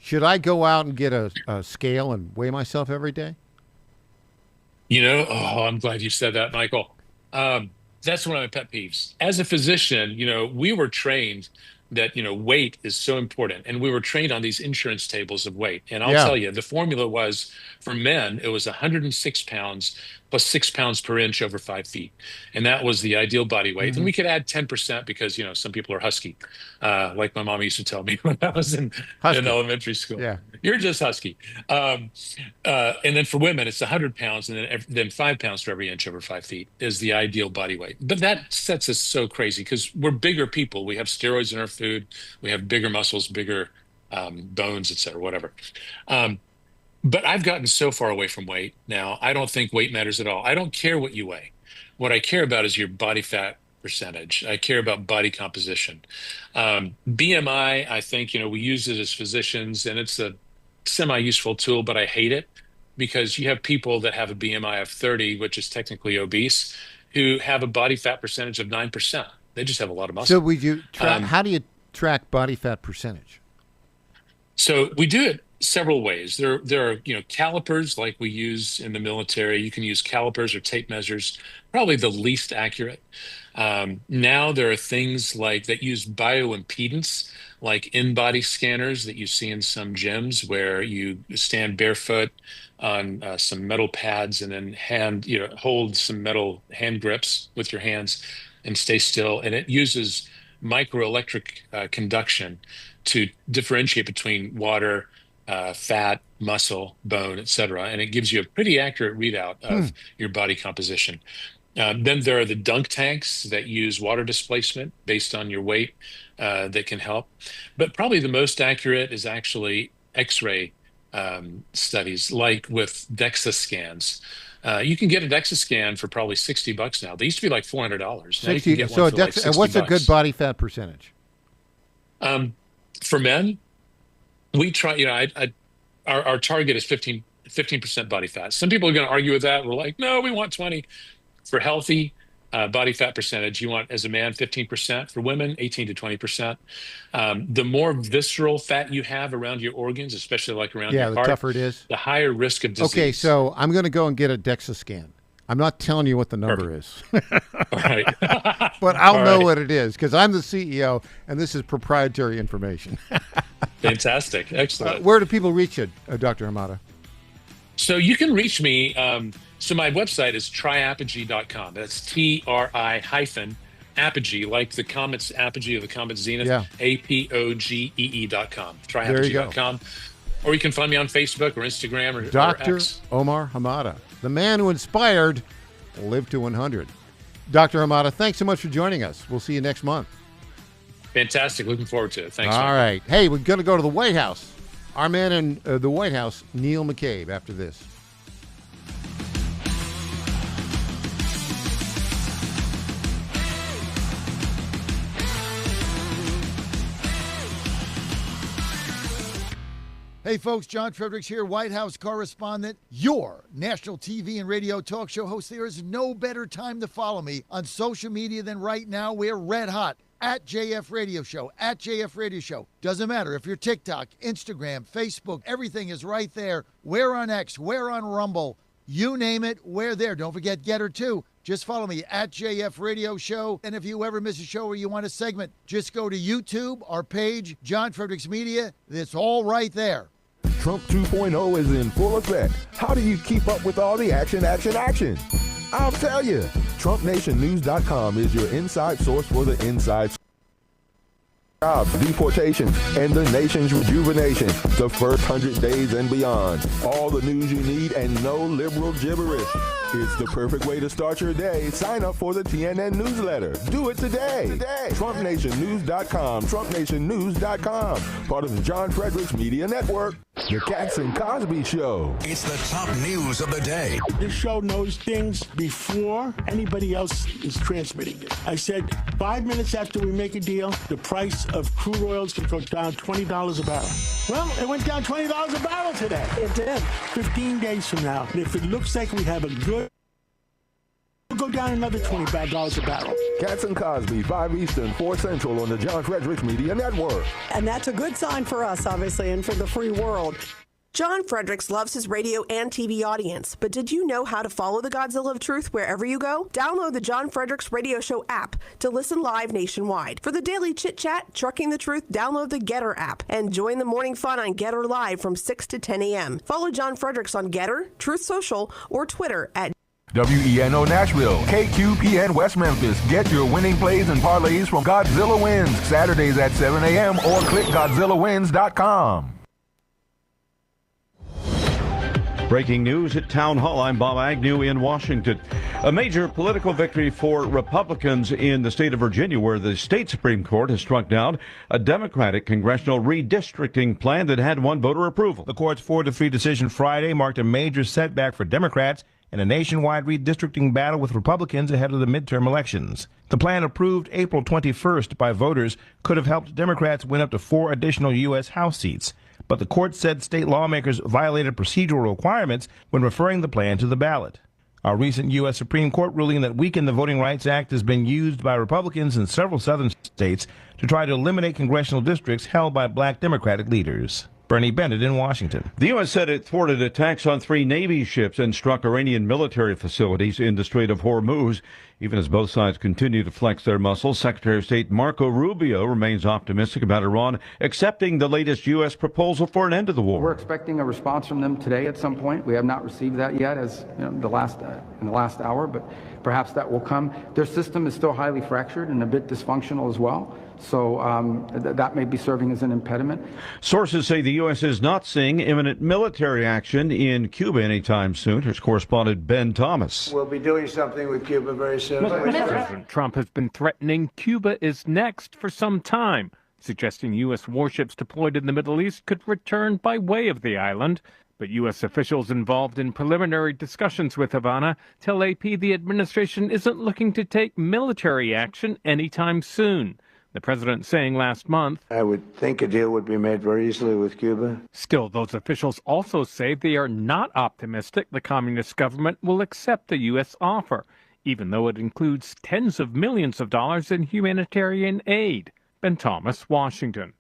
[SPEAKER 5] Should I go out and get a scale and weigh myself every day?
[SPEAKER 20] I'm glad you said that, Michael. That's one of my pet peeves. As a physician, we were trained that, weight is so important. And we were trained on these insurance tables of weight. And I'll tell you, the formula was, for men, it was 106 pounds plus 6 pounds per inch over 5 feet. And that was the ideal body weight. And we could add 10% because, some people are husky, like my mom used to tell me when I was in elementary school.
[SPEAKER 5] Yeah.
[SPEAKER 20] You're just husky. And then for women, it's 100 pounds, and then 5 pounds for every inch over 5 feet is the ideal body weight. But that sets us so crazy because we're bigger people. We have steroids in our food. We have bigger muscles, bigger bones, et cetera, whatever. But I've gotten so far away from weight now. I don't think weight matters at all. I don't care what you weigh. What I care about is your body fat percentage. I care about body composition. BMI, I think, we use it as physicians, and it's a semi-useful tool, but I hate it because you have people that have a BMI of 30, which is technically obese, who have a body fat percentage of 9%. They just have a lot of muscle.
[SPEAKER 5] So how do you track body fat percentage?
[SPEAKER 20] So we do it several ways. There are calipers like we use in the military. You can use calipers or tape measures, probably the least accurate. Now there are things like that use bioimpedance, like in-body scanners that you see in some gyms where you stand barefoot on some metal pads and then hold some metal hand grips with your hands and stay still. And it uses microelectric conduction to differentiate between water, fat, muscle, bone, et cetera. And it gives you a pretty accurate readout of your body composition. Then there are the dunk tanks that use water displacement based on your weight that can help. But probably the most accurate is actually X-ray studies, like with DEXA scans. You can get a DEXA scan for probably $60 now. They used to be like $400. Now you can get one for like $60.
[SPEAKER 5] And what's a good body fat percentage?
[SPEAKER 20] For men, we try, our target is 15% body fat. Some people are going to argue with that. We're like, no, we want 20. For healthy, body fat percentage. You want, as a man, 15%. For women, 18 to 20%. The more visceral fat you have around your organs, especially like around your
[SPEAKER 5] the
[SPEAKER 20] heart,
[SPEAKER 5] tougher it is.
[SPEAKER 20] the higher risk of disease.
[SPEAKER 5] Okay, so I'm going to go and get a DEXA scan. I'm not telling you what the number is.
[SPEAKER 20] All right.
[SPEAKER 5] But I'll
[SPEAKER 20] All
[SPEAKER 5] know
[SPEAKER 20] right.
[SPEAKER 5] what it is because I'm the CEO, and this is proprietary information.
[SPEAKER 20] Fantastic. Excellent.
[SPEAKER 5] Where do people reach you, Dr. Hamada?
[SPEAKER 20] So you can reach me. So my website is triapogee.com. That's TRI-apogee, like the Comet's apogee or the Comet's zenith, APOGEE.com, triapogee.com. Or you can find me on Facebook or Instagram or
[SPEAKER 5] Dr.
[SPEAKER 20] X.
[SPEAKER 5] Omar Hamada, the man who inspired Live to 100. Dr. Hamada, thanks so much for joining us. We'll see you next month.
[SPEAKER 20] Fantastic. Looking forward to it. Thanks.
[SPEAKER 5] All
[SPEAKER 20] Michael.
[SPEAKER 5] right. Hey, we're going to go to the White House. Our man in the White House, Neil McCabe, after this.
[SPEAKER 18] Hey folks, John Fredericks here, White House correspondent, your national TV and radio talk show host. There is no better time to follow me on social media than right now. We're red hot at JF Radio Show, at JF Radio Show. Doesn't matter if you're TikTok, Instagram, Facebook, everything is right there. We're on X, we're on Rumble. You name it, we're there. Don't forget Getter too. Just follow me at JF Radio Show. And if you ever miss a show or you want a segment, just go to YouTube, our page, John Fredericks Media. It's all right there.
[SPEAKER 3] Trump 2.0 is in full effect. How do you keep up with all the action? I'll tell you. TrumpNationNews.com is your inside source for the inside jobs, deportations, and the nation's rejuvenation. The first 100 days and beyond. All the news you need and no liberal gibberish. It's the perfect way to start your day. Sign up for the TNN newsletter. Do it today. TrumpNationNews.com. TrumpNationNews.com. Part of the John Fredericks Media Network. The Cats and Cosby Show.
[SPEAKER 7] It's the top news of the day.
[SPEAKER 21] This show knows things before anybody else is transmitting it. I said 5 minutes after we make a deal, the price of crude oils can go down $20 a barrel. Well, it went down $20 a barrel today. It did. 15 days from now, and if it looks like we have a good, we'll go down another $25 a barrel.
[SPEAKER 3] Cats and Cosby, 5 Eastern, 4 Central on the John Fredericks Media Network.
[SPEAKER 23] And that's a good sign for us, obviously, and for the free world.
[SPEAKER 8] John Fredericks loves his radio and TV audience, but did you know how to follow the Godzilla of Truth wherever you go? Download the John Fredericks Radio Show app to listen live nationwide. For the daily chit-chat, Trucking the Truth, download the Getter app and join the morning fun on Getter Live from 6 to 10 a.m. Follow John Fredericks on Getter, Truth Social, or Twitter at
[SPEAKER 3] WENO Nashville, KQPN West Memphis. Get your winning plays and parlays from Godzilla Wins, Saturdays at 7 a.m. or click GodzillaWins.com.
[SPEAKER 10] Breaking news at Town Hall. I'm Bob Agnew in Washington. A major political victory for Republicans in the state of Virginia, where the state Supreme Court has struck down a Democratic congressional redistricting plan that had won voter approval.
[SPEAKER 14] The court's 4-3 decision Friday marked a major setback for Democrats in a nationwide redistricting battle with Republicans ahead of the midterm elections. The plan, approved April 21st by voters, could have helped Democrats win up to 4 additional U.S. House seats. But the court said state lawmakers violated procedural requirements when referring the plan to the ballot. A recent U.S. Supreme Court ruling that weakened the Voting Rights Act has been used by Republicans in several southern states to try to eliminate congressional districts held by black Democratic leaders. Bernie Bennett in Washington.
[SPEAKER 10] The U.S. said it thwarted attacks on 3 Navy ships and struck Iranian military facilities in the Strait of Hormuz. Even as both sides continue to flex their muscles, Secretary of State Marco Rubio remains optimistic about Iran accepting the latest U.S. proposal for an end to the war.
[SPEAKER 25] We're expecting a response from them today at some point. We have not received that yet, as you know, in the last hour, but perhaps that will come. Their system is still highly fractured and a bit dysfunctional as well. So that may be serving as an impediment.
[SPEAKER 10] Sources say the U.S. is not seeing imminent military action in Cuba anytime soon. Here's correspondent Ben Thomas.
[SPEAKER 26] We'll be doing something with Cuba very soon.
[SPEAKER 27] President Trump has been threatening Cuba is next for some time, suggesting U.S. warships deployed in the Middle East could return by way of the island. But U.S. officials involved in preliminary discussions with Havana tell AP the administration isn't looking to take military action anytime soon. The president saying last month,
[SPEAKER 26] I would think a deal would be made very easily with Cuba.
[SPEAKER 27] Still, those officials also say they are not optimistic the communist government will accept the U.S. offer. even though it includes tens of millions of dollars in humanitarian aid. Ben Thomas, Washington.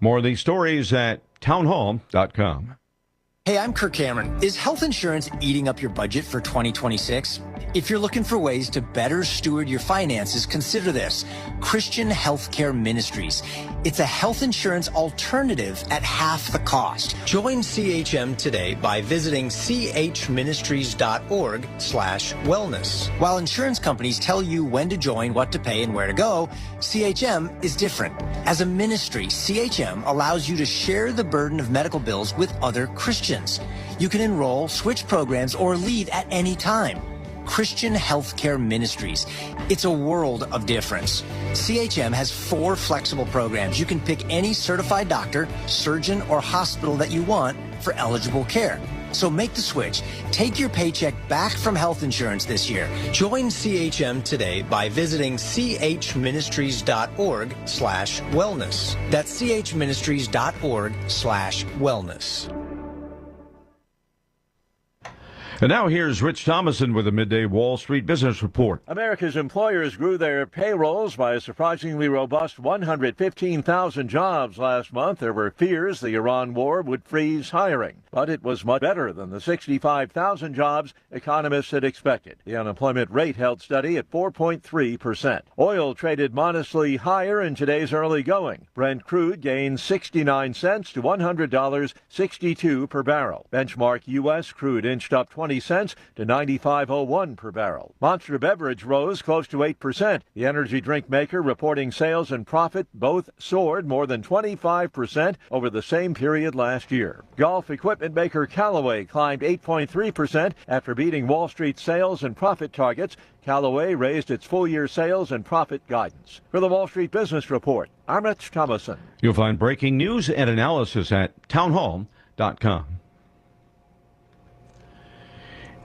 [SPEAKER 10] More of these stories at townhall.com.
[SPEAKER 1] Hey, I'm Kirk Cameron. Is health insurance eating up your budget for 2026? If you're looking for ways to better steward your finances, consider this: Christian Healthcare Ministries. It's a health insurance alternative at half the cost. Join CHM today by visiting chministries.org/wellness. While insurance companies tell you when to join, what to pay, and where to go, CHM is different. As a ministry, CHM allows you to share the burden of medical bills with other Christians. You can enroll, switch programs, or leave at any time. Christian Healthcare Ministries. It's a world of difference. CHM has 4 flexible programs. You can pick any certified doctor, surgeon, or hospital that you want for eligible care. So make the switch. Take your paycheck back from health insurance this year. Join CHM today by visiting chministries.org/wellness. That's chministries.org/wellness.
[SPEAKER 10] And now here's Rich Thomason with a midday Wall Street Business Report.
[SPEAKER 9] America's employers grew their payrolls by a surprisingly robust 115,000 jobs last month. There were fears the Iran war would freeze hiring, but it was much better than the 65,000 jobs economists had expected. The unemployment rate held steady at 4.3%. Oil traded modestly higher in today's early going. Brent crude gained 69 cents to $100.62 per barrel. Benchmark U.S. crude inched up 20 cents to 95.01 per barrel. Monster Beverage rose close to 8%. The energy drink maker reporting sales and profit both soared more than 25% over the same period last year. Golf equipment maker Callaway climbed 8.3% after beating Wall Street sales and profit targets. Callaway raised its full-year sales and profit guidance. For the Wall Street Business Report, I'm Rich Thomason.
[SPEAKER 10] You'll find breaking news and analysis at townhall.com.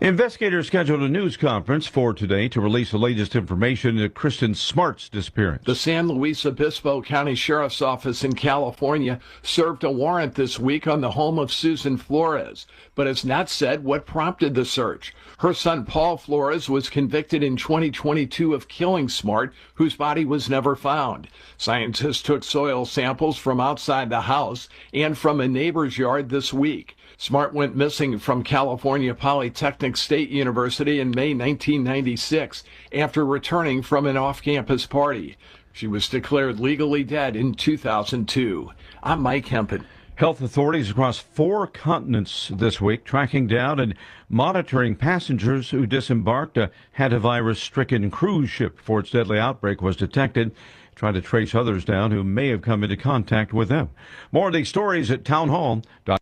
[SPEAKER 10] Investigators scheduled a news conference for today to release the latest information into Kristen Smart's disappearance.
[SPEAKER 13] The San Luis Obispo County Sheriff's Office in California served a warrant this week on the home of Susan Flores, but has not said what prompted the search. Her son Paul Flores was convicted in 2022 of killing Smart, whose body was never found. Scientists took soil samples from outside the house and from a neighbor's yard this week. Smart went missing from California Polytechnic State University in May 1996 after returning from an off-campus party. She was declared legally dead in 2002. I'm Mike Hempen.
[SPEAKER 10] Health authorities across 4 continents this week tracking down and monitoring passengers who disembarked a hantavirus-stricken cruise ship before its deadly outbreak was detected, trying to trace others down who may have come into contact with them. More of these stories at townhall.com.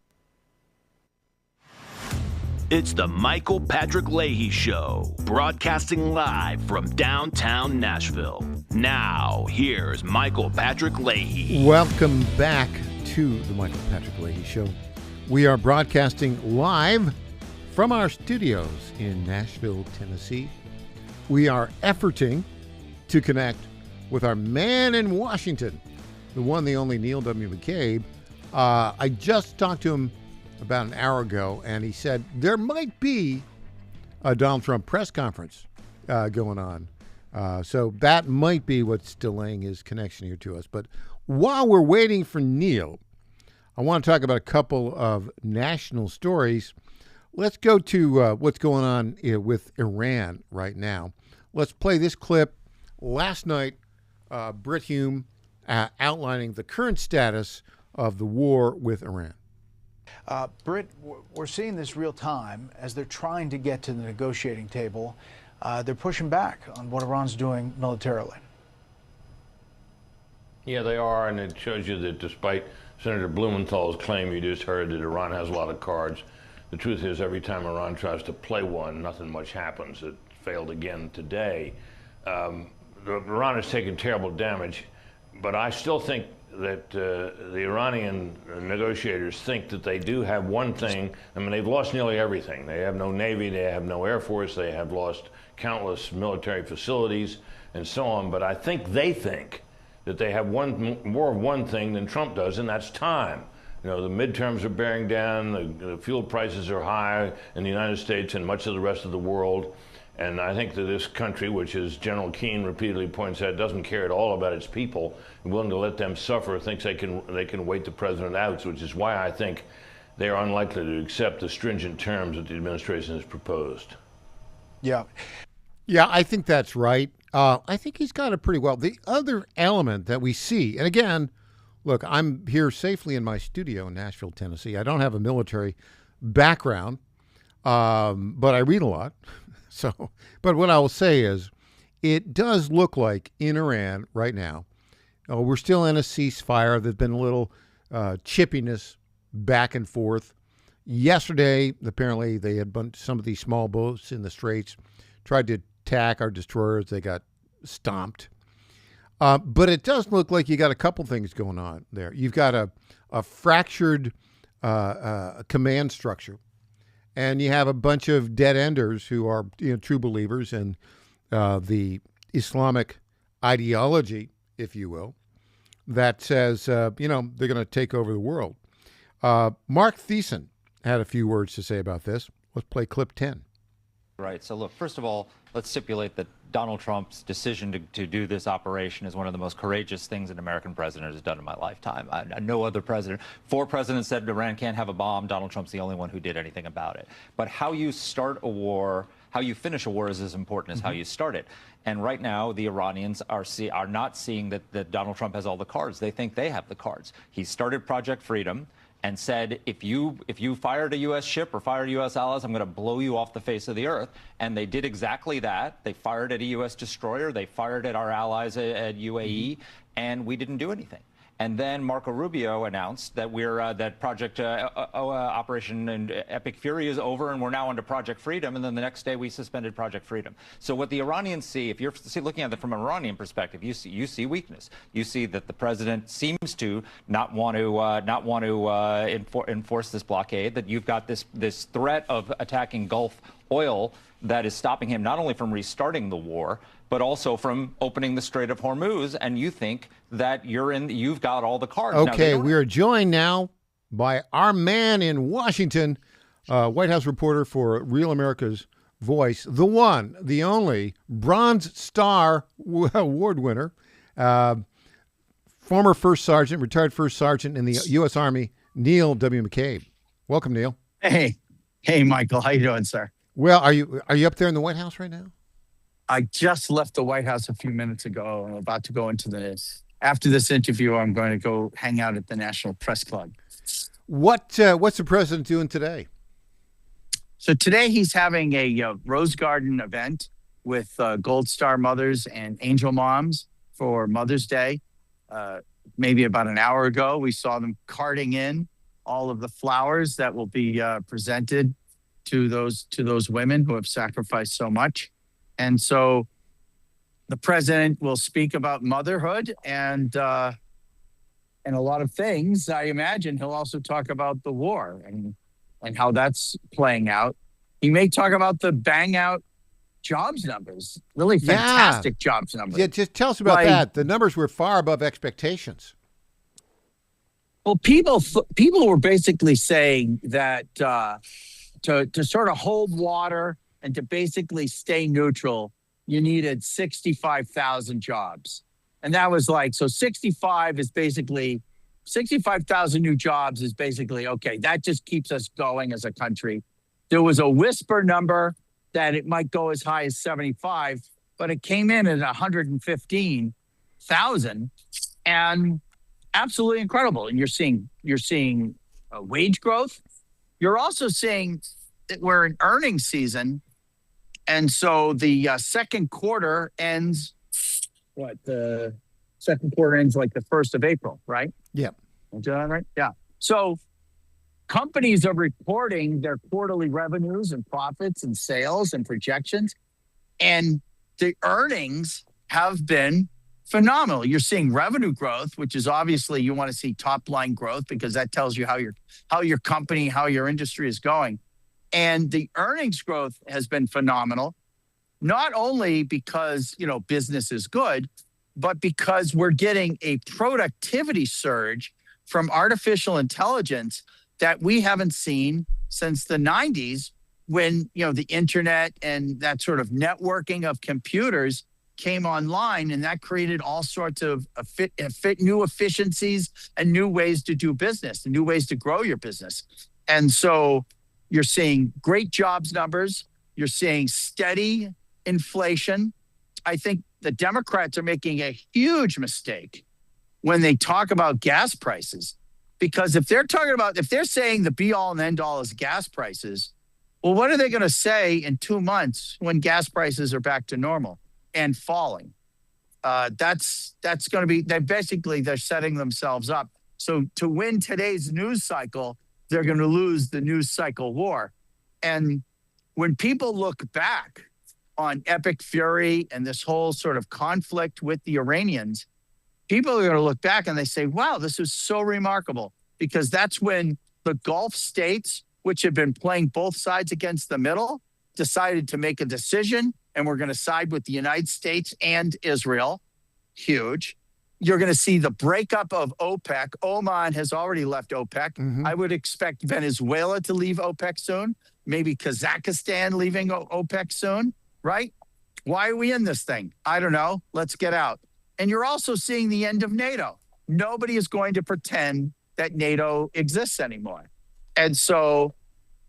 [SPEAKER 4] It's the Michael Patrick Leahy Show, broadcasting live from downtown Nashville. Now, here's Michael Patrick Leahy.
[SPEAKER 5] Welcome back to the Michael Patrick Leahy Show. We are broadcasting live from our studios in Nashville, Tennessee. We are efforting to connect with our man in Washington, the one, the only Neil W. McCabe. I just talked to him about an hour ago, and he said there might be a Donald Trump press conference going on. So that might be what's delaying his connection here to us. But while we're waiting for Neil, I want to talk about a couple of national stories. Let's go to what's going on with Iran right now. Let's play this clip. Last night, Brit Hume outlining the current status of the war with Iran.
[SPEAKER 15] Britt, we're seeing this real time as they're trying to get to the negotiating table. They're pushing back on what Iran's doing militarily.
[SPEAKER 16] Yeah, they are, and it shows you that despite Senator Blumenthal's claim you just heard that Iran has a lot of cards, the truth is every time Iran tries to play one, nothing much happens. It failed again today. Iran has taken terrible damage, but I still think that the Iranian negotiators think that they do have one thing. I mean, they've lost nearly everything. They have no navy, they have no air force, they have lost countless military facilities and so on. But I think they think that they have more of one thing than Trump does, and that's time. You know, the midterms are bearing down, the fuel prices are high in the United States and much of the rest of the world. And I think that this country, which as General Keane repeatedly points out, doesn't care at all about its people, and willing to let them suffer, thinks they can wait the president out, which is why I think they are unlikely to accept the stringent terms that the administration has proposed.
[SPEAKER 5] Yeah, I think that's right. I think he's got it pretty well. The other element that we see, and again, look, I'm here safely in my studio in Nashville, Tennessee. I don't have a military background, but I read a lot. But what I will say is, it does look like in Iran right now, we're still in a ceasefire. There's been a little chippiness back and forth. Yesterday, apparently, they had some of these small boats in the straits tried to attack our destroyers. They got stomped. But it does look like you got a couple things going on there. You've got a fractured command structure, and you have a bunch of dead-enders who are true believers in the Islamic ideology, if you will, that says, they're going to take over the world. Mark Thiessen had a few words to say about this. Let's play clip 10.
[SPEAKER 2] Right. So, look, first of all, let's stipulate that Donald Trump's decision to do this operation is one of the most courageous things an American president has done in my lifetime. No other president. 4 presidents said Iran can't have a bomb. Donald Trump's the only one who did anything about it. But how you start a war, how you finish a war is as important as how you start it. And right now, the Iranians are not seeing that Donald Trump has all the cards. They think they have the cards. He started Project Freedom and said, if you fired a U.S. ship or fired U.S. allies, I'm going to blow you off the face of the earth. And they did exactly that. They fired at a U.S. destroyer. They fired at our allies at UAE, and we didn't do anything. And then Marco Rubio announced that that Project Operation and Epic Fury is over, and we're now under Project Freedom. And then the next day we suspended Project Freedom. So what the Iranians see, if you're looking at it from an Iranian perspective, you see weakness. You see that the president seems to not want to enforce this blockade. That you've got this threat of attacking Gulf oil that is stopping him not only from restarting the war, but also from opening the Strait of Hormuz, and you think that you've got all the cards.
[SPEAKER 5] Okay, we are joined now by our man in Washington, White House reporter for Real America's Voice, the one, the only, Bronze Star Award winner, former First Sergeant, retired First Sergeant in the U.S. Army, Neil W. McCabe. Welcome, Neil.
[SPEAKER 6] Hey, Michael. How you doing, sir?
[SPEAKER 5] Well, are you up there in the White House right now?
[SPEAKER 6] I just left the White House a few minutes ago. I'm about to go after this interview, I'm going to go hang out at the National Press Club.
[SPEAKER 5] What's the president doing today?
[SPEAKER 6] So today he's having a Rose Garden event with Gold Star mothers and angel moms for Mother's Day. Maybe about an hour ago, we saw them carting in all of the flowers that will be presented to those women who have sacrificed so much. And so the president will speak about motherhood and a lot of things. I imagine he'll also talk about the war and how that's playing out. He may talk about the bang out jobs numbers, really fantastic jobs numbers.
[SPEAKER 5] Yeah, just tell us about that. The numbers were far above expectations.
[SPEAKER 6] Well, people were basically saying that to sort of hold water and to basically stay neutral, you needed 65,000 jobs. And that was so 65,000 new jobs is basically, okay, that just keeps us going as a country. There was a whisper number that it might go as high as 75, but it came in at 115,000 and absolutely incredible. And you're seeing wage growth. You're also seeing that we're in earnings season. And so the second quarter ends, the second quarter ends like the 1st of April, right?
[SPEAKER 5] Yeah.
[SPEAKER 6] Is that right? Yeah. So companies are reporting their quarterly revenues and profits and sales and projections. And the earnings have been phenomenal. You're seeing revenue growth, which is obviously you want to see top line growth because that tells you how your company, how your industry is going. And the earnings growth has been phenomenal, not only because, business is good, but because we're getting a productivity surge from artificial intelligence that we haven't seen since the 90s when, the internet and that sort of networking of computers came online, and that created all sorts of new efficiencies and new ways to do business and new ways to grow your business. And so you're seeing great jobs numbers. You're seeing steady inflation. I think the Democrats are making a huge mistake when they talk about gas prices, because if they're saying the be all and end all is gas prices, well, what are they going to say in 2 months when gas prices are back to normal and falling? That's going to be, they're setting themselves up. So to win today's news cycle, they're going to lose the news cycle war. And when people look back on Epic Fury and this whole sort of conflict with the Iranians, people are going to look back and they say, wow, this was so remarkable, because that's when the Gulf states, which have been playing both sides against the middle, decided to make a decision, and we're going to side with the United States and Israel. Huge. You're going to see the breakup of OPEC. Oman has already left OPEC. I would expect Venezuela to leave OPEC soon, maybe Kazakhstan leaving OPEC soon, right? Why are we in this thing? I don't know. Let's get out. And you're also seeing the end of NATO. Nobody is going to pretend that NATO exists anymore. And so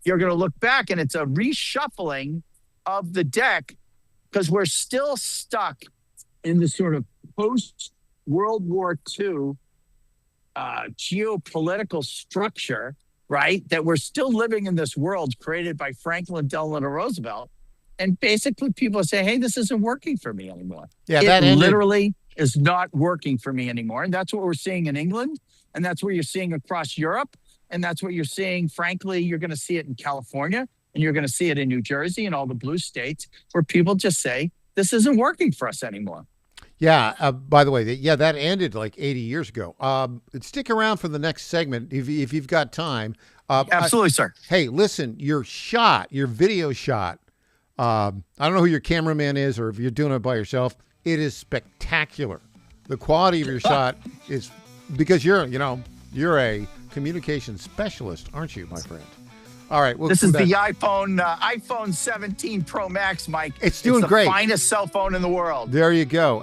[SPEAKER 6] you're going to look back, and it's a reshuffling of the deck, because we're still stuck in the sort of post-World War II geopolitical structure, right? That we're still living in this world created by Franklin Delano Roosevelt. And basically people say, hey, this isn't working for me anymore.
[SPEAKER 5] Yeah,
[SPEAKER 6] it literally is not working for me anymore. And that's what we're seeing in England. And that's what you're seeing across Europe. And that's what you're seeing, frankly, you're going to see it in California, and you're going to see it in New Jersey and all the blue states, where people just say, this isn't working for us anymore.
[SPEAKER 5] Yeah. By the way, that ended like 80 years ago. Stick around for the next segment if you've got time.
[SPEAKER 6] Absolutely, sir.
[SPEAKER 5] Hey, listen, your video shot, I don't know who your cameraman is or if you're doing it by yourself. It is spectacular. The quality of your shot is, because you're a communication specialist, aren't you, my friend? All right.
[SPEAKER 6] This is the iPhone 17 Pro Max, Mike.
[SPEAKER 5] It's doing great.
[SPEAKER 6] The finest cell phone in the world.
[SPEAKER 5] There you go.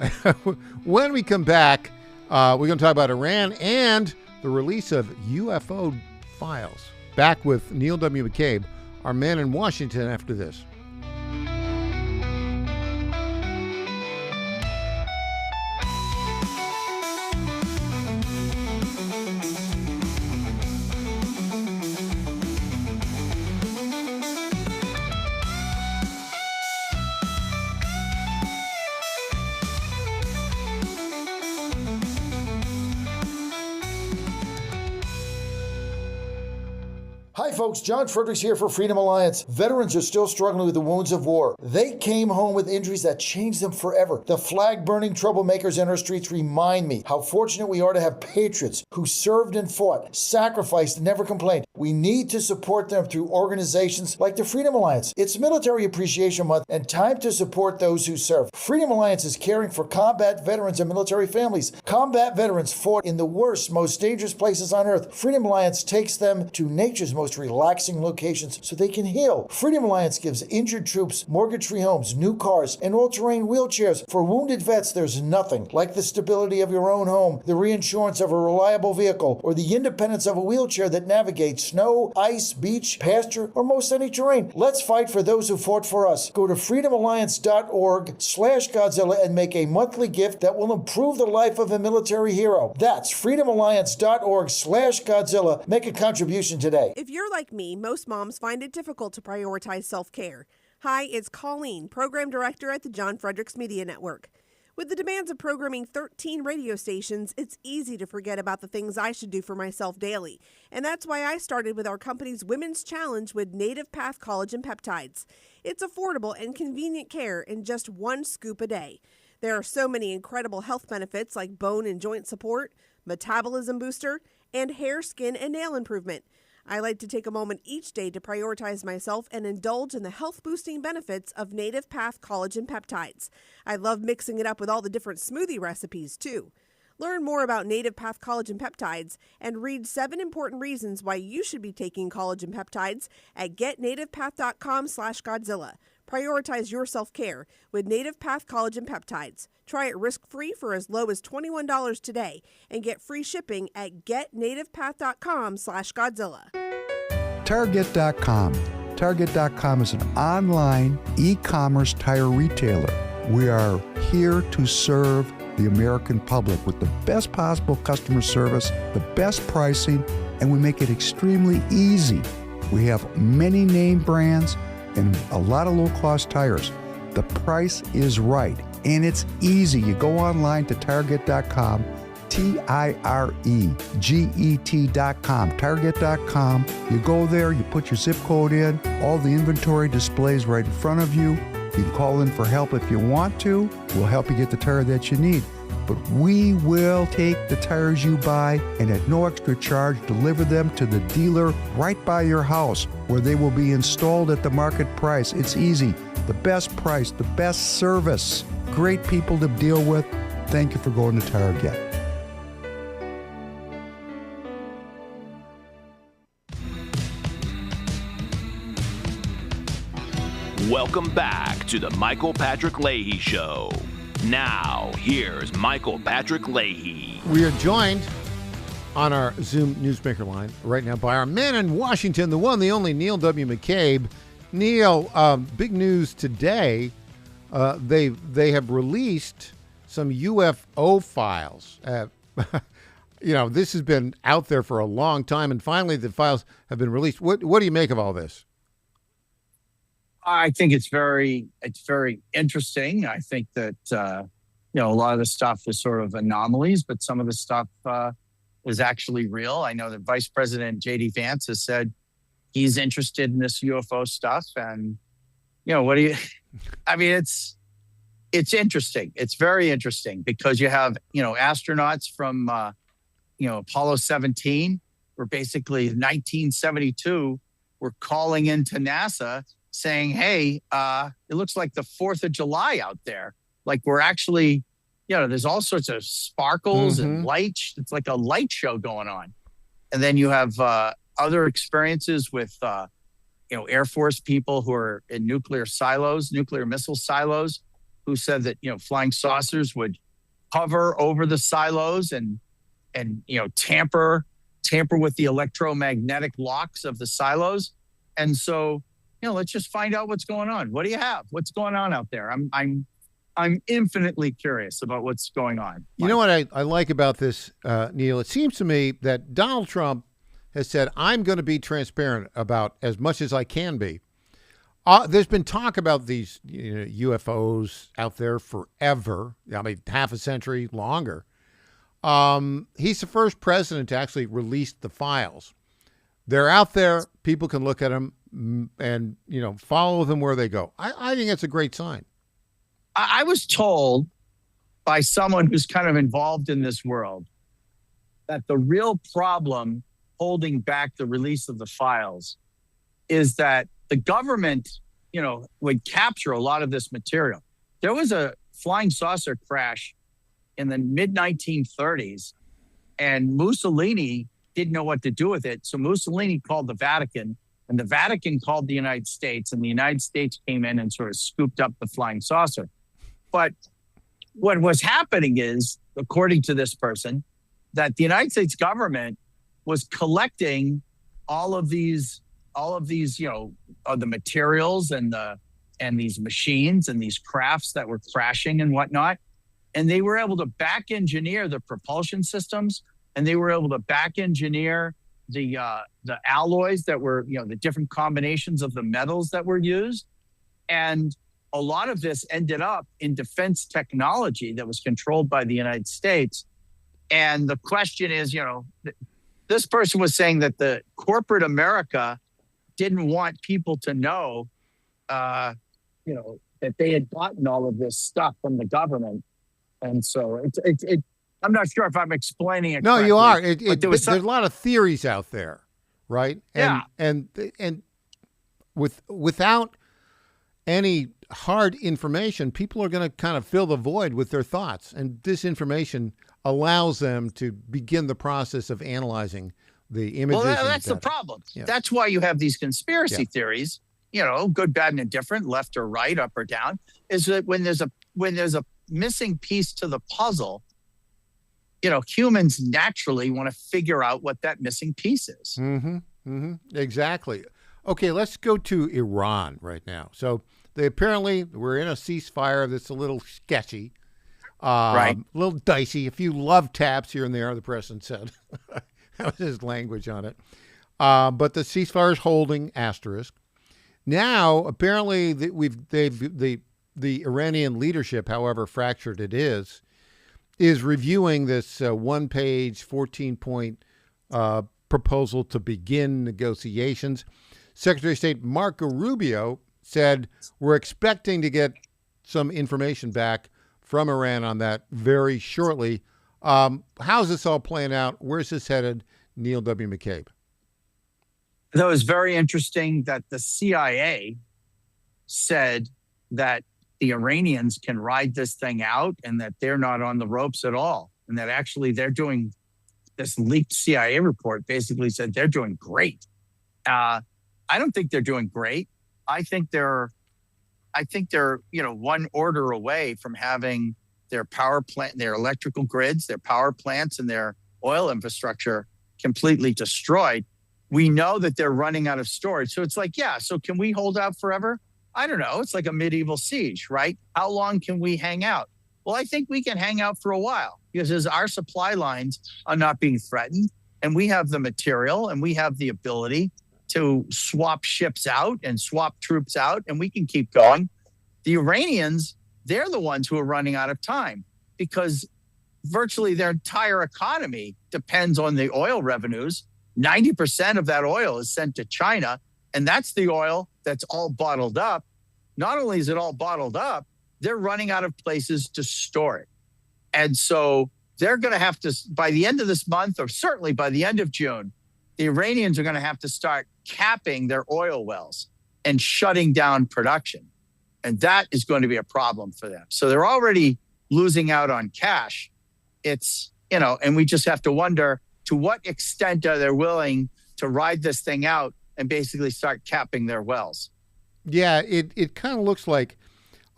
[SPEAKER 5] When we come back, we're going to talk about Iran and the release of UFO files. Back with Neil W. McCabe, our man in Washington, after this.
[SPEAKER 18] Hi folks, John Fredericks here for Freedom Alliance. Veterans are still struggling with the wounds of war. They came home with injuries that changed them forever. The flag-burning troublemakers in our streets remind me how fortunate we are to have patriots who served and fought, sacrificed, and never complained. We need to support them through organizations like the Freedom Alliance. It's Military Appreciation Month and time to support those who serve. Freedom Alliance is caring for combat veterans and military families. Combat veterans fought in the worst, most dangerous places on earth. Freedom Alliance takes them to nature's most relaxing locations so they can heal. Freedom Alliance gives injured troops mortgage-free homes, new cars, and all-terrain wheelchairs. For wounded vets, there's nothing like the stability of your own home, the reinsurance of a reliable vehicle, or the independence of a wheelchair that navigates snow, ice, beach, pasture, or most any terrain. Let's fight for those who fought for us. Go to freedomalliance.org/Godzilla and make a monthly gift that will improve the life of a military hero. That's freedomalliance.org/Godzilla. Make a contribution today.
[SPEAKER 8] If you're like me, most moms find it difficult to prioritize self-care. Hi, it's Colleen, Program Director at the John Fredericks Media Network. With the demands of programming 13 radio stations, it's easy to forget about the things I should do for myself daily. And that's why I started with our company's Women's Challenge with Native Path Collagen Peptides. It's affordable and convenient care in just 1 scoop a day. There are so many incredible health benefits like bone and joint support, metabolism booster, and hair, skin, and nail improvement. I like to take a moment each day to prioritize myself and indulge in the health-boosting benefits of Native Path Collagen Peptides. I love mixing it up with all the different smoothie recipes, too. Learn more about Native Path Collagen Peptides and read 7 important reasons why you should be taking collagen peptides at getnativepath.com/Godzilla. Prioritize your self-care with Native Path Collagen Peptides. Try it risk-free for as low as $21 today and get free shipping at getnativepath.com/Godzilla.
[SPEAKER 11] Target.com. Target.com is an online e-commerce tire retailer. We are here to serve the American public with the best possible customer service, the best pricing, and we make it extremely easy. We have many name brands and a lot of low-cost tires. The price is right, and it's easy. You go online to Target.com, Tireget.com, Target.com. You go there, you put your zip code in, all the inventory displays right in front of you. You can call in for help if you want to. We'll help you get the tire that you need. But we will take the tires you buy and at no extra charge deliver them to the dealer right by your house where they will be installed at the market price. It's easy. The best price, the best service. Great people to deal with. Thank you for going to Target.
[SPEAKER 4] Welcome back to the Michael Patrick Leahy Show. Now, here's Michael Patrick Leahy.
[SPEAKER 5] We are joined on our Zoom Newsmaker line right now by our man in Washington, the one, the only Neil W. McCabe. Neil, big news today. They have released some UFO files. This has been out there for a long time, and finally the files have been released. What do you make of all this?
[SPEAKER 6] I think it's very interesting. I think that a lot of the stuff is sort of anomalies, but some of the stuff is actually real. I know that Vice President J.D. Vance has said he's interested in this UFO stuff, and it's interesting. It's very interesting because you have astronauts from Apollo 17, where basically 1972 were calling into NASA saying, hey, it looks like the 4th of July out there. Like we're actually, there's all sorts of sparkles and lights. It's like a light show going on. And then you have other experiences with, Air Force people who are in nuclear missile silos, who said that, flying saucers would hover over the silos and tamper with the electromagnetic locks of the silos. And so, let's just find out what's going on. What do you have? What's going on out there? I'm infinitely curious about what's going on.
[SPEAKER 5] You know what I like about this, Neil? It seems to me that Donald Trump has said, I'm going to be transparent about as much as I can be. There's been talk about these UFOs out there forever. I mean, half a century longer. He's the first president to actually release the files. They're out there. People can look at them and, follow them where they go. I think that's a great sign.
[SPEAKER 6] I was told by someone who's kind of involved in this world that the real problem holding back the release of the files is that the government, would capture a lot of this material. There was a flying saucer crash in the mid-1930s, and Mussolini didn't know what to do with it. So Mussolini called the Vatican, and the Vatican called the United States, and the United States came in and sort of scooped up the flying saucer. But what was happening is, according to this person, that the United States government was collecting all of these, the materials and these machines and these crafts that were crashing and whatnot. And they were able to back engineer the propulsion systems, and they were able to back engineer the alloys that were, the different combinations of the metals that were used. And a lot of this ended up in defense technology that was controlled by the United States. And the question is, this person was saying that the corporate America didn't want people to know, that they had gotten all of this stuff from the government. And so it I'm not sure if I'm explaining it.
[SPEAKER 5] No,
[SPEAKER 6] correctly,
[SPEAKER 5] you are.
[SPEAKER 6] there's
[SPEAKER 5] a lot of theories out there, right?
[SPEAKER 6] Yeah.
[SPEAKER 5] And without any hard information, people are going to kind of fill the void with their thoughts. And this information, allows them to begin the process of analyzing the images.
[SPEAKER 6] Well, that's the problem.
[SPEAKER 5] Yeah.
[SPEAKER 6] That's why you have these conspiracy theories, good, bad, and indifferent, left or right, up or down, is that when there's a missing piece to the puzzle, humans naturally want to figure out what that missing piece is.
[SPEAKER 5] Exactly. Okay, let's go to Iran right now. So they apparently were in a ceasefire that's a little sketchy,
[SPEAKER 6] right?
[SPEAKER 5] A little dicey. A few love taps here and there, the president said. That was his language on it. But the ceasefire is holding, asterisk. Now, apparently, the Iranian leadership, however fractured it is reviewing this one-page, 14-point proposal to begin negotiations. Secretary of State Marco Rubio said, we're expecting to get some information back from Iran on that very shortly. How's this all playing out? Where's this headed? Neil W. McCabe.
[SPEAKER 6] That was very interesting that the CIA said that the Iranians can ride this thing out and that they're not on the ropes at all. And that actually they're doing, this leaked CIA report basically said they're doing great. I don't think they're doing great. I think they're one order away from having their power plant, their electrical grids, their power plants, and their oil infrastructure completely destroyed. We know that they're running out of storage. So it's like, so can we hold out forever? I don't know. It's like a medieval siege, right? How long can we hang out? Well, I think we can hang out for a while because our supply lines are not being threatened, and we have the material and we have the ability to swap ships out and swap troops out, and we can keep going. The Iranians, they're the ones who are running out of time because virtually their entire economy depends on the oil revenues. 90% of that oil is sent to China, and that's the oil that's all bottled up. Not only is it all bottled up, they're running out of places to store it. And so they're going to have to, by the end of this month, or certainly by the end of June, the Iranians are going to have to start capping their oil wells and shutting down production. And that is going to be a problem for them. So they're already losing out on cash. It's, and we just have to wonder to what extent are they willing to ride this thing out and basically start capping their wells.
[SPEAKER 5] Yeah, it kind of looks like,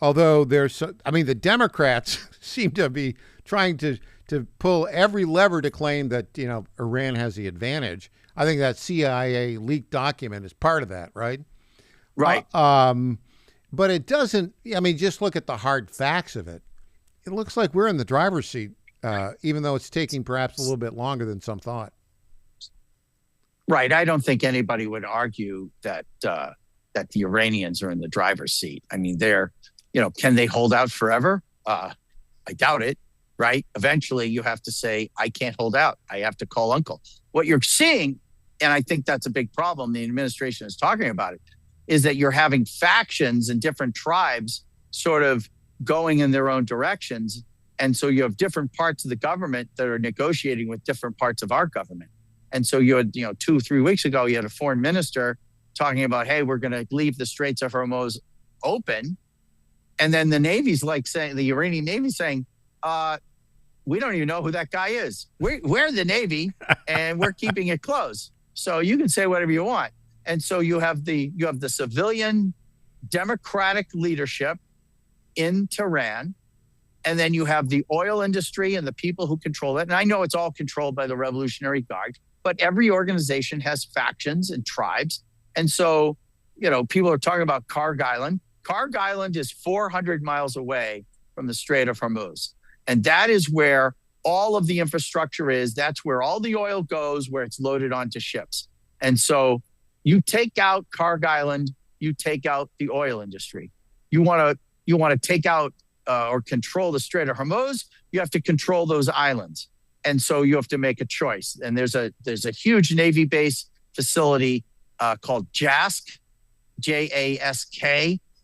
[SPEAKER 5] although the Democrats seem to be trying to pull every lever to claim that, Iran has the advantage. I think that CIA leaked document is part of that, right?
[SPEAKER 6] Right.
[SPEAKER 5] But it doesn't, just look at the hard facts of it. It looks like we're in the driver's seat, even though it's taking perhaps a little bit longer than some thought.
[SPEAKER 6] Right. I don't think anybody would argue that the Iranians are in the driver's seat. I mean, can they hold out forever? I doubt it, right? Eventually you have to say, I can't hold out. I have to call uncle. What you're seeing, and I think that's a big problem, the administration is talking about it, is that you're having factions and different tribes sort of going in their own directions. And so you have different parts of the government that are negotiating with different parts of our government. And so you had, 2-3 weeks ago, you had a foreign minister talking about, hey, we're going to leave the Straits of Hormuz open. And then the Navy's the Iranian Navy saying, we don't even know who that guy is. We're the Navy and we're keeping it closed. So you can say whatever you want. And so you have the civilian democratic leadership in Tehran. And then you have the oil industry and the people who control it. And I know it's all controlled by the Revolutionary Guard, but every organization has factions and tribes. And so, people are talking about Karg Island. Karg Island is 400 miles away from the Strait of Hormuz. And that is where all of the infrastructure is. That's where all the oil goes, where it's loaded onto ships. And so you take out Karg Island, you take out the oil industry. You want to take out or control the Strait of Hormuz, you have to control those islands. And so you have to make a choice. And there's a huge Navy base facility called JASK, Jask,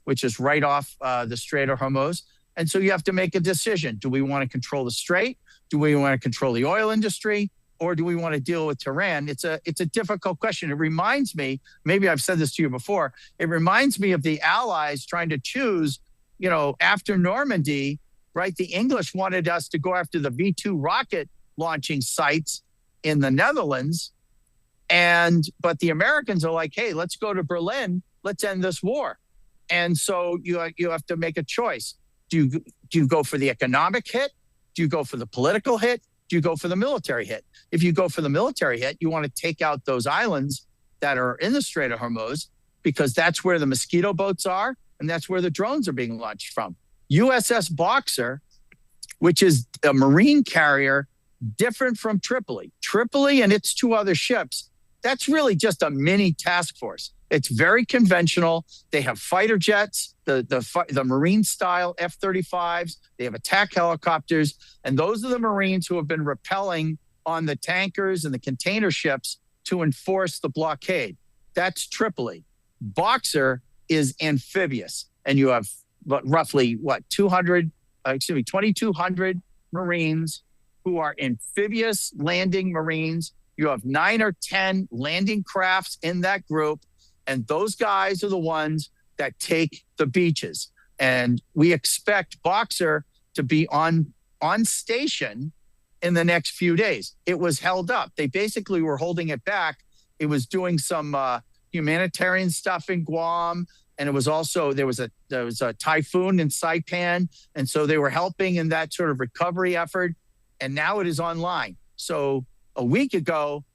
[SPEAKER 6] which is right off the Strait of Hormuz. And so you have to make a decision. Do we want to control the strait? Do we want to control the oil industry? Or do we want to deal with Tehran? It's a difficult question. It reminds me, maybe I've said this to you before, it reminds me of the Allies trying to choose, after Normandy, right? The English wanted us to go after the V2 rocket launching sites in the Netherlands. But the Americans are like, hey, let's go to Berlin. Let's end this war. And so you have to make a choice. Do you go for the economic hit? Do you go for the political hit? Do you go for the military hit? If you go for the military hit, you want to take out those islands that are in the Strait of Hormuz, because that's where the mosquito boats are, and that's where the drones are being launched from. USS Boxer, which is a marine carrier different from Tripoli. Tripoli and its 2 other ships, that's really just a mini task force. It's very conventional. They have fighter jets, the Marine-style F-35s. They have attack helicopters. And those are the Marines who have been rappelling on the tankers and the container ships to enforce the blockade. That's Tripoli. Boxer is amphibious. And you have roughly 2,200 Marines who are amphibious landing Marines. You have 9 or 10 landing crafts in that group. And those guys are the ones that take the beaches. And we expect Boxer to be on station in the next few days. It was held up. They basically were holding it back. It was doing some humanitarian stuff in Guam. And it was also, there was a typhoon in Saipan. And so they were helping in that sort of recovery effort. And now it is online. So a week ago,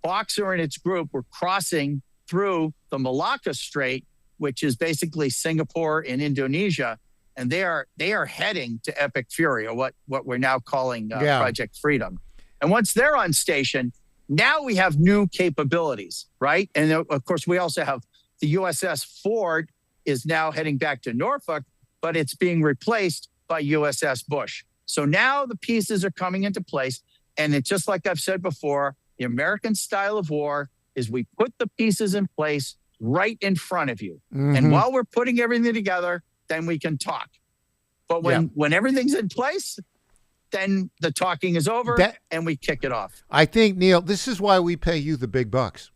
[SPEAKER 6] Boxer and its group were crossing through the Malacca Strait, which is basically Singapore and Indonesia, and they are heading to Epic Fury, or what we're now calling Project Freedom. And once they're on station, now we have new capabilities, right? And of course, we also have the USS Ford is now heading back to Norfolk, but it's being replaced by USS Bush. So now the pieces are coming into place, and it's just like I've said before, the American style of war is we put the pieces in place right in front of you. Mm-hmm. And while we're putting everything together, then we can talk. But when everything's in place, then the talking is over and we kick it off.
[SPEAKER 5] I think, Neil, this is why we pay you the big bucks,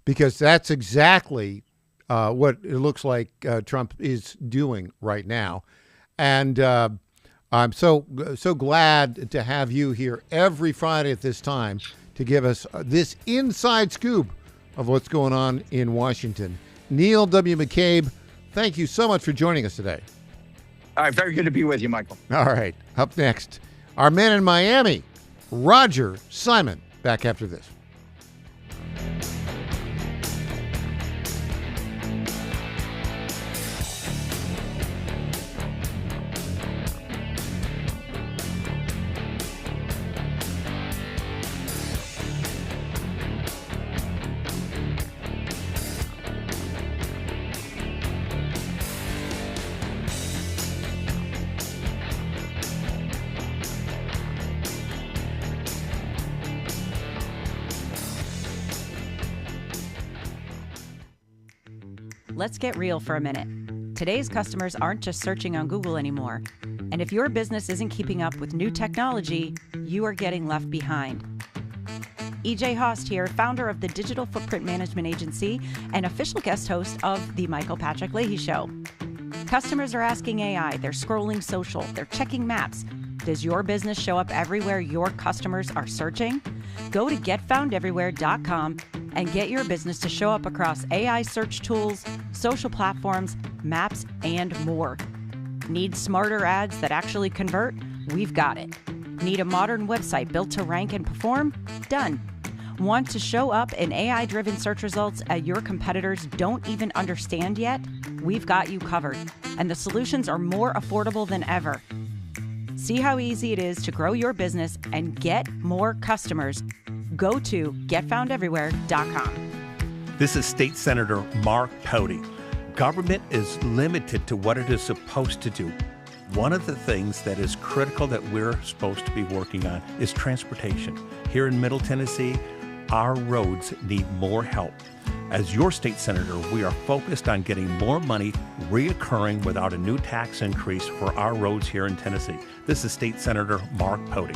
[SPEAKER 5] because that's exactly what it looks like Trump is doing right now. And I'm so glad to have you here every Friday at this time to give us this inside scoop of what's going on in Washington. Neil W. McCabe, thank you so much for joining us today.
[SPEAKER 6] All right, very good to be with you, Michael.
[SPEAKER 5] All right, up next, our man in Miami, Roger Simon, back after this.
[SPEAKER 7] Let's get real for a minute. Today's customers aren't just searching on Google anymore. And if your business isn't keeping up with new technology, you are getting left behind. EJ Host here, founder of the Digital Footprint Management Agency and official guest host of the Michael Patrick Leahy Show. Customers are asking AI, they're scrolling social, they're checking maps. Does your business show up everywhere your customers are searching? Go to getfoundeverywhere.com and get your business to show up across AI search tools, social platforms, maps, and more. Need smarter ads that actually convert? We've got it. Need a modern website built to rank and perform? Done. Want to show up in AI-driven search results that your competitors don't even understand yet? We've got you covered, and the solutions are more affordable than ever. See how easy it is to grow your business and get more customers. Go to getfoundeverywhere.com.
[SPEAKER 12] This is State Senator Mark Pody. Government is limited to what it is supposed to do. One of the things that is critical that we're supposed to be working on is transportation. Here in Middle Tennessee, our roads need more help. As your state senator, we are focused on getting more money reoccurring without a new tax increase for our roads here in Tennessee. This is State Senator Mark Pody.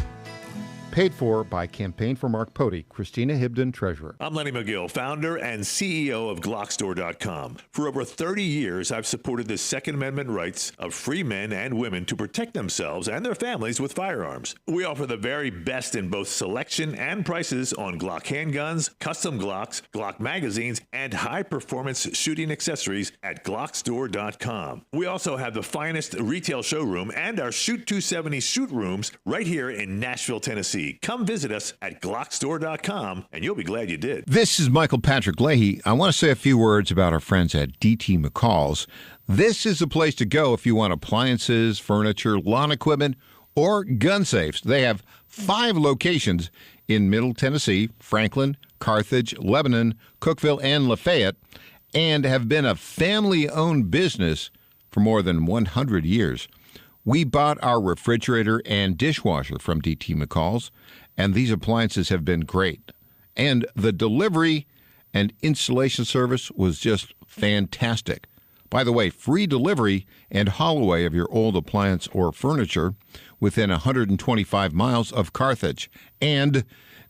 [SPEAKER 5] Paid for by Campaign for Mark Pody, Christina Hibden, Treasurer.
[SPEAKER 17] I'm Lenny McGill, founder and CEO of Glockstore.com. For over 30 years, I've supported the Second Amendment rights of free men and women to protect themselves and their families with firearms. We offer the very best in both selection and prices on Glock handguns, custom Glocks, Glock magazines, and high-performance shooting accessories at Glockstore.com. We also have the finest retail showroom and our Shoot 270 shoot rooms right here in Nashville, Tennessee. Come visit us at Glockstore.com, and you'll be glad you did.
[SPEAKER 5] This is Michael Patrick Leahy. I want to say a few words about our friends at DT McCall's. This is a place to go if you want appliances, furniture, lawn equipment, or gun safes. They have 5 locations in Middle Tennessee, Franklin, Carthage, Lebanon, Cookeville, and Lafayette, and have been a family-owned business for more than 100 years. We bought our refrigerator and dishwasher from DT McCall's, and these appliances have been great. And the delivery and installation service was just fantastic. By the way, free delivery and haul away of your old appliance or furniture within 125 miles of Carthage. And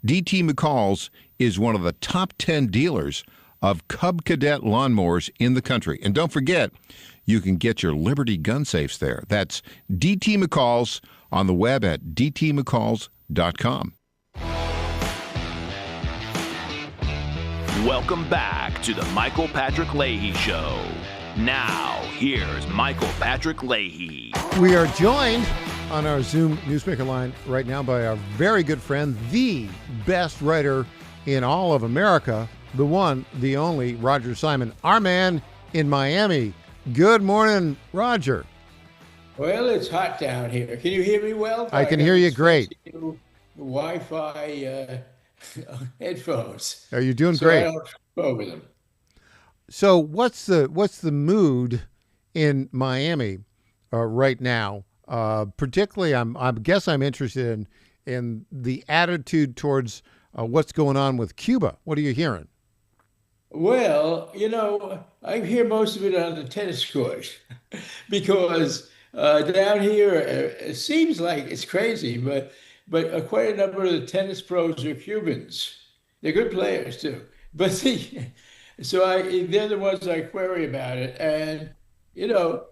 [SPEAKER 5] DT McCall's is one of the top 10 dealers of Cub Cadet lawnmowers in the country. And don't forget, you can get your Liberty gun safes there. That's DT McCall's on the web at dtmccalls.com.
[SPEAKER 4] Welcome back to the Michael Patrick Leahy Show. Now, here's Michael Patrick Leahy.
[SPEAKER 5] We are joined on our Zoom Newsmaker line right now by our very good friend, the best writer in all of America, the one, the only, Roger Simon, our man in Miami. Good morning, Roger.
[SPEAKER 19] Well, it's hot down here. Can you hear me well?
[SPEAKER 5] I can hear you great.
[SPEAKER 19] Wi-Fi headphones.
[SPEAKER 5] Are you doing
[SPEAKER 19] so
[SPEAKER 5] great?
[SPEAKER 19] I don't trip over them.
[SPEAKER 5] So what's the mood in Miami right now? Particularly, I guess I'm interested in the attitude towards what's going on with Cuba. What are you hearing?
[SPEAKER 19] Well, I hear most of it on the tennis court because down here it seems like it's crazy, but quite a number of the tennis pros are Cubans. They're good players too, but they're the ones I query about it, and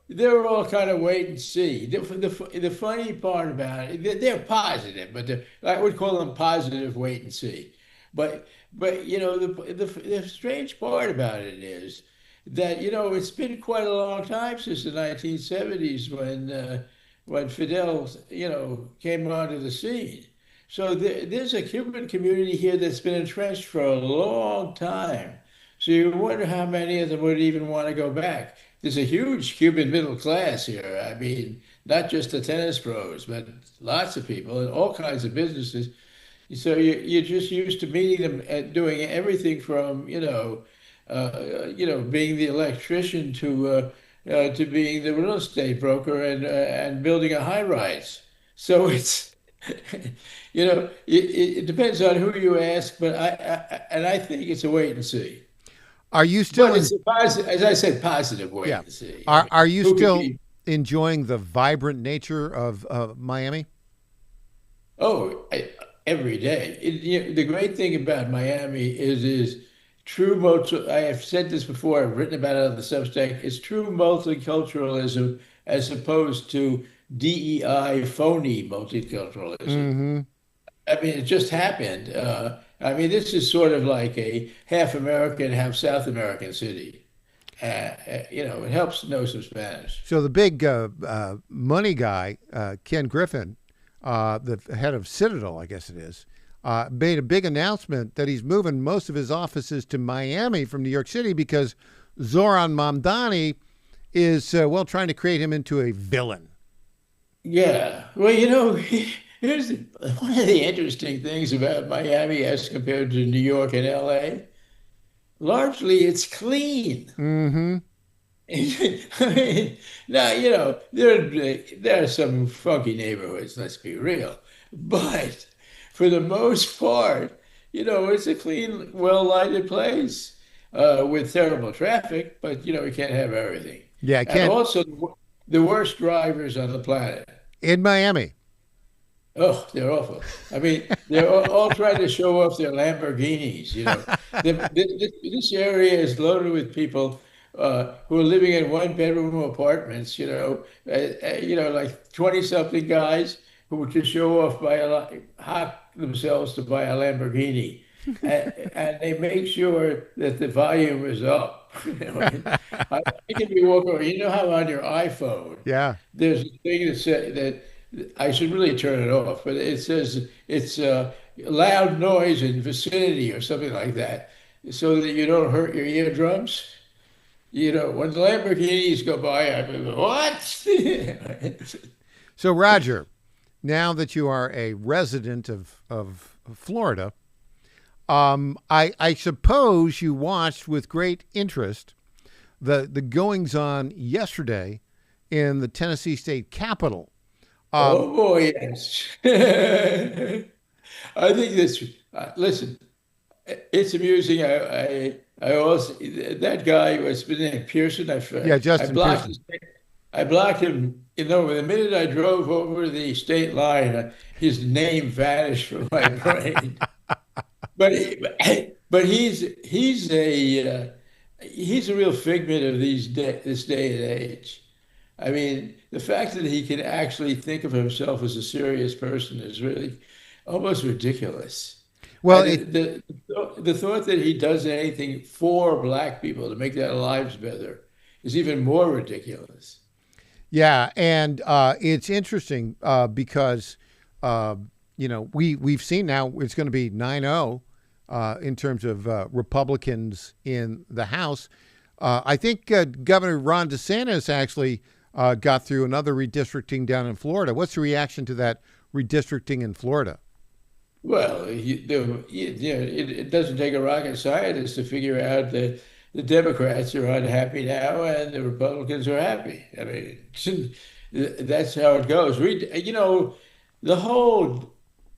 [SPEAKER 19] they're all kind of wait and see. The funny part about it, they're positive, but I would call them positive wait and see. But the strange part about it is that it's been quite a long time since the 1970s when Fidel came onto the scene. So there's a Cuban community here that's been entrenched for a long time. So you wonder how many of them would even want to go back. There's a huge Cuban middle class here. I mean, not just the tennis pros, but lots of people and all kinds of businesses. So you're just used to meeting them and doing everything from being the electrician to being the real estate broker and building a high rise. So it's it depends on who you ask, but I think it's a wait and see.
[SPEAKER 5] Are you still?
[SPEAKER 19] It's a positive, as I said, positive wait and see.
[SPEAKER 5] Are you still enjoying the vibrant nature of Miami?
[SPEAKER 19] Oh, every day. The great thing about Miami is true I have said this before, I've written about it on the Substack, it's true multiculturalism as opposed to DEI phony multiculturalism. Mm-hmm. I mean, it just happened. This is sort of like a half American, half South American city. It helps to know some Spanish.
[SPEAKER 5] So the big money guy, Ken Griffin, the head of Citadel, I guess it is, made a big announcement that he's moving most of his offices to Miami from New York City because Zoran Mamdani is, trying to create him into a villain.
[SPEAKER 19] Yeah. Well, here's one of the interesting things about Miami as compared to New York and LA. Largely, it's clean.
[SPEAKER 5] Mm-hmm.
[SPEAKER 19] Now, there are some funky neighborhoods, let's be real. But for the most part, it's a clean, well-lighted place with terrible traffic, but, we can't have everything.
[SPEAKER 5] Yeah, I can't.
[SPEAKER 19] And also the worst drivers on the planet.
[SPEAKER 5] In Miami.
[SPEAKER 19] Oh, they're awful. I mean, they're all trying to show off their Lamborghinis. This area is loaded with people who are living in one-bedroom apartments. Like 20-something guys who would just show off hawk themselves to buy a Lamborghini, and they make sure that the volume is up. I can be walking around. You know how on your iPhone,
[SPEAKER 5] Yeah.
[SPEAKER 19] there's a thing that says that I should really turn it off, but it says it's loud noise in vicinity or something like that, so that you don't hurt your eardrums. When the Lamborghinis go by, I go, what?
[SPEAKER 5] So, Roger, now that you are a resident of Florida, I suppose you watched with great interest the goings-on yesterday in the Tennessee State Capitol.
[SPEAKER 19] Oh boy, yes. I think this. Listen, it's amusing. I also that guy was named Pearson.
[SPEAKER 5] Justin Pearson.
[SPEAKER 19] I blocked him. The minute I drove over the state line, his name vanished from my brain. But he's a real figment of this day and age. I mean, the fact that he can actually think of himself as a serious person is really almost ridiculous.
[SPEAKER 5] Well,
[SPEAKER 19] the thought that he does anything for Black people to make their lives better is even more ridiculous.
[SPEAKER 5] Yeah, and it's interesting because we've seen now it's going to be 9-0 in terms of Republicans in the House. I think Governor Ron DeSantis actually got through another redistricting down in Florida. What's the reaction to that redistricting in Florida?
[SPEAKER 19] Well, it doesn't take a rocket scientist to figure out that the Democrats are unhappy now and the Republicans are happy. I mean, that's how it goes. The whole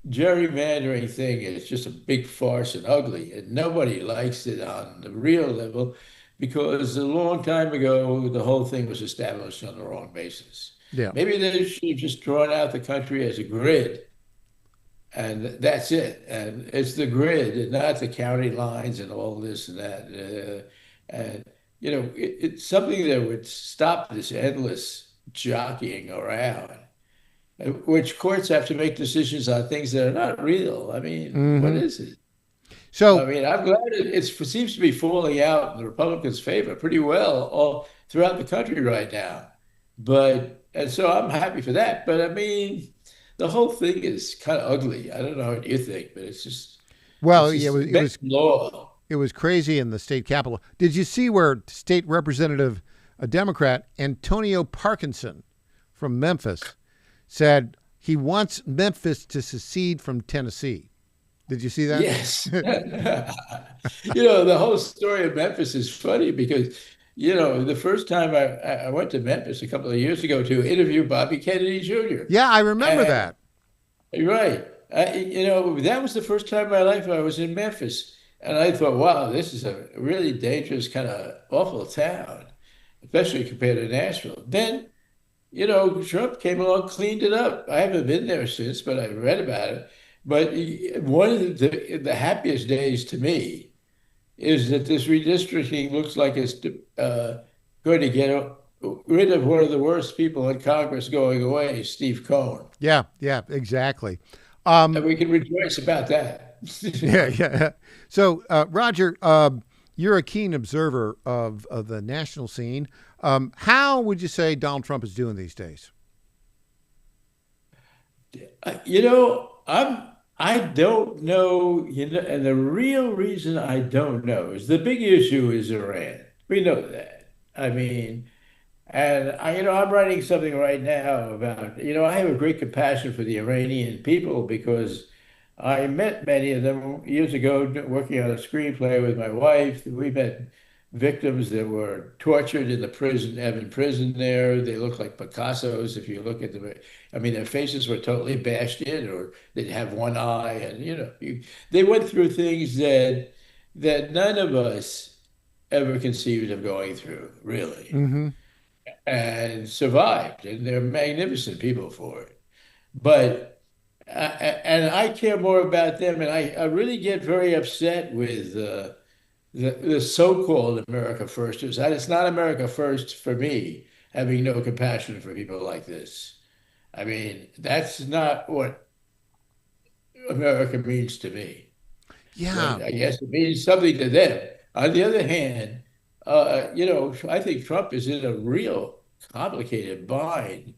[SPEAKER 19] gerrymandering thing is just a big farce and ugly, and nobody likes it on the real level, because a long time ago, the whole thing was established on the wrong basis.
[SPEAKER 5] Yeah.
[SPEAKER 19] Maybe they should have just drawn out the country as a grid, and that's it. And it's the grid and not the county lines and all this and that. It's something that would stop this endless jockeying around, which courts have to make decisions on things that are not real. I mean, What is it?
[SPEAKER 5] So,
[SPEAKER 19] I mean, I'm glad it seems to be falling out in the Republicans' favor pretty well all throughout the country right now. And so I'm happy for that. But I mean, the whole thing is kind of ugly. I don't know what you think, but it's just
[SPEAKER 5] it was crazy in the state capitol. Did you see where State Representative, a Democrat, Antonio Parkinson from Memphis, said he wants Memphis to secede from Tennessee? Did you see that?
[SPEAKER 19] Yes. The whole story of Memphis is funny because, the first time I went to Memphis a couple of years ago to interview Bobby Kennedy Jr.
[SPEAKER 5] Yeah, I remember that.
[SPEAKER 19] Right. That was the first time in my life I was in Memphis. And I thought, wow, this is a really dangerous, kind of awful town, especially compared to Nashville. Then, Trump came along, cleaned it up. I haven't been there since, but I read about it. But one of the happiest days to me is that this redistricting looks like it's going to get rid of one of the worst people in Congress going away, Steve Cohen.
[SPEAKER 5] Yeah, exactly.
[SPEAKER 19] And we can rejoice about that.
[SPEAKER 5] Yeah. So, Roger, you're a keen observer of the national scene. How would you say Donald Trump is doing these days?
[SPEAKER 19] I don't know, and the real reason I don't know is the big issue is Iran. We know that. I mean, and I'm writing something right now about, I have a great compassion for the Iranian people because I met many of them years ago working on a screenplay with my wife. We met victims that were tortured in the prison, Evin prison there. They look like Picassos if you look at them. I mean, their faces were totally bashed in, or they'd have one eye, and they went through things that none of us ever conceived of going through, really, and survived. And they're magnificent people for it. But and I care more about them, and I really get very upset with the so-called America Firsters. It's not America First for me, having no compassion for people like this. I mean, that's not what America means to me.
[SPEAKER 5] Yeah.
[SPEAKER 19] But I guess it means something to them. On the other hand, I think Trump is in a real complicated bind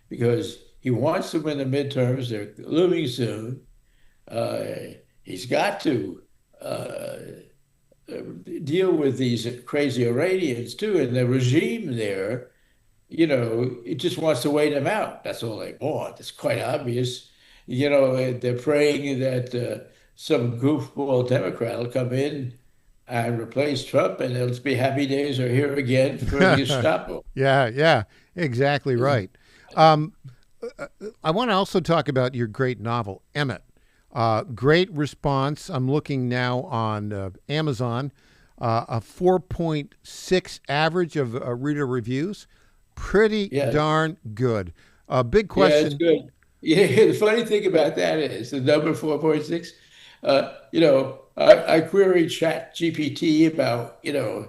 [SPEAKER 19] because he wants to win the midterms. They're looming soon. He's got to deal with these crazy Iranians too, and the regime there, it just wants to wait them out. That's all they want. It's quite obvious. They're praying that some goofball Democrat will come in and replace Trump, and it'll be happy days are here again for the Gestapo.
[SPEAKER 5] Yeah, exactly right. I want to also talk about your great novel, Emmett. Great response. I'm looking now on Amazon, a 4.6 average of reader reviews. Pretty darn good. Big question.
[SPEAKER 19] Yeah, it's good. Yeah, the funny thing about that is the number 4.6. I queried ChatGPT about,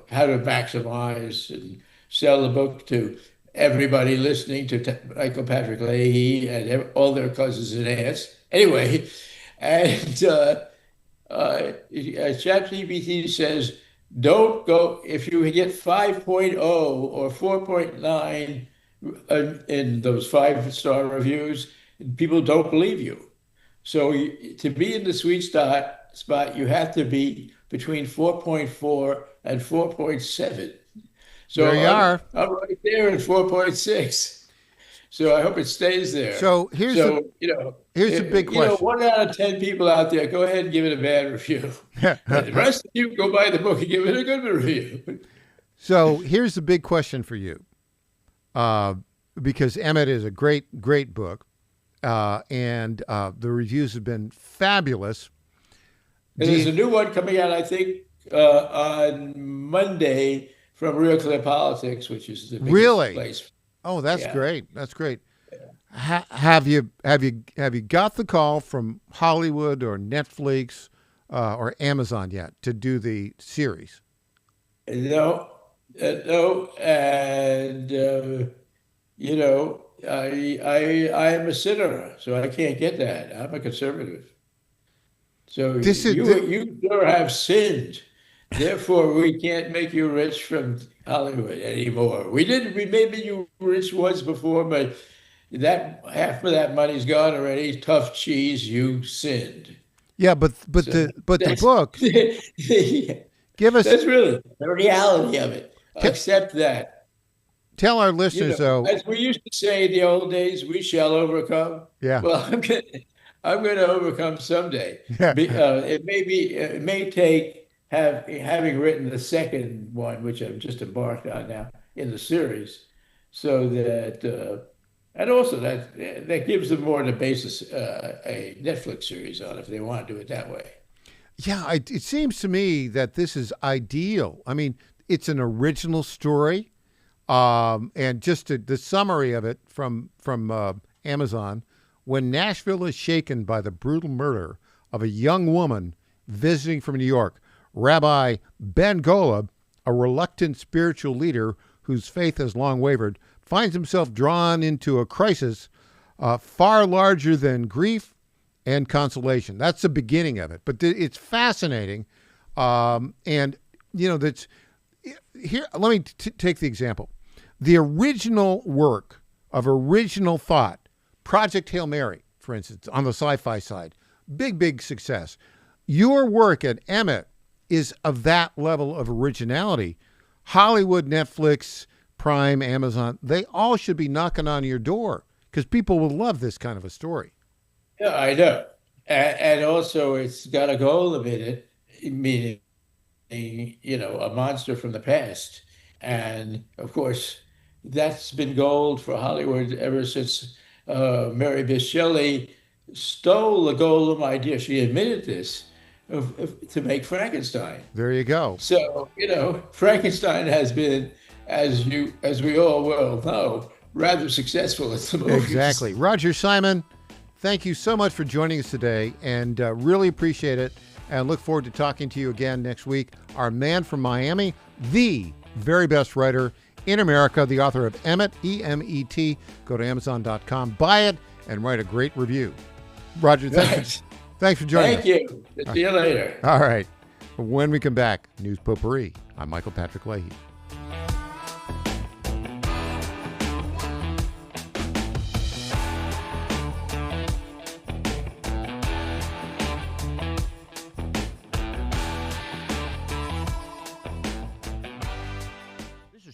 [SPEAKER 19] how to maximize and sell the book to everybody listening to Michael Patrick Leahy and all their cousins and aunts. Anyway, and ChatGPT says, don't go, if you get 5.0 or 4.9 in those 5-star reviews, people don't believe you. So to be in the sweet spot, you have to be between 4.4 and 4.7. So
[SPEAKER 5] there you are.
[SPEAKER 19] I'm right there at 4.6. So I hope it stays there.
[SPEAKER 5] So here's the big question.
[SPEAKER 19] 1 out of 10 people out there, go ahead and give it a bad review. And the rest of you go buy the book and give it a good review.
[SPEAKER 5] So here's the big question for you, because Emmett is a great book, and the reviews have been fabulous.
[SPEAKER 19] And there's a new one coming out, I think, on Monday from Real Clear Politics, which is the biggest place.
[SPEAKER 5] Oh, that's great. That's great. Yeah. Have you got the call from Hollywood or Netflix or Amazon yet to do the series?
[SPEAKER 19] No, and I am a sinner, so I can't get that. I'm a conservative. So you sure have sinned. Therefore, we can't make you rich from Hollywood anymore. We made you rich once before, but that half of that money's gone already. Tough cheese, you sinned.
[SPEAKER 5] Yeah, but the book. Give us.
[SPEAKER 19] That's really the reality of it. Accept that.
[SPEAKER 5] Tell our listeners, though,
[SPEAKER 19] as we used to say in the old days, we shall overcome.
[SPEAKER 5] Yeah.
[SPEAKER 19] Well, I'm going to overcome someday. It may take having written the second one, which I've just embarked on now in the series, so that and also that gives them more of the basis a Netflix series on if they want to do it that way.
[SPEAKER 5] Yeah, it seems to me that this is ideal. I mean, it's an original story, and just the summary of it from Amazon. When Nashville is shaken by the brutal murder of a young woman visiting from New York, Rabbi Ben Golub, a reluctant spiritual leader whose faith has long wavered, finds himself drawn into a crisis far larger than grief and consolation. That's the beginning of it. But it's fascinating. And, that's here. Let me take the example. The original work of original thought, Project Hail Mary, for instance, on the sci-fi side, big success. Your work at Emmett is of that level of originality. Hollywood, Netflix, Prime, Amazon, they all should be knocking on your door because people will love this kind of a story.
[SPEAKER 19] Yeah, I know. And also it's got a goal in it, meaning, a monster from the past. And of course, that's been gold for Hollywood ever since Mary Bysshe Shelley stole the Golem idea. She admitted this. To make Frankenstein.
[SPEAKER 5] There you go.
[SPEAKER 19] So, Frankenstein has been, as we all well know, rather successful at the movies.
[SPEAKER 5] Exactly. Roger Simon, thank you so much for joining us today, and really appreciate it, and look forward to talking to you again next week. Our man from Miami, the very best writer in America, the author of Emmett, E-M-E-T. Go to Amazon.com, buy it, and write a great review. Roger, thanks for joining us.
[SPEAKER 19] Thank you. See you later.
[SPEAKER 5] All right. When we come back, News Potpourri. I'm Michael Patrick Leahy.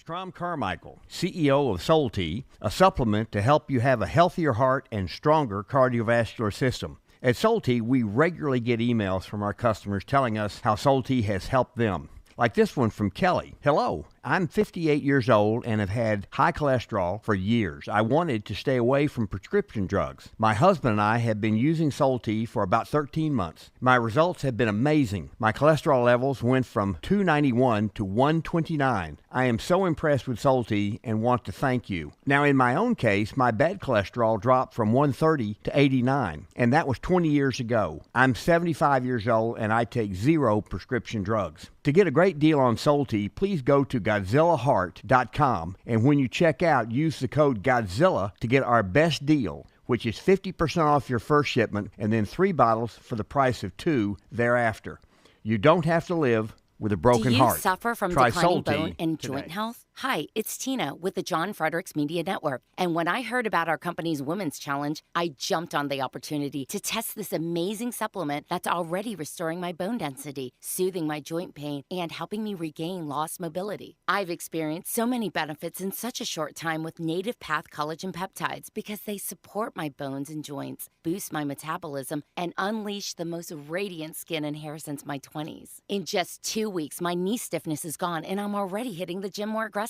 [SPEAKER 3] Tom Carmichael, CEO of Soul Tea, a supplement to help you have a healthier heart and stronger cardiovascular system. At Soul Tea, we regularly get emails from our customers telling us how Soul Tea has helped them. Like this one from Kelly. Hello, I'm 58 years old and have had high cholesterol for years. I wanted to stay away from prescription drugs. My husband and I have been using Soul Tea for about 13 months. My results have been amazing. My cholesterol levels went from 291 to 129. I am so impressed with Soul Tea and want to thank you. Now, in my own case, my bad cholesterol dropped from 130 to 89, and that was 20 years ago. I'm 75 years old and I take 0 prescription drugs. To get a great deal on Soul Tea, please go to GodzillaHeart.com, and when you check out, use the code Godzilla to get our best deal, which is 50% off your first shipment and then 3 bottles for the price of 2 thereafter. You don't have to live with a broken heart.
[SPEAKER 14] Do you suffer from
[SPEAKER 3] Try
[SPEAKER 14] declining
[SPEAKER 3] Soul Tea
[SPEAKER 14] bone and
[SPEAKER 3] today.
[SPEAKER 14] joint health? Hi, it's Tina with the John Fredericks Media Network. And when I heard about our company's Women's Challenge, I jumped on the opportunity to test this amazing supplement that's already restoring my bone density, soothing my joint pain, and helping me regain lost mobility. I've experienced so many benefits in such a short time with Native Path Collagen Peptides because they support my bones and joints, boost my metabolism, and unleash the most radiant skin and hair since my 20s. In just 2 weeks, my knee stiffness is gone, and I'm already hitting the gym more aggressively.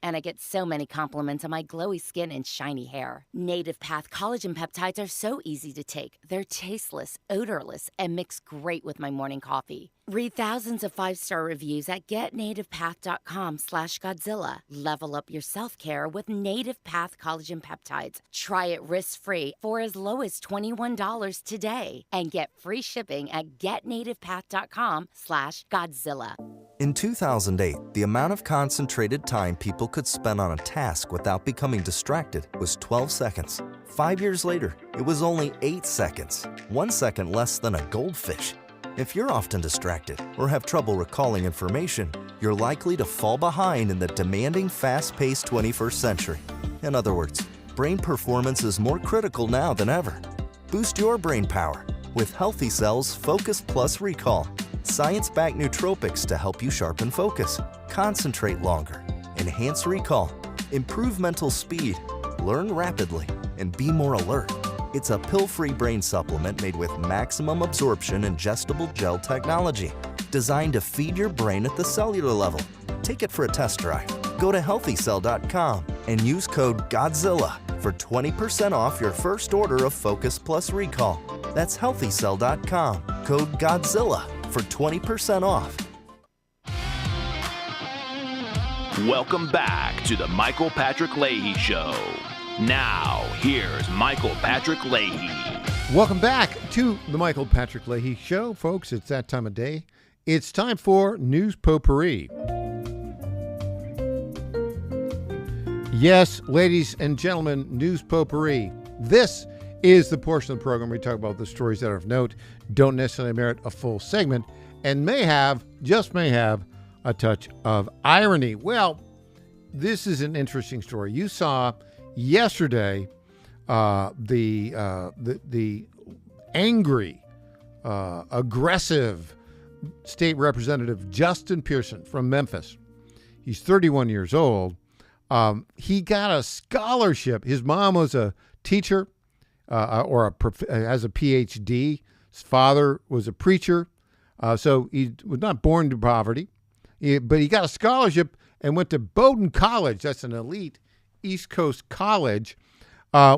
[SPEAKER 14] And I get so many compliments on my glowy skin and shiny hair. Native Path Collagen Peptides are so easy to take. They're tasteless, odorless, and mix great with my morning coffee. Read thousands of 5-star reviews at getnativepath.com/Godzilla. Level up your self-care with Native Path Collagen Peptides. Try it risk-free for as low as $21 today. And get free shipping at getnativepath.com/Godzilla.
[SPEAKER 20] In 2008, the amount of concentrated time people could spend on a task without becoming distracted was 12 seconds. 5 years later, it was only 8 seconds, 1 second less than a goldfish. If you're often distracted or have trouble recalling information, you're likely to fall behind in the demanding, fast-paced 21st century. In other words, brain performance is more critical now than ever. Boost your brain power with Healthy Cell's Focus Plus Recall. Science-backed nootropics to help you sharpen focus, concentrate longer, enhance recall, improve mental speed, learn rapidly, and be more alert. It's a pill-free brain supplement made with maximum absorption ingestible gel technology, designed to feed your brain at the cellular level. Take it for a test drive. Go to healthycell.com and use code GODZILLA for 20% off your first order of Focus Plus Recall. That's healthycell.com, code GODZILLA for 20% off.
[SPEAKER 4] Welcome back to the Michael Patrick Leahy Show. Now, here's Michael Patrick Leahy.
[SPEAKER 5] Welcome back to the Michael Patrick Leahy Show. Folks, it's that time of day. It's time for News Potpourri. Yes, ladies and gentlemen, News Potpourri. This is the portion of the program where we talk about the stories that are of note, don't necessarily merit a full segment, and may have, just may have, a touch of irony. Well, this is an interesting story. You saw yesterday the angry, aggressive state representative Justin Pearson from Memphis. He's 31 years old. He got a scholarship. His mom was a teacher has a PhD. His father was a preacher. So he was not born to poverty. But he got a scholarship and went to Bowdoin College. That's an elite East Coast college.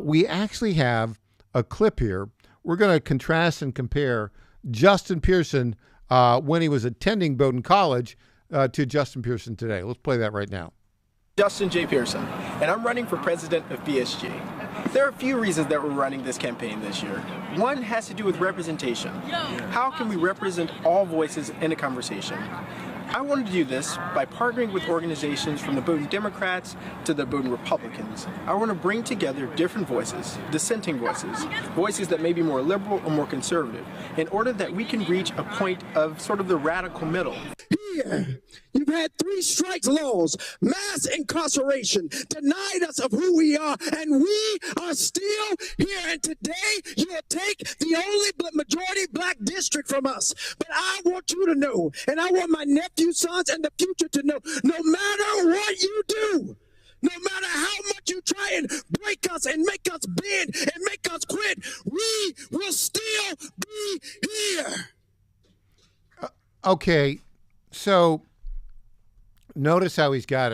[SPEAKER 5] We actually have a clip here. We're going to contrast and compare Justin Pearson when he was attending Bowdoin College to Justin Pearson today. Let's play that right now.
[SPEAKER 21] Justin J. Pearson, and I'm running for president of BSG. There are a few reasons that we're running this campaign this year. One has to do with representation. How can we represent all voices in a conversation? I wanted to do this by partnering with organizations from the Bowdoin Democrats to the Bowdoin Republicans. I want to bring together different voices, dissenting voices, voices that may be more liberal or more conservative, in order that we can reach a point of sort of the radical middle.
[SPEAKER 22] Here, you've had 3 strike laws, mass incarceration, denied us of who we are, and we are still here. And today, you'll take the only majority black district from us. But I want you to know, and I want my nephew, sons, and the future to know, no matter what you do, no matter how much you try and break us and make us bend and make us quit, we will still be here.
[SPEAKER 5] Okay. So notice how he's got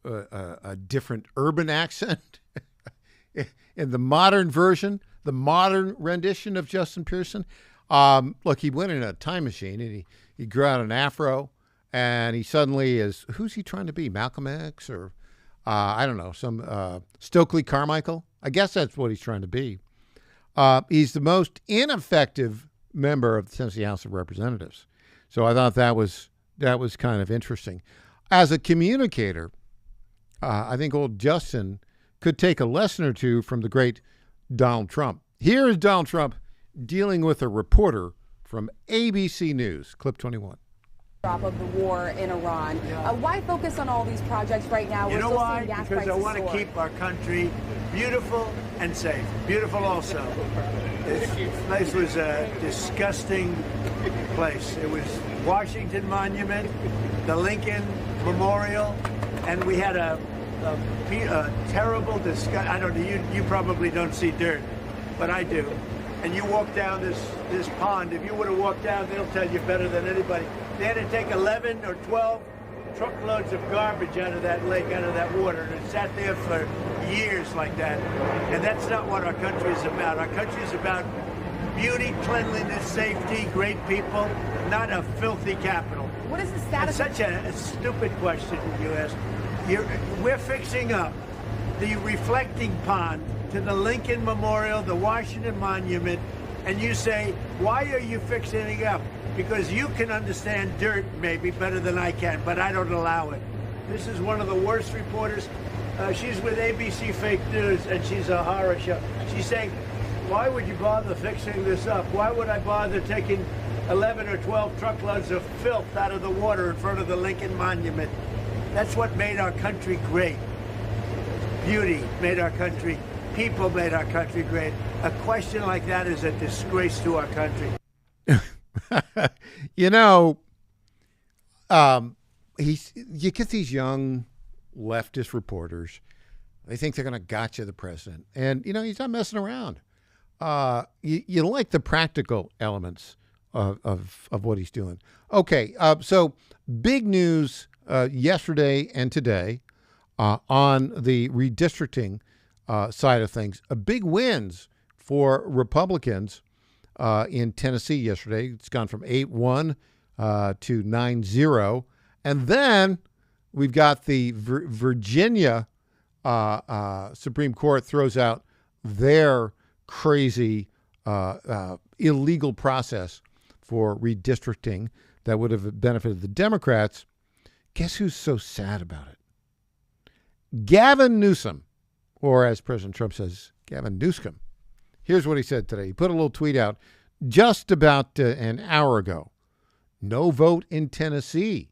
[SPEAKER 5] a different urban accent in the modern version, the modern rendition of Justin Pearson. Look, he went in a time machine and he grew out an afro, and he suddenly is, who's he trying to be? Malcolm X or I don't know, some Stokely Carmichael? I guess that's what he's trying to be. He's the most ineffective member of the Tennessee House of Representatives. So I thought that was kind of interesting. As a communicator, I think old Justin could take a lesson or two from the great Donald Trump. Here is Donald Trump dealing with a reporter from ABC News. Clip 21.
[SPEAKER 23] Of the war in Iran. Why focus on all these projects right now?
[SPEAKER 24] You know why? Because I want to keep our country beautiful and safe. Beautiful also. This place was a disgusting place. It was Washington Monument, the Lincoln Memorial, and we had a terrible disgust. I don't know, you probably don't see dirt, but I do. And you walk down this pond, if you would have walked down, they'll tell you better than anybody. They had to take 11 or 12 truckloads of garbage out of that lake, out of that water, and it sat there for years like that. And that's not what our country is about. Our country is about beauty, cleanliness, safety, great people, not a filthy capital.
[SPEAKER 23] What is the status?
[SPEAKER 24] That's such a stupid question you ask. We're fixing up the reflecting pond to the Lincoln Memorial, the Washington Monument, and you say, why are you fixing it up? Because you can understand dirt maybe better than I can, but I don't allow it. This is one of the worst reporters. She's with ABC Fake News, and she's a horror show. She's saying, why would you bother fixing this up? Why would I bother taking 11 or 12 truckloads of filth out of the water in front of the Lincoln Monument? That's what made our country great. Beauty made our country. People made our country great. A question like that is a disgrace to our country.
[SPEAKER 5] You know, you get these young leftist reporters. They think they're going to gotcha the president. And, you know, he's not messing around. You like the practical elements of what he's doing. Okay, so big news yesterday and today on the redistricting side of things. Big wins for Republicans in Tennessee yesterday. It's gone from 8-1 to 9-0. And then we've got the Virginia Supreme Court throws out their crazy illegal process for redistricting that would have benefited the Democrats. Guess who's so sad about it? Gavin Newsom, or as President Trump says, Gavin Newscomb. Here's what he said today. He put a little tweet out just about an hour ago. No vote in Tennessee,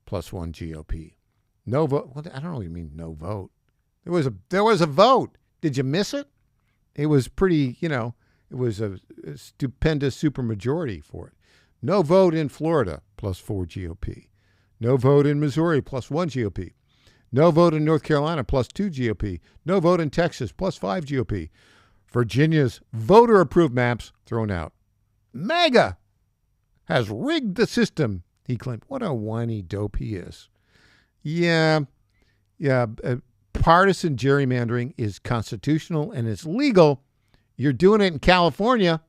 [SPEAKER 5] +1 GOP. No vote. Well, I don't know what you mean, no vote. There was a vote. Did you miss it? It was pretty, it was a stupendous supermajority for it. No vote in Florida, +4 GOP. No vote in Missouri, +1 GOP. No vote in North Carolina, +2 GOP. No vote in Texas, +5 GOP. Virginia's voter-approved maps thrown out. MAGA has rigged the system, he claimed. What a whiny dope he is. Yeah. Partisan gerrymandering is constitutional and it's legal. You're doing it in California.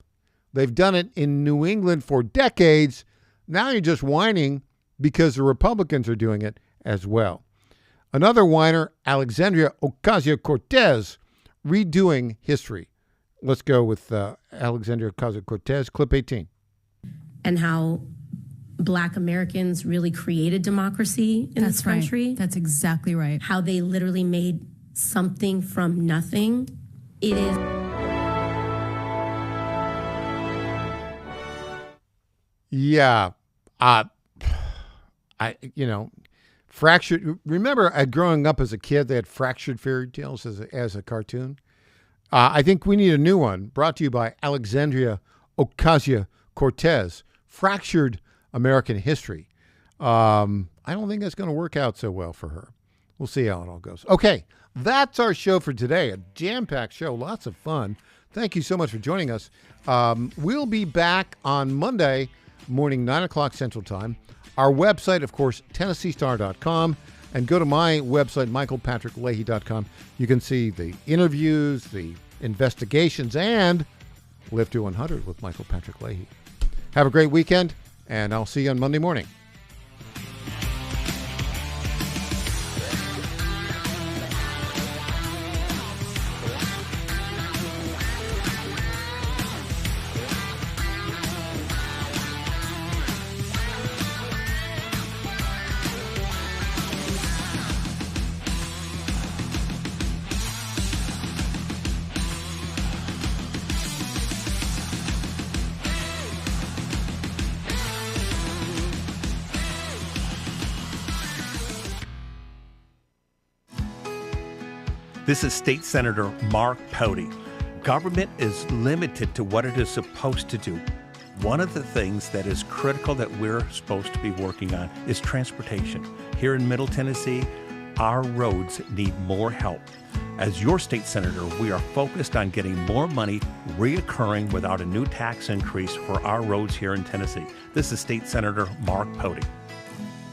[SPEAKER 5] They've done it in New England for decades. Now you're just whining because the Republicans are doing it as well. Another whiner, Alexandria Ocasio-Cortez, redoing history. Let's go with Alexandria Ocasio-Cortez, clip 18.
[SPEAKER 1] And how Black Americans really created democracy in this country.
[SPEAKER 9] Right. That's exactly right.
[SPEAKER 1] How they literally made something from nothing. It is.
[SPEAKER 5] Yeah. Fractured. Remember, growing up as a kid, they had Fractured Fairy Tales as a cartoon. I think we need a new one, brought to you by Alexandria Ocasio-Cortez, Fractured American History. I don't think that's going to work out so well for her. We'll see how it all goes. Okay, that's our show for today. A jam-packed show, lots of fun. Thank you so much for joining us. We'll be back on Monday morning, 9 o'clock Central Time. Our website, of course, TennesseeStar.com. And go to my website, MichaelPatrickLeahy.com. You can see the interviews, the investigations, and Live to 100 with Michael Patrick Leahy. Have a great weekend, and I'll see you on Monday morning.
[SPEAKER 12] This is State Senator Mark Pody. Government is limited to what it is supposed to do. One of the things that is critical that we're supposed to be working on is transportation. Here in Middle Tennessee, our roads need more help. As your state senator, we are focused on getting more money reoccurring without a new tax increase for our roads here in Tennessee. This is State Senator Mark Pody.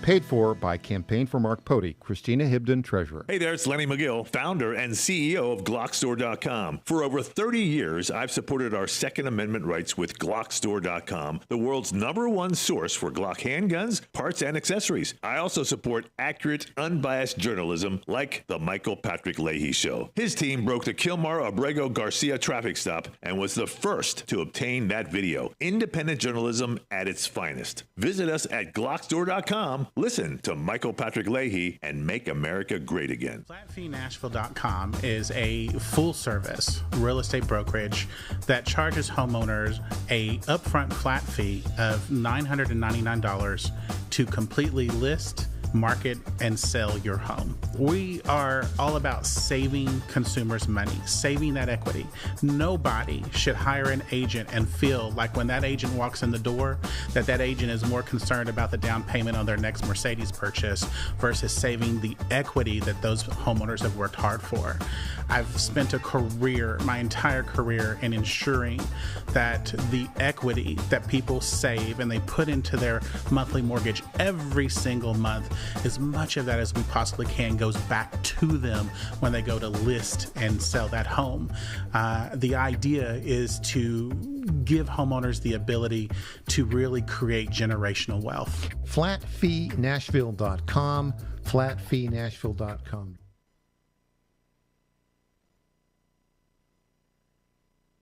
[SPEAKER 5] Paid for by Campaign for Mark Pody, Christina Hibden, Treasurer.
[SPEAKER 17] Hey there, it's Lenny McGill, founder and CEO of GlockStore.com. For over 30 years, I've supported our Second Amendment rights with GlockStore.com, the world's #1 source for Glock handguns, parts, and accessories. I also support accurate, unbiased journalism like the Michael Patrick Leahy Show. His team broke the Kilmar Abrego Garcia traffic stop and was the first to obtain that video. Independent journalism at its finest. Visit us at GlockStore.com. Listen to Michael Patrick Leahy and make America great again.
[SPEAKER 10] FlatFeeNashville.com is a full-service real estate brokerage that charges homeowners a upfront flat fee of $999 to completely list, market, and sell your home. We are all about saving consumers money, saving that equity. Nobody should hire an agent and feel like when that agent walks in the door, that agent is more concerned about the down payment on their next Mercedes purchase versus saving the equity that those homeowners have worked hard for. I've spent my entire career in ensuring that the equity that people save and they put into their monthly mortgage every single month, as much of that as we possibly can goes back to them when they go to list and sell that home. The idea is to give homeowners the ability to really create generational wealth.
[SPEAKER 5] FlatFeeNashville.com, FlatFeeNashville.com.